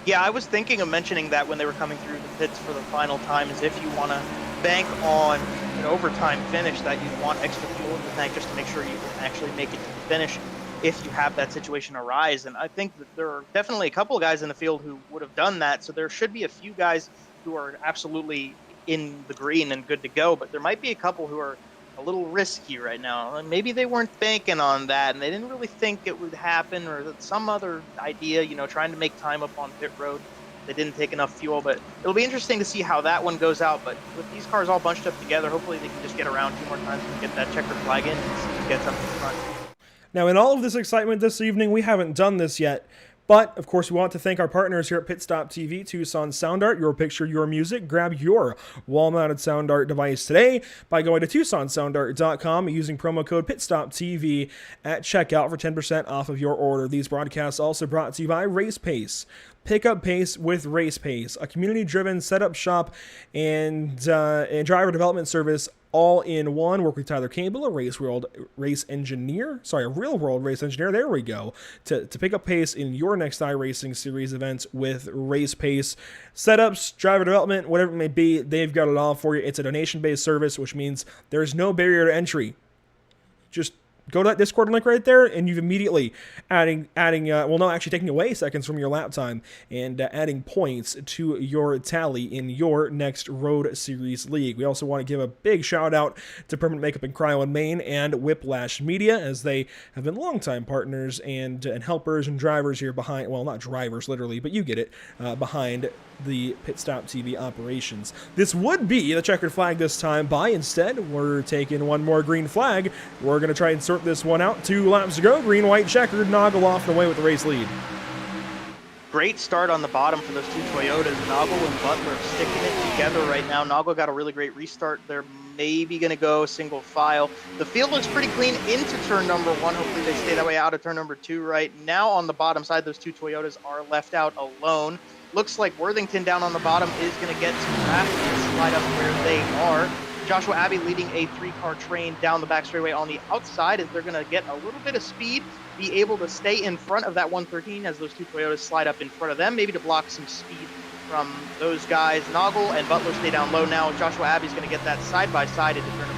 [SPEAKER 6] Yeah, I was thinking of mentioning that when they were coming through the pits for the final time, is if you want to bank on an overtime finish, that you want extra fuel in the tank just to make sure you can actually make it to the finish if you have that situation arise. And I think that there are definitely a couple of guys in the field who would have done that, so there should be a few guys who are absolutely in the green and good to go, but there might be a couple who are a little risky right now. And maybe they weren't banking on that, and they didn't really think it would happen, or that some other idea, trying to make time up on pit road. They didn't take enough fuel, but it'll be interesting to see how that one goes out. But with these cars all bunched up together, hopefully they can just get around 2 more times and get that checkered flag in and see who gets up in front.
[SPEAKER 3] Now, in all of this excitement this evening, we haven't done this yet, but of course we want to thank our partners here at PitStop TV, Tucson Sound Art, your picture, your music. Grab your wall-mounted sound art device today by going to TucsonSoundArt.com and using promo code PitStopTV at checkout for 10% off of your order. These broadcasts also brought to you by Race Pace. Pick up pace with Race Pace, a community-driven setup shop and driver development service all in one. Work with Tyler Campbell, a real-world race engineer. There we go. To pick up pace in your next iRacing Series events with Race Pace. Setups, driver development, whatever it may be, they've got it all for you. It's a donation-based service, which means there's no barrier to entry. Just Go to that Discord link right there, and you've immediately taking away seconds from your lap time and adding points to your tally in your next Road Series League. We also want to give a big shout out to Permanent Makeup in Cryo in Maine and Whiplash Media, as they have been longtime partners and helpers and drivers here behind, well, not drivers literally, but you get it, behind the PitStop TV operations. This would be the checkered flag this time by. Instead, we're taking one more green flag. We're going to try and sort this one out. 2 laps to go. Green, white, checkered. Noggle off and away with the race lead.
[SPEAKER 6] Great start on the bottom for those 2 Toyotas. Noggle and Butler sticking it together right now. Noggle got a really great restart. They're maybe going to go single file. The field looks pretty clean into turn number 1. Hopefully they stay that way out of turn number 2 right now. On the bottom side, those 2 Toyotas are left out alone. Looks like Worthington down on the bottom is going to get some traffic and slide up where they are. Joshua Abbey leading a 3-car train down the back straightaway on the outside as they're going to get a little bit of speed, be able to stay in front of that 113 as those 2 Toyotas slide up in front of them, maybe to block some speed from those guys. Noggle and Butler stay down low now. Joshua Abbey's going to get that side-by-side into turn number 3.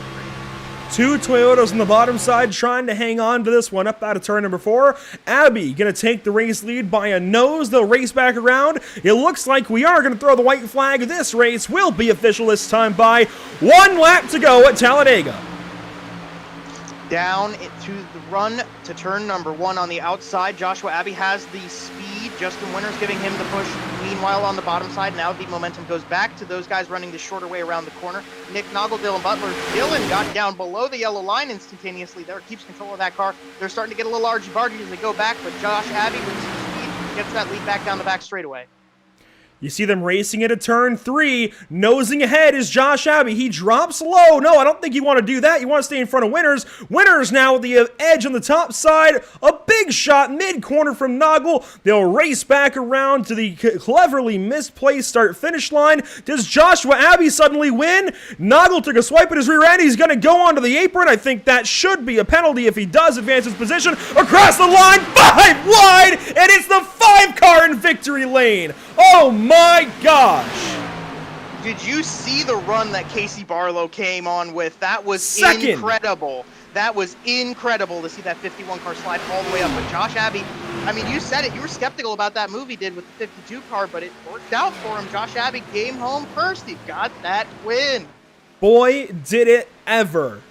[SPEAKER 3] 2 Toyotas on the bottom side trying to hang on to this one up out of turn number 4. Abbey going to take the race lead by a nose. They'll race back around. It looks like we are going to throw the white flag. This race will be official this time by 1 lap to go at Talladega.
[SPEAKER 6] Down to the run to turn number 1 on the outside. Joshua Abbey has the speed. Justin Winters giving him the push. Meanwhile, on the bottom side, now the momentum goes back to those guys running the shorter way around the corner. Nick Noggle, Dylan Butler. Dylan got down below the yellow line instantaneously there. Keeps control of that car. They're starting to get a little argy-bargy as they go back, but Josh Abbey with some speed gets that lead back down the back straightaway.
[SPEAKER 3] You see them racing into turn 3. Nosing ahead is Josh Abbey. He drops low. No, I don't think you want to do that. You want to stay in front of Winters. Winters now with the edge on the top side. A big shot mid-corner from Noggle. They'll race back around to the cleverly misplaced start-finish line. Does Joshua Abbey suddenly win? Noggle took a swipe at his rear end. He's going to go onto the apron. I think that should be a penalty if he does advance his position. Across the line, 5 wide, and it's the 5-car in victory lane. Oh my gosh!
[SPEAKER 6] Did you see the run that Casey Barlow came on with? That was incredible. That was incredible to see that 51 car slide all the way up. But Josh Abbey, I mean, you said it. You were skeptical about that move he did with the 52 car, but it worked out for him. Josh Abbey came home first. He got that win.
[SPEAKER 3] Boy, did it ever.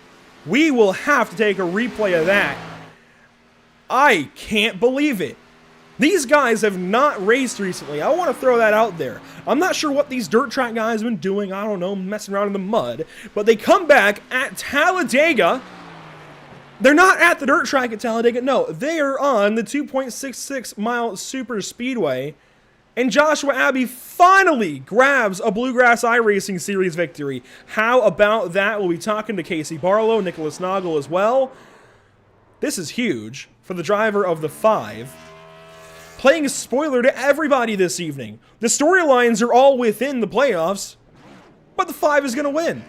[SPEAKER 3] We will have to take a replay of that. I can't believe it. These guys have not raced recently. I want to throw that out there. I'm not sure what these dirt track guys have been doing. I don't know, messing around in the mud. But they come back at Talladega. They're not at the dirt track at Talladega. No, they are on the 2.66 mile super speedway. And Joshua Abbey finally grabs a Bluegrass iRacing Series victory. How about that? We'll be talking to Casey Barlow, Nicholas Noggle as well. This is huge for the driver of the 5. Playing a spoiler to everybody this evening. The storylines are all within the playoffs, but the 5 is going to win.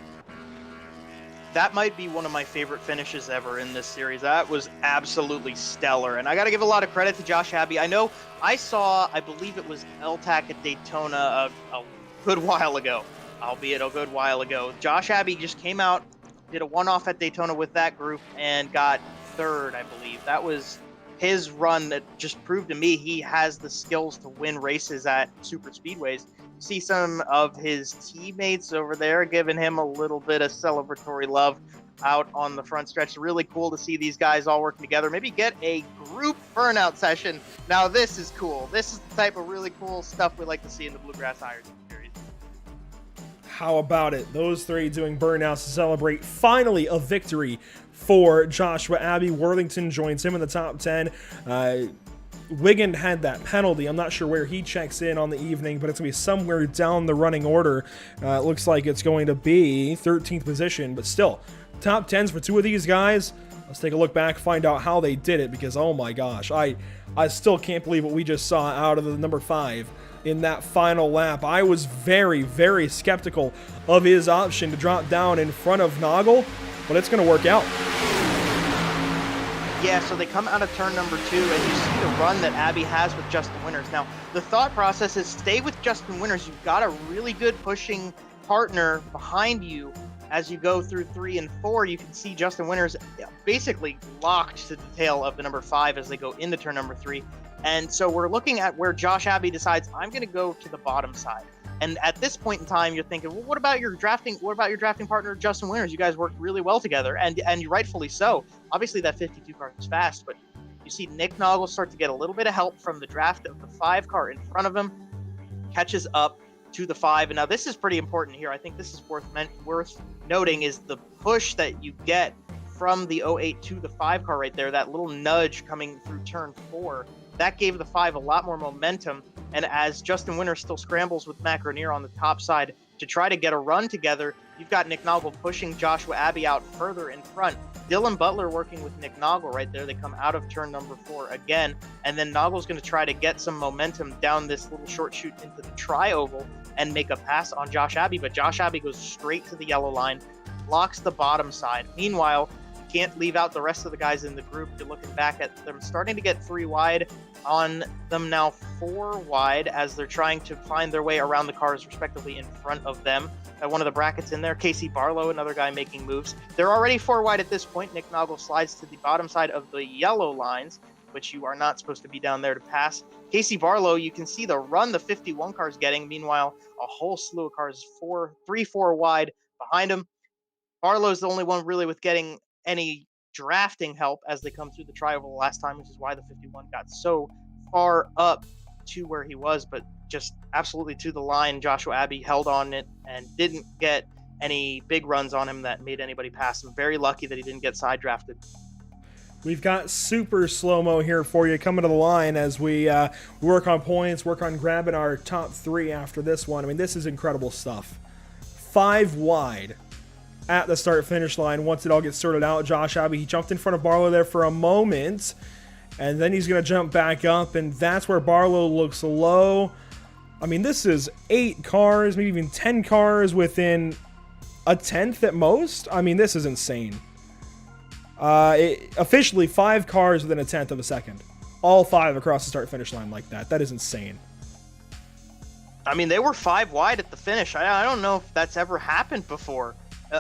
[SPEAKER 6] That might be one of my favorite finishes ever in this series. That was absolutely stellar. And I got to give a lot of credit to Josh Abbey. I know I saw, I believe it was LTAC at Daytona a good while ago, albeit a good while ago. Josh Abbey just came out, did a one-off at Daytona with that group, and got 3rd, I believe. That was his run that just proved to me he has the skills to win races at super speedways. See some of his teammates over there giving him a little bit of celebratory love out on the front stretch. Really cool to see these guys all working together. Maybe get a group burnout session. Now this is cool. This is the type of really cool stuff we like to see in the Bluegrass iRacing series.
[SPEAKER 3] How about it? Those 3 doing burnouts to celebrate finally a victory for Joshua Abbey. Worthington joins him in the top 10. Wiggin had that penalty. I'm not sure where he checks in on the evening, but it's going to be somewhere down the running order. It looks like it's going to be 13th position, but still, top 10s for 2 of these guys. Let's take a look back, find out how they did it, because oh my gosh, I still can't believe what we just saw out of the number 5 in that final lap. I was very, very skeptical of his option to drop down in front of Noggle, but it's going to work out.
[SPEAKER 6] Yeah, so they come out of turn number 2, and you see the run that Abbey has with Justin Winters. Now, the thought process is stay with Justin Winters. You've got a really good pushing partner behind you. as you go through 3 and 4, you can see Justin Winters basically locked to the tail of the number 5 as they go into turn number 3. And so we're looking at where Josh Abbey decides, I'm going to go to the bottom side. And at this point in time, you're thinking, well, what about your drafting partner, Justin Winters? You guys worked really well together, and rightfully so. Obviously, that 52 car is fast, but you see Nick Noggle start to get a little bit of help from the draft of the 5 car in front of him, catches up to the 5. And now this is pretty important here. I think this is worth noting is the push that you get from the 08 to the 5 car right there, that little nudge coming through turn 4. That gave the 5 a lot more momentum. And as Justin Winters still scrambles with Matt Grenier on the top side to try to get a run together, you've got Nick Noggle pushing Joshua Abbey out further in front. Dylan Butler working with Nick Noggle right there. They come out of turn number 4 again. And then Noggle's going to try to get some momentum down this little short chute into the tri-oval and make a pass on Josh Abbey. But Josh Abbey goes straight to the yellow line, blocks the bottom side. Meanwhile, you can't leave out the rest of the guys in the group. You're looking back at them starting to get 3 wide, on them now 4 wide as they're trying to find their way around the cars respectively in front of them. One of the brackets in there, Casey Barlow, another guy making moves. They're already 4 wide at this point. Nick Noggle slides to the bottom side of the yellow lines, which you are not supposed to be down there to pass. Casey Barlow, you can see the run the 51 car is getting. Meanwhile, a whole slew of cars 3-4 wide behind him. Barlow's the only one really with getting any drafting help as they come through the tri-oval last time, which is why the 51 got so far up to where he was, but just absolutely to the line. Joshua Abbey held on it and didn't get any big runs on him that made anybody pass him. Very lucky that he didn't get side drafted.
[SPEAKER 3] We've got super slow-mo here for you coming to the line as we work on points, work on grabbing our top 3 after this one. I mean, this is incredible stuff. 5 wide at the start-finish line once it all gets sorted out. Josh Abbey, he jumped in front of Barlow there for a moment, and then he's going to jump back up, and that's where Barlow looks low. I mean, this is 8 cars, maybe even 10 cars within a tenth at most. I mean, this is insane. Officially 5 cars within a tenth of a second. All 5 across the start-finish line like that. That is insane.
[SPEAKER 6] I mean, they were 5 wide at the finish. I don't know if that's ever happened before,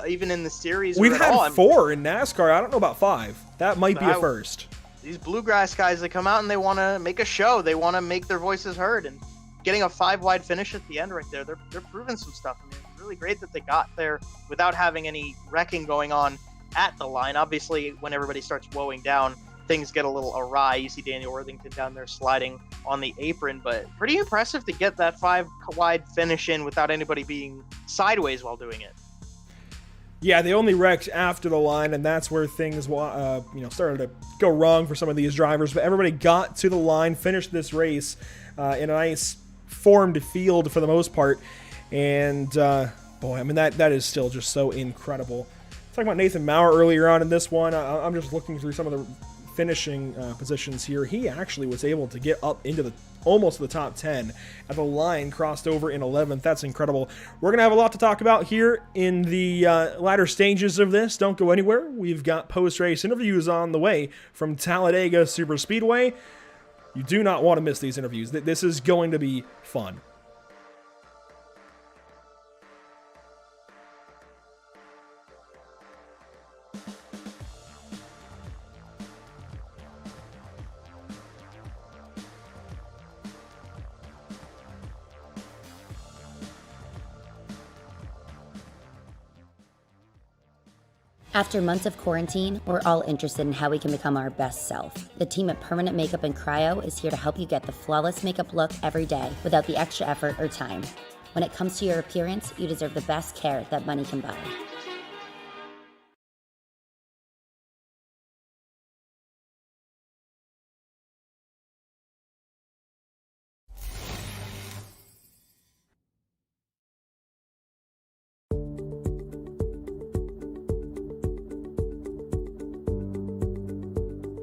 [SPEAKER 6] even in the series.
[SPEAKER 3] We've had 4 in NASCAR. I don't know about 5. That might be a first.
[SPEAKER 6] These Bluegrass guys, they come out and they want to make a show. They want to make their voices heard. And getting a 5 wide finish at the end right there, they're proving some stuff. I mean, it's really great that they got there without having any wrecking going on at the line. Obviously, when everybody starts woeing down, things get a little awry. You see Daniel Worthington down there sliding on the apron, but pretty impressive to get that 5 wide finish in without anybody being sideways while doing it.
[SPEAKER 3] Yeah, they only wrecked after the line, and that's where things started to go wrong for some of these drivers. But everybody got to the line, finished this race in a nice formed field for the most part. And boy, I mean, that is still just so incredible. Talking about Nathan Maurer earlier on in this one, I'm just looking through some of the finishing positions here. He actually was able to get up into almost the top 10 at the line, crossed over in 11th. That's incredible. We're going to have a lot to talk about here in the latter stages of this. Don't go anywhere. We've got post-race interviews on the way from Talladega Superspeedway. You do not want to miss these interviews. This is going to be fun.
[SPEAKER 2] After months of quarantine, we're all interested in how we can become our best self. The team at Permanent Makeup and Cryo is here to help you get the flawless makeup look every day without the extra effort or time. When it comes to your appearance, you deserve the best care that money can buy.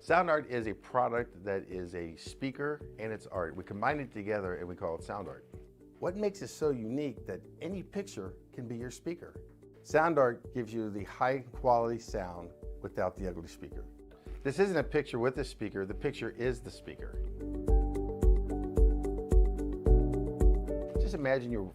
[SPEAKER 1] Sound Art is a product that is a speaker and it's art. We combine it together and we call it Sound Art. What makes it so unique that any picture can be your speaker? Sound Art gives you the high quality sound without the ugly speaker. This isn't a picture with a speaker, the picture is the speaker. Just imagine your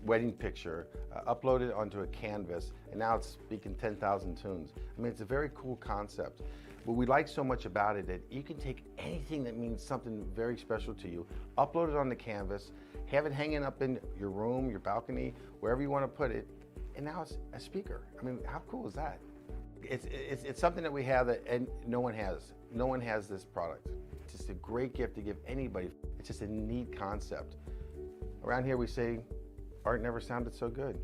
[SPEAKER 1] wedding picture, upload it onto a canvas, and now it's speaking 10,000 tunes. I mean, it's a very cool concept. What we like so much about it that you can take anything that means something very special to you, upload it on the canvas, have it hanging up in your room, your balcony, wherever you want to put it, and now it's a speaker. I mean, how cool is that? It's something that we have that and no one has. No one has this product. It's just a great gift to give anybody. It's just a neat concept. Around here we say, art never sounded so good.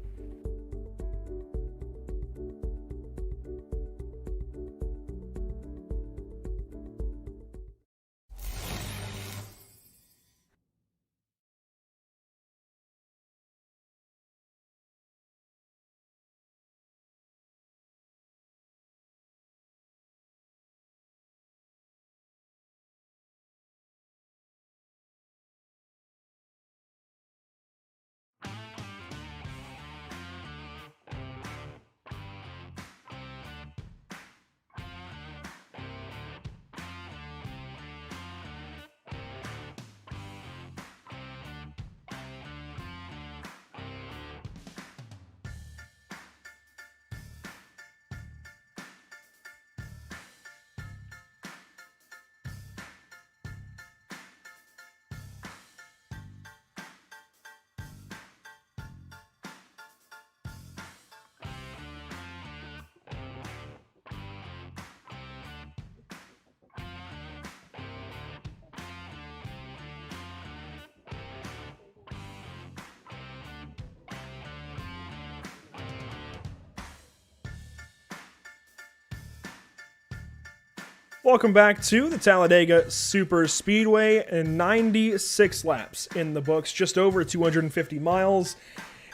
[SPEAKER 3] Welcome back to the Talladega Super Speedway, and 96 laps in the books, just over 250 miles,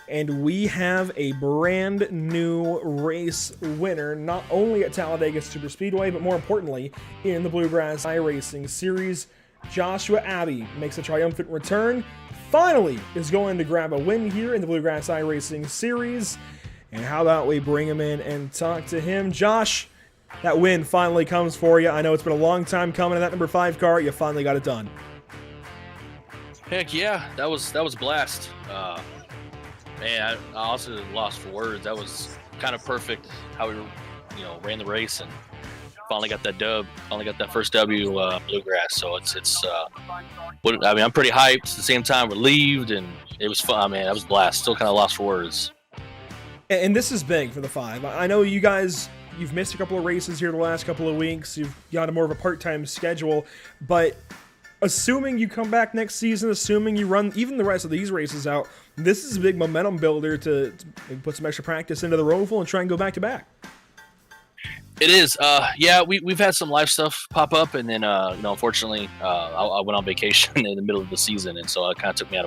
[SPEAKER 3] and we have a brand new race winner, not only at Talladega Super Speedway, but more importantly, in the Bluegrass iRacing Series. Joshua Abbey makes a triumphant return, finally is going to grab a win here in the Bluegrass iRacing Series, and how about we bring him in and talk to him. Josh, that win finally comes for you. I know it's been a long time coming in that number 5 car. You finally got it done.
[SPEAKER 7] Heck yeah, that was a blast. Man, I also lost for words. That was kind of perfect how we, ran the race and finally got that dub. Finally got that first W, Bluegrass. So it's I'm pretty hyped. At the same time, relieved, and it was fun. Man, that was a blast. Still kind of lost for words.
[SPEAKER 3] And this is big for the 5. I know you guys. You've missed a couple of races here the last couple of weeks. You've got a more of a part-time schedule. But assuming you come back next season, assuming you run even the rest of these races out, this is a big momentum builder to put some extra practice into the Roval and try and go back-to-back.
[SPEAKER 7] It is. Yeah, we've had some life stuff pop up. And then, unfortunately, I went on vacation in the middle of the season. And so it kind of took me out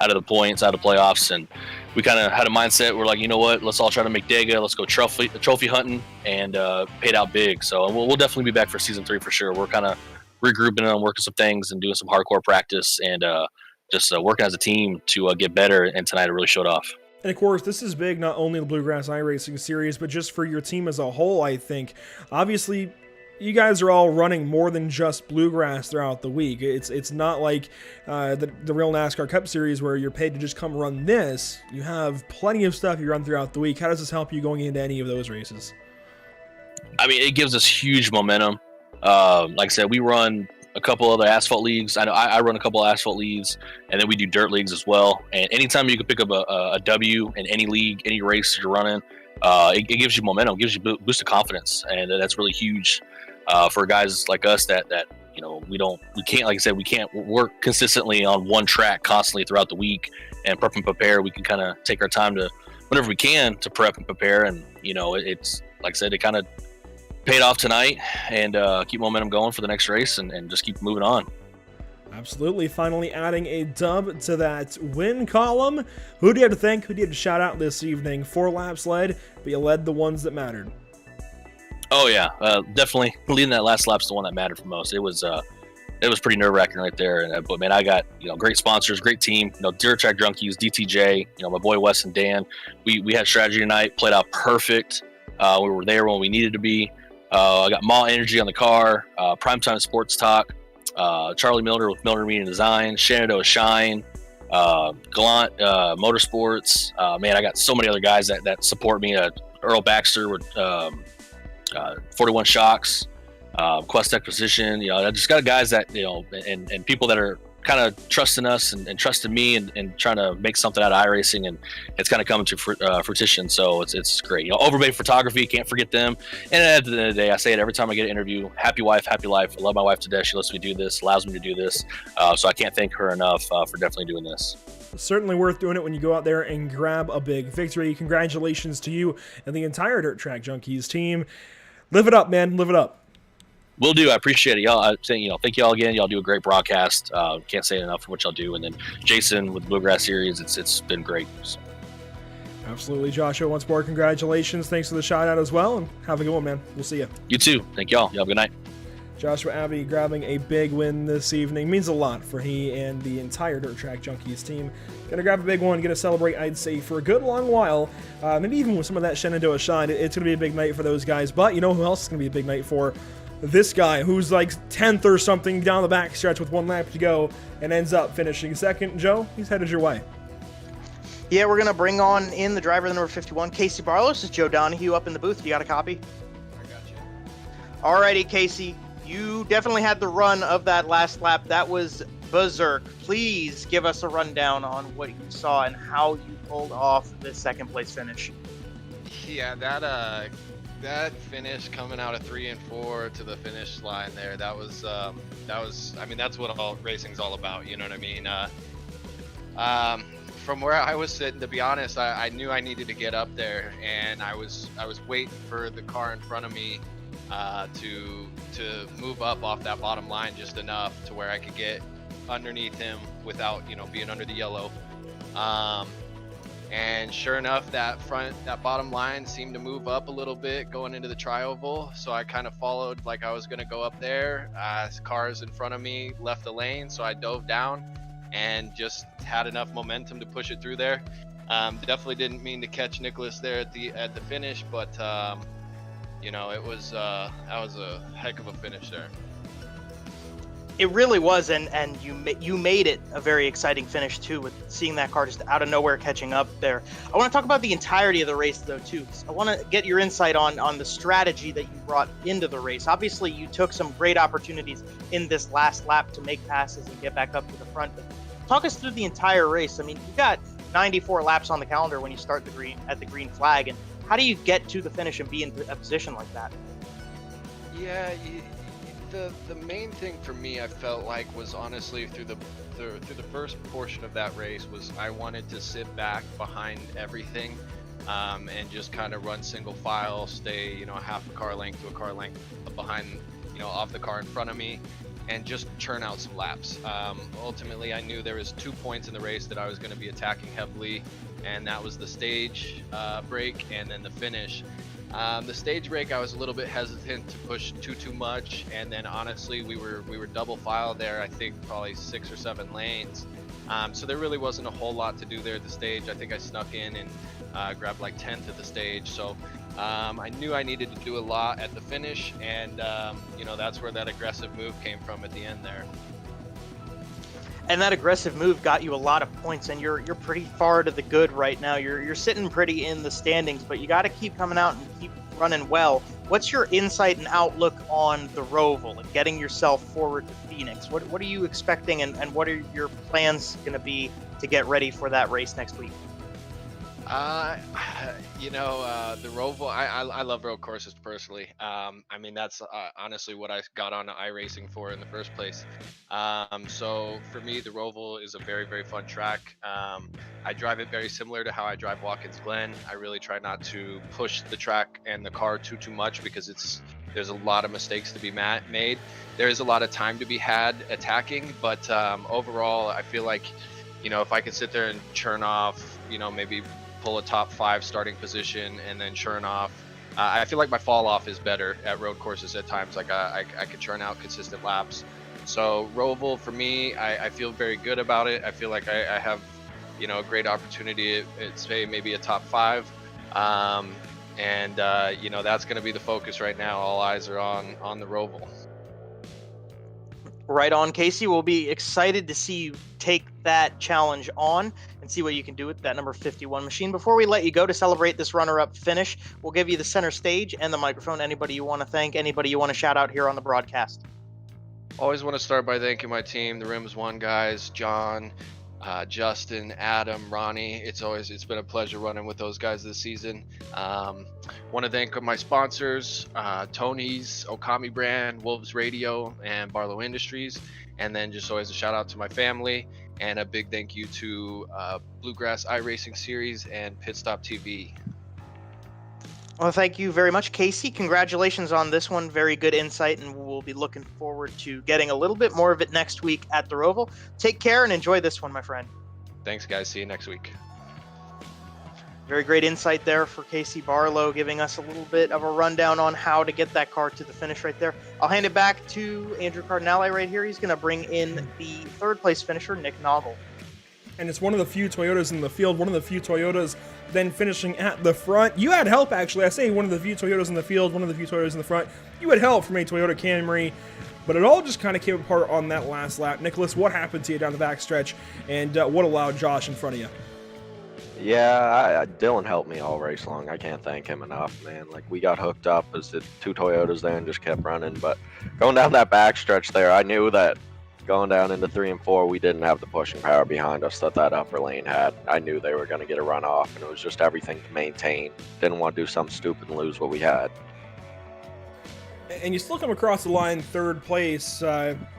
[SPEAKER 7] of the points, out of playoffs, and we kind of had a mindset. We're like, you know what? Let's all try to make Dega. Let's go trophy hunting and paid out big. So we'll definitely be back for season 3 for sure. We're kind of regrouping and working some things and doing some hardcore practice and just working as a team to get better. And tonight it really showed off.
[SPEAKER 3] And of course, this is big not only the Bluegrass iRacing Series, but just for your team as a whole, I think. Obviously, you guys are all running more than just Bluegrass throughout the week. It's not like the real NASCAR Cup Series where you're paid to just come run this. You have plenty of stuff you run throughout the week. How does this help you going into any of those races?
[SPEAKER 7] I mean, it gives us huge momentum. Like I said, we run a couple other asphalt leagues. I know I run a couple of asphalt leagues, and then we do dirt leagues as well. And anytime you can pick up a W in any league, any race you're running, it gives you momentum, gives you a boost of confidence, and that's really huge. For guys like us that we can't, like I said, we can't work consistently on one track constantly throughout the week and prep and prepare. We can kind of take our time to whenever we can to prep and prepare, and it's like I said, it kind of paid off tonight, and keep momentum going for the next race and just keep moving on.
[SPEAKER 3] Absolutely. Finally adding a dub to that win column. Who do you have to thank? Who do you have to shout out this evening? 4 laps led, but you led the ones that mattered.
[SPEAKER 7] Oh yeah, definitely leading that last lap's the one that mattered for most. It was pretty nerve-wracking right there. But man, I got great sponsors, great team. Dirt Track Junkies, DTJ. My boy Wes and Dan. We had strategy tonight, played out perfect. We were there when we needed to be. I got Ma Energy on the car, Primetime Sports Talk, Charlie Milner with Milner Media Design, Shenandoah Shine, Gallant Motorsports. Man, I got so many other guys that support me. Earl Baxter with 41 Shocks, Quest Acquisition. I just got guys that, and people that are kind of trusting us and trusting me and trying to make something out of iRacing, and it's kind of coming to fruition. So it's great. Overbay Photography, can't forget them. And at the end of the day, I say it every time I get an interview: happy wife, happy life. I love my wife to death. She lets me do this, allows me to do this. So I can't thank her enough for definitely doing this.
[SPEAKER 3] Certainly worth doing it when you go out there and grab a big victory. Congratulations to you and the entire Dirt Track Junkies team. Live it up, man. Live it up.
[SPEAKER 7] Will do. I appreciate it, y'all. Thank y'all again. Y'all do a great broadcast. Can't say enough for what y'all do. And then Jason with the Bluegrass series, it's been great. So.
[SPEAKER 3] Absolutely, Joshua. Once more, congratulations. Thanks for the shout out as well, and have a good one, man. We'll see you.
[SPEAKER 7] You too. Thank y'all. Y'all have a good night.
[SPEAKER 3] Joshua Abbey grabbing a big win this evening. Means a lot for he and the entire Dirt Track Junkies team. Gonna grab a big one, gonna celebrate, I'd say, for a good long while. Maybe even with some of that Shenandoah shine, it's gonna be a big night for those guys. But you know who else is gonna be a big night for? This guy, who's like 10th or something down the back stretch with 1 lap to go and ends up finishing second. Joe, he's headed your way.
[SPEAKER 6] Yeah, we're going to bring on in the driver, the number 51, Casey Barlow. This is Joe Donahue up in the booth. You got a copy?
[SPEAKER 8] I got you.
[SPEAKER 6] All righty, Casey. You definitely had the run of that last lap. That was berserk. Please give us a rundown on what you saw and how you pulled off the second place finish.
[SPEAKER 8] Yeah, that finish coming out of 3 and 4 to the finish line there, that was I mean, that's what all racing's all about, you know what I mean? From where I was sitting, to be honest, I knew I needed to get up there, and I was waiting for the car in front of me to move up off that bottom line just enough to where I could get underneath him without, being under the yellow. And sure enough, that bottom line seemed to move up a little bit going into the tri-oval. So I kind of followed like I was going to go up there. Cars in front of me left the lane, so I dove down and just had enough momentum to push it through there. Definitely didn't mean to catch Nicholas there at the finish, but that was a heck of a finish there.
[SPEAKER 6] It really was, and you made it a very exciting finish too, with seeing that car just out of nowhere catching up there. I want to talk about the entirety of the race though too. I want to get your insight on the strategy that you brought into the race. Obviously, you took some great opportunities in this last lap to make passes and get back up to the front. But talk us through the entire race. I mean, you got 94 laps on the calendar when you start at the green flag, and how do you get to the finish and be in a position like that?
[SPEAKER 8] Yeah. The main thing for me, I felt like, was honestly through the first portion of that race was I wanted to sit back behind everything, and just kind of run single file, stay half a car length to a car length behind off the car in front of me, and just churn out some laps. Ultimately, I knew there was 2 points in the race that I was going to be attacking heavily, and that was the stage break and then the finish. The stage break, I was a little bit hesitant to push too much, and then honestly, we were double file there. I think probably 6 or 7 lanes, so there really wasn't a whole lot to do there at the stage. I think I snuck in and grabbed like 10th at the stage, so I knew I needed to do a lot at the finish, and that's where that aggressive move came from at the end there.
[SPEAKER 6] And that aggressive move got you a lot of points, and you're pretty far to the good right now. You're sitting pretty in the standings, but you got to keep coming out and keep running well. What's your insight and outlook on the Roval and getting yourself forward to Phoenix? What are you expecting, and what are your plans going to be to get ready for that race next week?
[SPEAKER 8] The Roval, I love road courses personally. I mean, that's honestly what I got on iRacing for in the first place. So for me, the Roval is a very, very fun track. I drive it very similar to how I drive Watkins Glen. I really try not to push the track and the car too much, because there's a lot of mistakes to be made. There is a lot of time to be had attacking, but overall, I feel like, if I could sit there and churn off, maybe pull a top 5 starting position and then churn off, I feel like my fall off is better at road courses at times. Like I could churn out consistent laps. So Roval for me, I feel very good about it. I feel like I have a great opportunity at say maybe a top 5, and that's going to be the focus right now. All eyes are on the Roval.
[SPEAKER 6] Right on, Casey. We'll be excited to see you take that challenge on and see what you can do with that number 51 machine. Before we let you go to celebrate this runner-up finish, we'll give you the center stage and the microphone. Anybody you want to thank, anybody you want to shout out here on the broadcast?
[SPEAKER 8] Always want to start by thanking my team, the Rims One guys, John, Justin, Adam, Ronnie. It's been a pleasure running with those guys this season. Want to thank my sponsors, Tony's, Okami Brand, Wolves Radio, and Barlow Industries. And then just always a shout out to my family, and a big thank you to Bluegrass iRacing Series and PitStop TV.
[SPEAKER 6] Well, thank you very much, Casey. Congratulations on this one. Very good insight, and we'll be looking forward to getting a little bit more of it next week at the Roval. Take care and enjoy this one, my friend.
[SPEAKER 8] Thanks, guys. See you next week.
[SPEAKER 6] Very great insight there for Casey Barlow, giving us a little bit of a rundown on how to get that car to the finish right there. I'll hand it back to Andrew Cardinale right here. He's going to bring in the third place finisher, Nick Noggle.
[SPEAKER 3] And it's one of the few Toyotas in the field, one of the few Toyotas then finishing at the front. You had help, actually. I say one of the few Toyotas in the field, one of the few Toyotas in the front. You had help from a Toyota Camry, but it all just kind of came apart on that last lap. Nicholas, what happened to you down the backstretch, and what allowed Josh in front of you?
[SPEAKER 9] Yeah, Dylan helped me all race long. I can't thank him enough, man. Like, we got hooked up as the two Toyotas there and just kept running. But going down that backstretch there, I knew that going down into 3 and 4, we didn't have the pushing power behind us that upper lane had. I knew they were going to get a run off, and it was just everything to maintain. Didn't want to do something stupid and lose what we had.
[SPEAKER 3] And you still come across the line third place.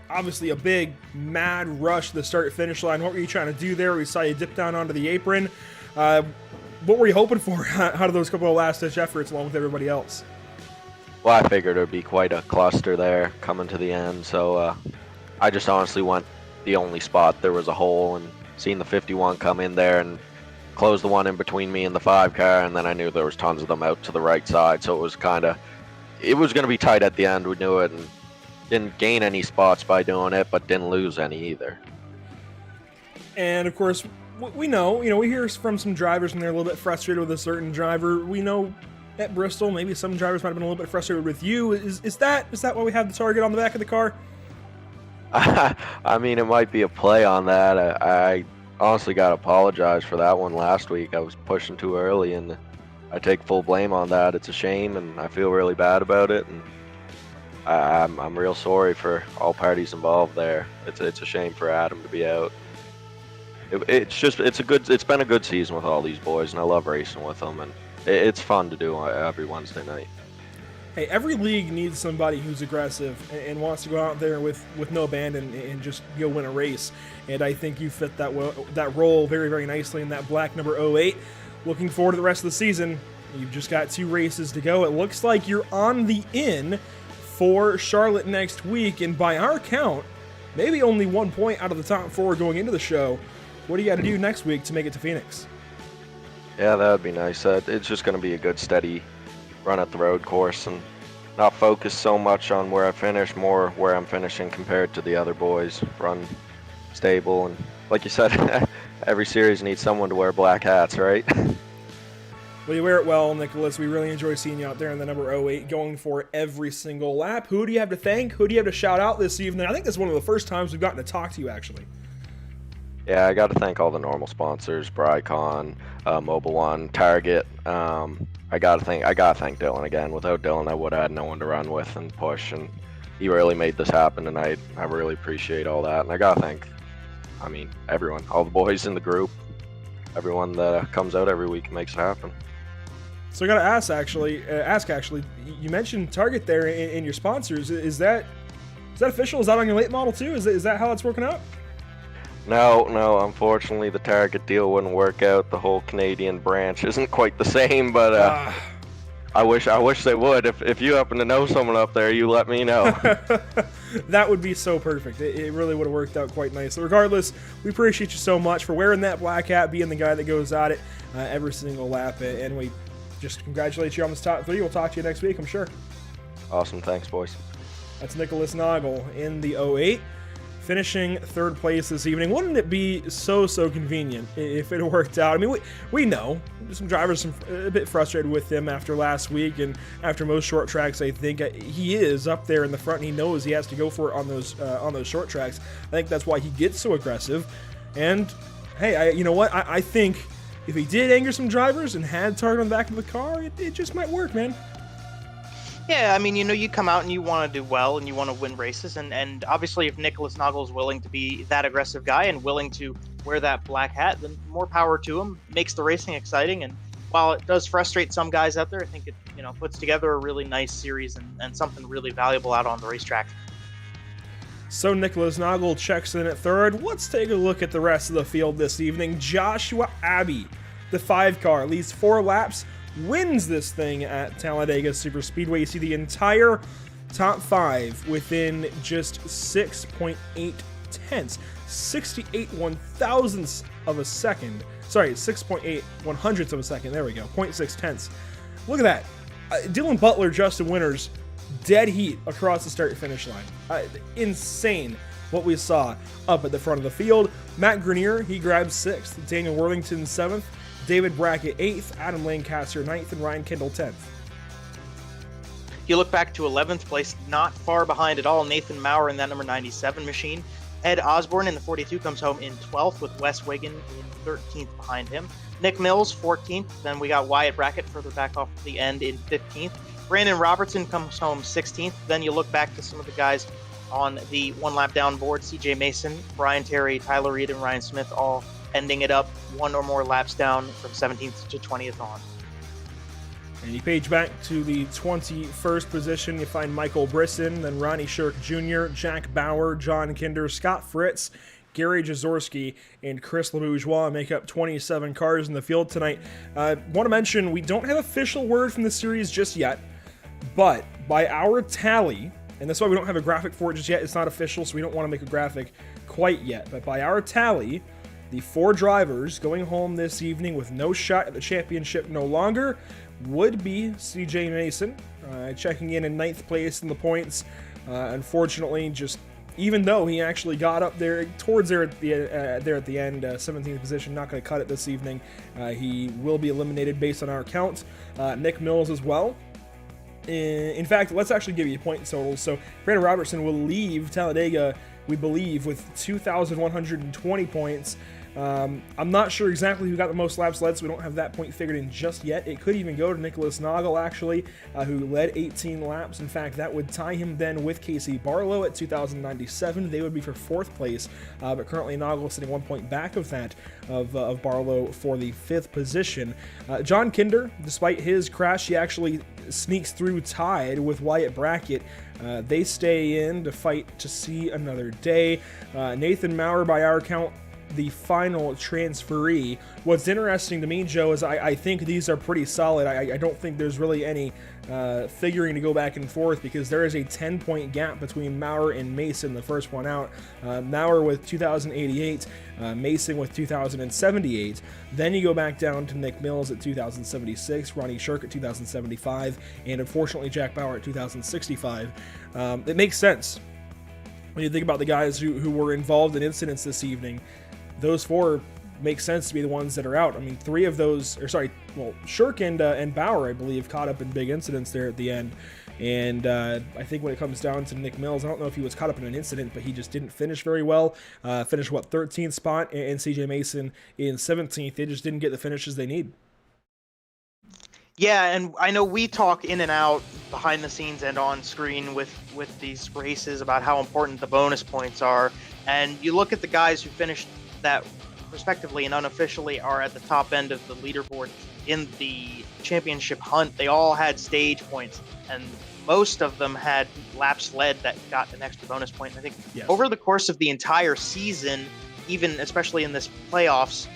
[SPEAKER 3] Obviously a big, mad rush to the start-finish line. What were you trying to do there? We saw you dip down onto the apron. What were you hoping for out of those couple of last-ditch efforts along with everybody else?
[SPEAKER 9] Well, I figured it would be quite a cluster there coming to the end, so I just honestly went the only spot. There was a hole, and seeing the 51 come in there and close the one in between me and the 5 car, and then I knew there was tons of them out to the right side, so it was going to be tight at the end. We knew it, and didn't gain any spots by doing it, but didn't lose any either.
[SPEAKER 3] And of course, we know, we hear from some drivers when they're a little bit frustrated with a certain driver. We know at Bristol, maybe some drivers might have been a little bit frustrated with you. Is that why we have the target on the back of the car?
[SPEAKER 9] I mean, it might be a play on that. I honestly got to apologize for that one last week. I was pushing too early, and I take full blame on that. It's a shame, and I feel really bad about it. And I'm real sorry for all parties involved there. It's a shame for Adam to be out. It's been a good season with all these boys, and I love racing with them, and it's fun to do every Wednesday night.
[SPEAKER 3] Hey, every league needs somebody who's aggressive and wants to go out there with no abandon and just go win a race. And I think you fit that role very, very nicely in that black number 08. Looking forward to the rest of the season. You've just got 2 races to go. It looks like you're on the in for Charlotte next week. And by our count, maybe only 1 point out of the top 4 going into the show. What do you got to do next week to make it to Phoenix?
[SPEAKER 9] Yeah, that would be nice. It's just going to be a good, steady run at the road course and not focus so much on where I finish, more where I'm finishing compared to the other boys. Run stable, and like you said, every series needs someone to wear black hats, right?
[SPEAKER 3] Well, you wear it well, Nicholas. We really enjoy seeing you out there in the number 08 going for every single lap. Who do you have to thank? Who do you have to shout out this evening? I think this is one of the first times we've gotten to talk to you, actually.
[SPEAKER 9] Yeah, I got to thank all the normal sponsors, Brycon, Mobile One, Target. I got to thank Dylan again. Without Dylan, I would have had no one to run with and push, and he really made this happen tonight. I really appreciate all that, and I got to thank, everyone, all the boys in the group, everyone that comes out every week and makes it happen.
[SPEAKER 3] So I got to ask, actually, you mentioned Target there in your sponsors. Is that official? Is that on your late model too? Is that how it's working out?
[SPEAKER 9] No, unfortunately the Target deal wouldn't work out. The whole Canadian branch isn't quite the same, but I wish they would. If you happen to know someone up there, you let me know.
[SPEAKER 3] That would be so perfect. It really would have worked out quite nice. So regardless, we appreciate you so much for wearing that black hat, being the guy that goes at it every single lap, and we just congratulate you on this top 3. We'll talk to you next week, I'm sure.
[SPEAKER 9] Awesome, thanks boys.
[SPEAKER 3] That's Nicholas Noggle in the 08 finishing third place this evening. Wouldn't it be so convenient if it worked out? I mean, we know some drivers are a bit frustrated with him after last week and after most short tracks. I think he is up there in the front and he knows he has to go for it on those short tracks. I think that's why he gets so aggressive. And hey, you know what? I think if he did anger some drivers and had target on the back of the car, it just might work, man.
[SPEAKER 6] Yeah, I mean, you come out and you want to do well and you want to win races. And obviously, if Nicholas Nagel is willing to be that aggressive guy and willing to wear that black hat, then more power to him. Makes the racing exciting. And while it does frustrate some guys out there, I think it puts together a really nice series and something really valuable out on the racetrack.
[SPEAKER 3] So Nicholas Nagel checks in at third. Let's take a look at the rest of the field this evening. Joshua Abbey, the 5 car, leads 4 laps, wins this thing at Talladega Superspeedway. You see the entire top 5 within just 6.8 tenths, 68 one-thousandths of a second. Sorry, 6.8 one-hundredths of a second. There we go, 0.6 tenths. Look at that. Dylan Butler, Justin Winters, dead heat across the start-finish line. Insane what we saw up at the front of the field. Matt Grenier, he grabs 6th. Daniel Worthington 7th. David Brackett 8th. Adam Lancaster 9th. And Ryan Kendall 10th.
[SPEAKER 6] You look back to 11th place, not far behind at all. Nathan Maurer in that number 97 machine. Ed Osborne in the 42 comes home in 12th with Wes Wiggin in 13th behind him. Nick Mills 14th. Then we got Wyatt Brackett further back off the end in 15th. Brandon Robertson comes home 16th. Then you look back to some of the guys on the one lap down board. CJ Mason, Brian Terry, Tyler Reed, and Ryan Smith all ending it up one or more laps down from 17th to 20th on.
[SPEAKER 3] And you page back to the 21st position. You find Michael Brisson, then Ronnie Shirk Jr., Jack Bauer, John Kinder, Scott Fritz, Gary Jaworski, and Chris LeBourgeois make up 27 cars in the field tonight. Want to mention, we don't have official word from the series just yet, but by our tally, and that's why we don't have a graphic for it just yet, it's not official, so we don't want to make a graphic quite yet, but by our tally, the 4 drivers going home this evening with no shot at the championship no longer would be CJ Mason, checking in 9th place in the points. Unfortunately, just even though he actually got up there towards there at the end, 17th position, not going to cut it this evening. He will be eliminated based on our count. Nick Mills as well. In fact, let's actually give you point totals. So Brandon Robertson will leave Talladega, we believe, with 2,120 points. I'm not sure exactly who got the most laps led, so we don't have that point figured in just yet. It could even go to Nicholas Nagel, actually, who led 18 laps. In fact, that would tie him then with Casey Barlow at 2,097. They would be for 4th place, but currently Nagel is sitting 1 point back of that, of Barlow for the 5th position. John Kinder, despite his crash, he actually sneaks through tied with Wyatt Brackett. They stay in to fight to see another day. Nathan Maurer, by our count, the final transferee. What's interesting to me, Joe, is I think these are pretty solid. I don't think there's really any figuring to go back and forth because there is a 10-point gap between Maurer and Mason, the first one out. Maurer with 2,088, Mason with 2,078. Then you go back down to Nick Mills at 2,076, Ronnie Shirk at 2,075, and unfortunately Jack Bauer at 2,065. It makes sense when you think about the guys who were involved in incidents this evening. Those 4 make sense to be the ones that are out. I mean, 3 of those, Shirk and Bauer, I believe, caught up in big incidents there at the end. And I think when it comes down to Nick Mills, I don't know if he was caught up in an incident, but he just didn't finish very well. Finished, 13th spot, and CJ Mason in 17th. They just didn't get the finishes they need.
[SPEAKER 6] Yeah, and I know we talk in and out behind the scenes and on screen with these races about how important the bonus points are. And you look at the guys who finished that respectively and unofficially are at the top end of the leaderboard in the championship hunt. They all had stage points, and most of them had laps led that got an extra bonus point. And I think over the course of the entire season, even especially in this playoffs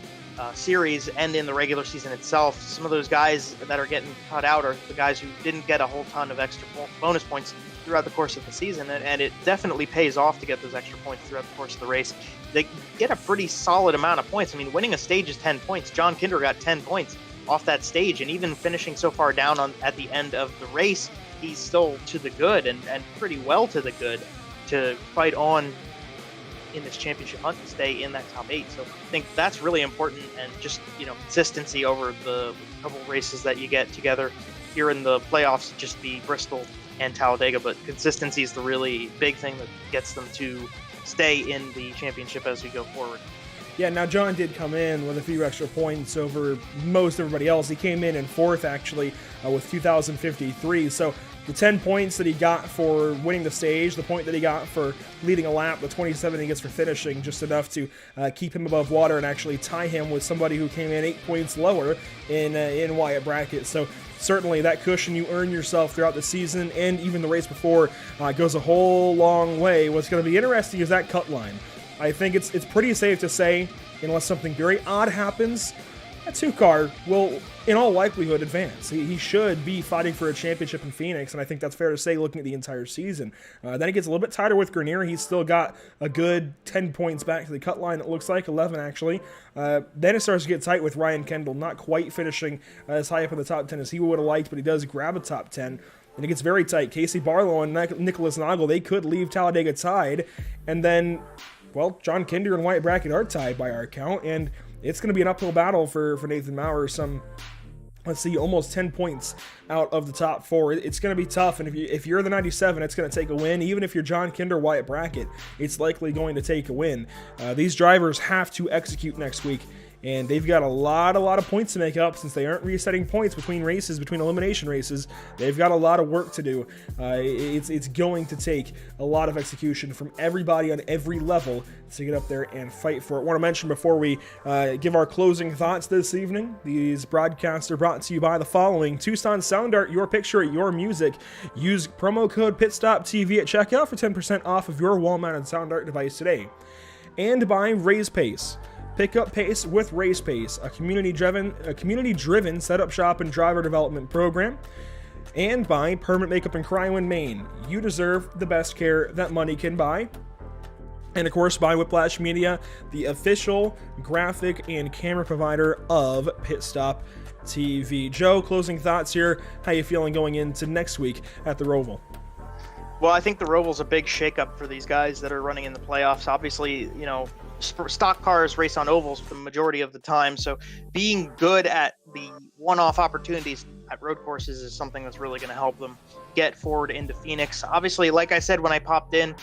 [SPEAKER 6] series and in the regular season itself, some of those guys that are getting cut out are the guys who didn't get a whole ton of extra bonus points throughout the course of the season, and it definitely pays off to get those extra points throughout the course of the race. They get a pretty solid amount of points. I mean, winning a stage is 10 points. John Kinder got 10 points off that stage, and even finishing so far down at the end of the race, he's still to the good and pretty well to the good to fight on in this championship hunt to stay in that top 8. So I think that's really important, and just, consistency over the couple races that you get together here in the playoffs, just be Bristol and Talladega, but consistency is the really big thing that gets them to stay in the championship as we go forward.
[SPEAKER 3] Yeah, now John did come in with a few extra points over most everybody else. He came in 4th, actually, with 2,053. So the 10 points that he got for winning the stage, the point that he got for leading a lap, the 27 he gets for finishing, just enough to keep him above water and actually tie him with somebody who came in 8 points lower in Wyatt Brackett. So certainly that cushion you earn yourself throughout the season and even the race before goes a whole long way. What's going to be interesting is that cut line. I think it's pretty safe to say, unless something very odd happens, that 2-car will, in all likelihood, advance. He should be fighting for a championship in Phoenix, and I think that's fair to say looking at the entire season. Then it gets a little bit tighter with Grenier. He's still got a good 10 points back to the cut line, it looks like, 11 actually. Then it starts to get tight with Ryan Kendall, not quite finishing as high up in the top 10 as he would have liked, but he does grab a top 10. And it gets very tight. Casey Barlow and Nicholas Noggle, they could leave Talladega tied, and then, well, John Kinder and Wyatt Brackett are tied by our count, and it's going to be an uphill battle for Nathan Maurer. Let's see, almost 10 points out of the top 4. It's going to be tough, and if you're the 97, it's going to take a win. Even if you're John Kinder, Wyatt Brackett, it's likely going to take a win. These drivers have to execute next week, and they've got a lot of points to make up since they aren't resetting points between races, between elimination races. They've got a lot of work to do. It's going to take a lot of execution from everybody on every level to get up there and fight for it. I want to mention before we give our closing thoughts this evening, these broadcasts are brought to you by the following: Tucson Sound Art, your picture, your music. Use promo code PitStop TV at checkout for 10% off of your wall-mounted sound art device today. And by Raise Pace. Pick up pace with Race Pace, a community-driven setup shop and driver development program. And by Permanent Makeup in Cryo in Maine. You deserve the best care that money can buy. And of course, by Whiplash Media, the official graphic and camera provider of PitStop TV. Joe, closing thoughts here. How you feeling going into next week at the Roval?
[SPEAKER 6] Well, I think the Roval's a big shakeup for these guys that are running in the playoffs. Obviously, stock cars race on ovals for the majority of the time, so being good at the one-off opportunities at road courses is something that's really going to help them get forward into Phoenix. Obviously, like I said when I popped in,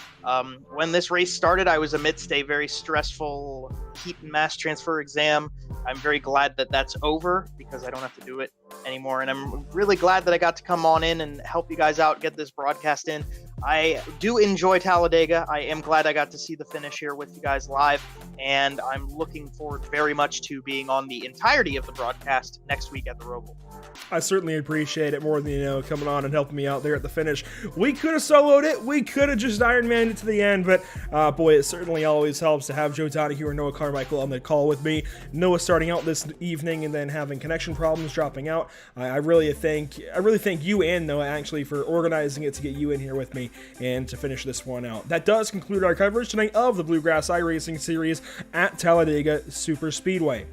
[SPEAKER 6] when this race started, I was amidst a very stressful heat and mass transfer exam. I'm very glad that that's over because I don't have to do it anymore, and I'm really glad that I got to come on in and help you guys out, get this broadcast in. I do enjoy Talladega. I am glad I got to see the finish here with you guys live, and I'm looking forward very much to being on the entirety of the broadcast next week at the Roval.
[SPEAKER 3] I certainly appreciate it more than, coming on and helping me out there at the finish. We could have soloed it. We could have just Iron Man'd it to the end, but boy, it certainly always helps to have Joe Donahue or Noah Carmichael on the call with me. Noah starting out this evening and then having connection problems, dropping out. I really thank you and Noah actually for organizing it to get you in here with me and to finish this one out. That does conclude our coverage tonight of the Bluegrass iRacing Series at Talladega Super Speedway.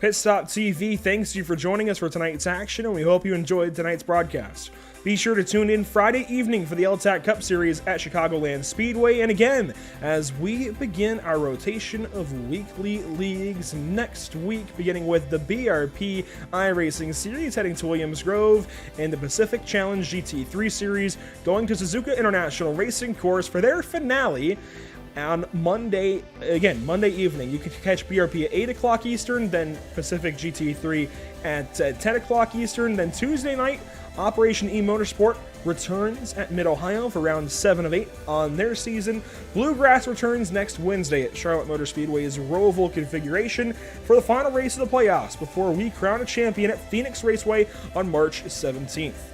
[SPEAKER 3] PitStop TV thanks you for joining us for tonight's action, and we hope you enjoyed tonight's broadcast. Be sure to tune in Friday evening for the LTAC Cup Series at Chicagoland Speedway, and again, as we begin our rotation of weekly leagues next week, beginning with the BRP iRacing Series heading to Williams Grove, and the Pacific Challenge GT3 Series going to Suzuka International Racing Course for their finale on Monday evening. You can catch BRP at 8 o'clock Eastern, then Pacific GT3 at 10 o'clock Eastern, then Tuesday night, Operation E Motorsport returns at Mid-Ohio for round 7 of 8 on their season. Bluegrass returns next Wednesday at Charlotte Motor Speedway's Roval configuration for the final race of the playoffs before we crown a champion at Phoenix Raceway on March 17th.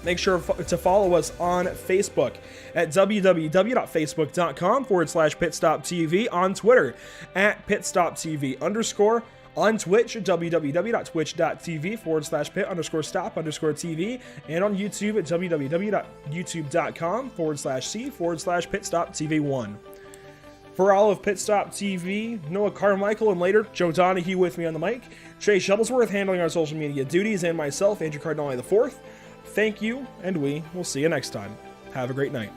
[SPEAKER 3] Make sure to follow us on Facebook at www.facebook.com/PitStopTV, on Twitter at PitStopTV_, on Twitch at www.twitch.tv/pit_stop_TV, and on YouTube at www.youtube.com/c/PitStopTV1. For all of PitStop TV, Noah Carmichael, and later Joe Donahue with me on the mic, Trey Shuttlesworth handling our social media duties, and myself, Andrew Cardinale IV. Thank you, and we will see you next time. Have a great night.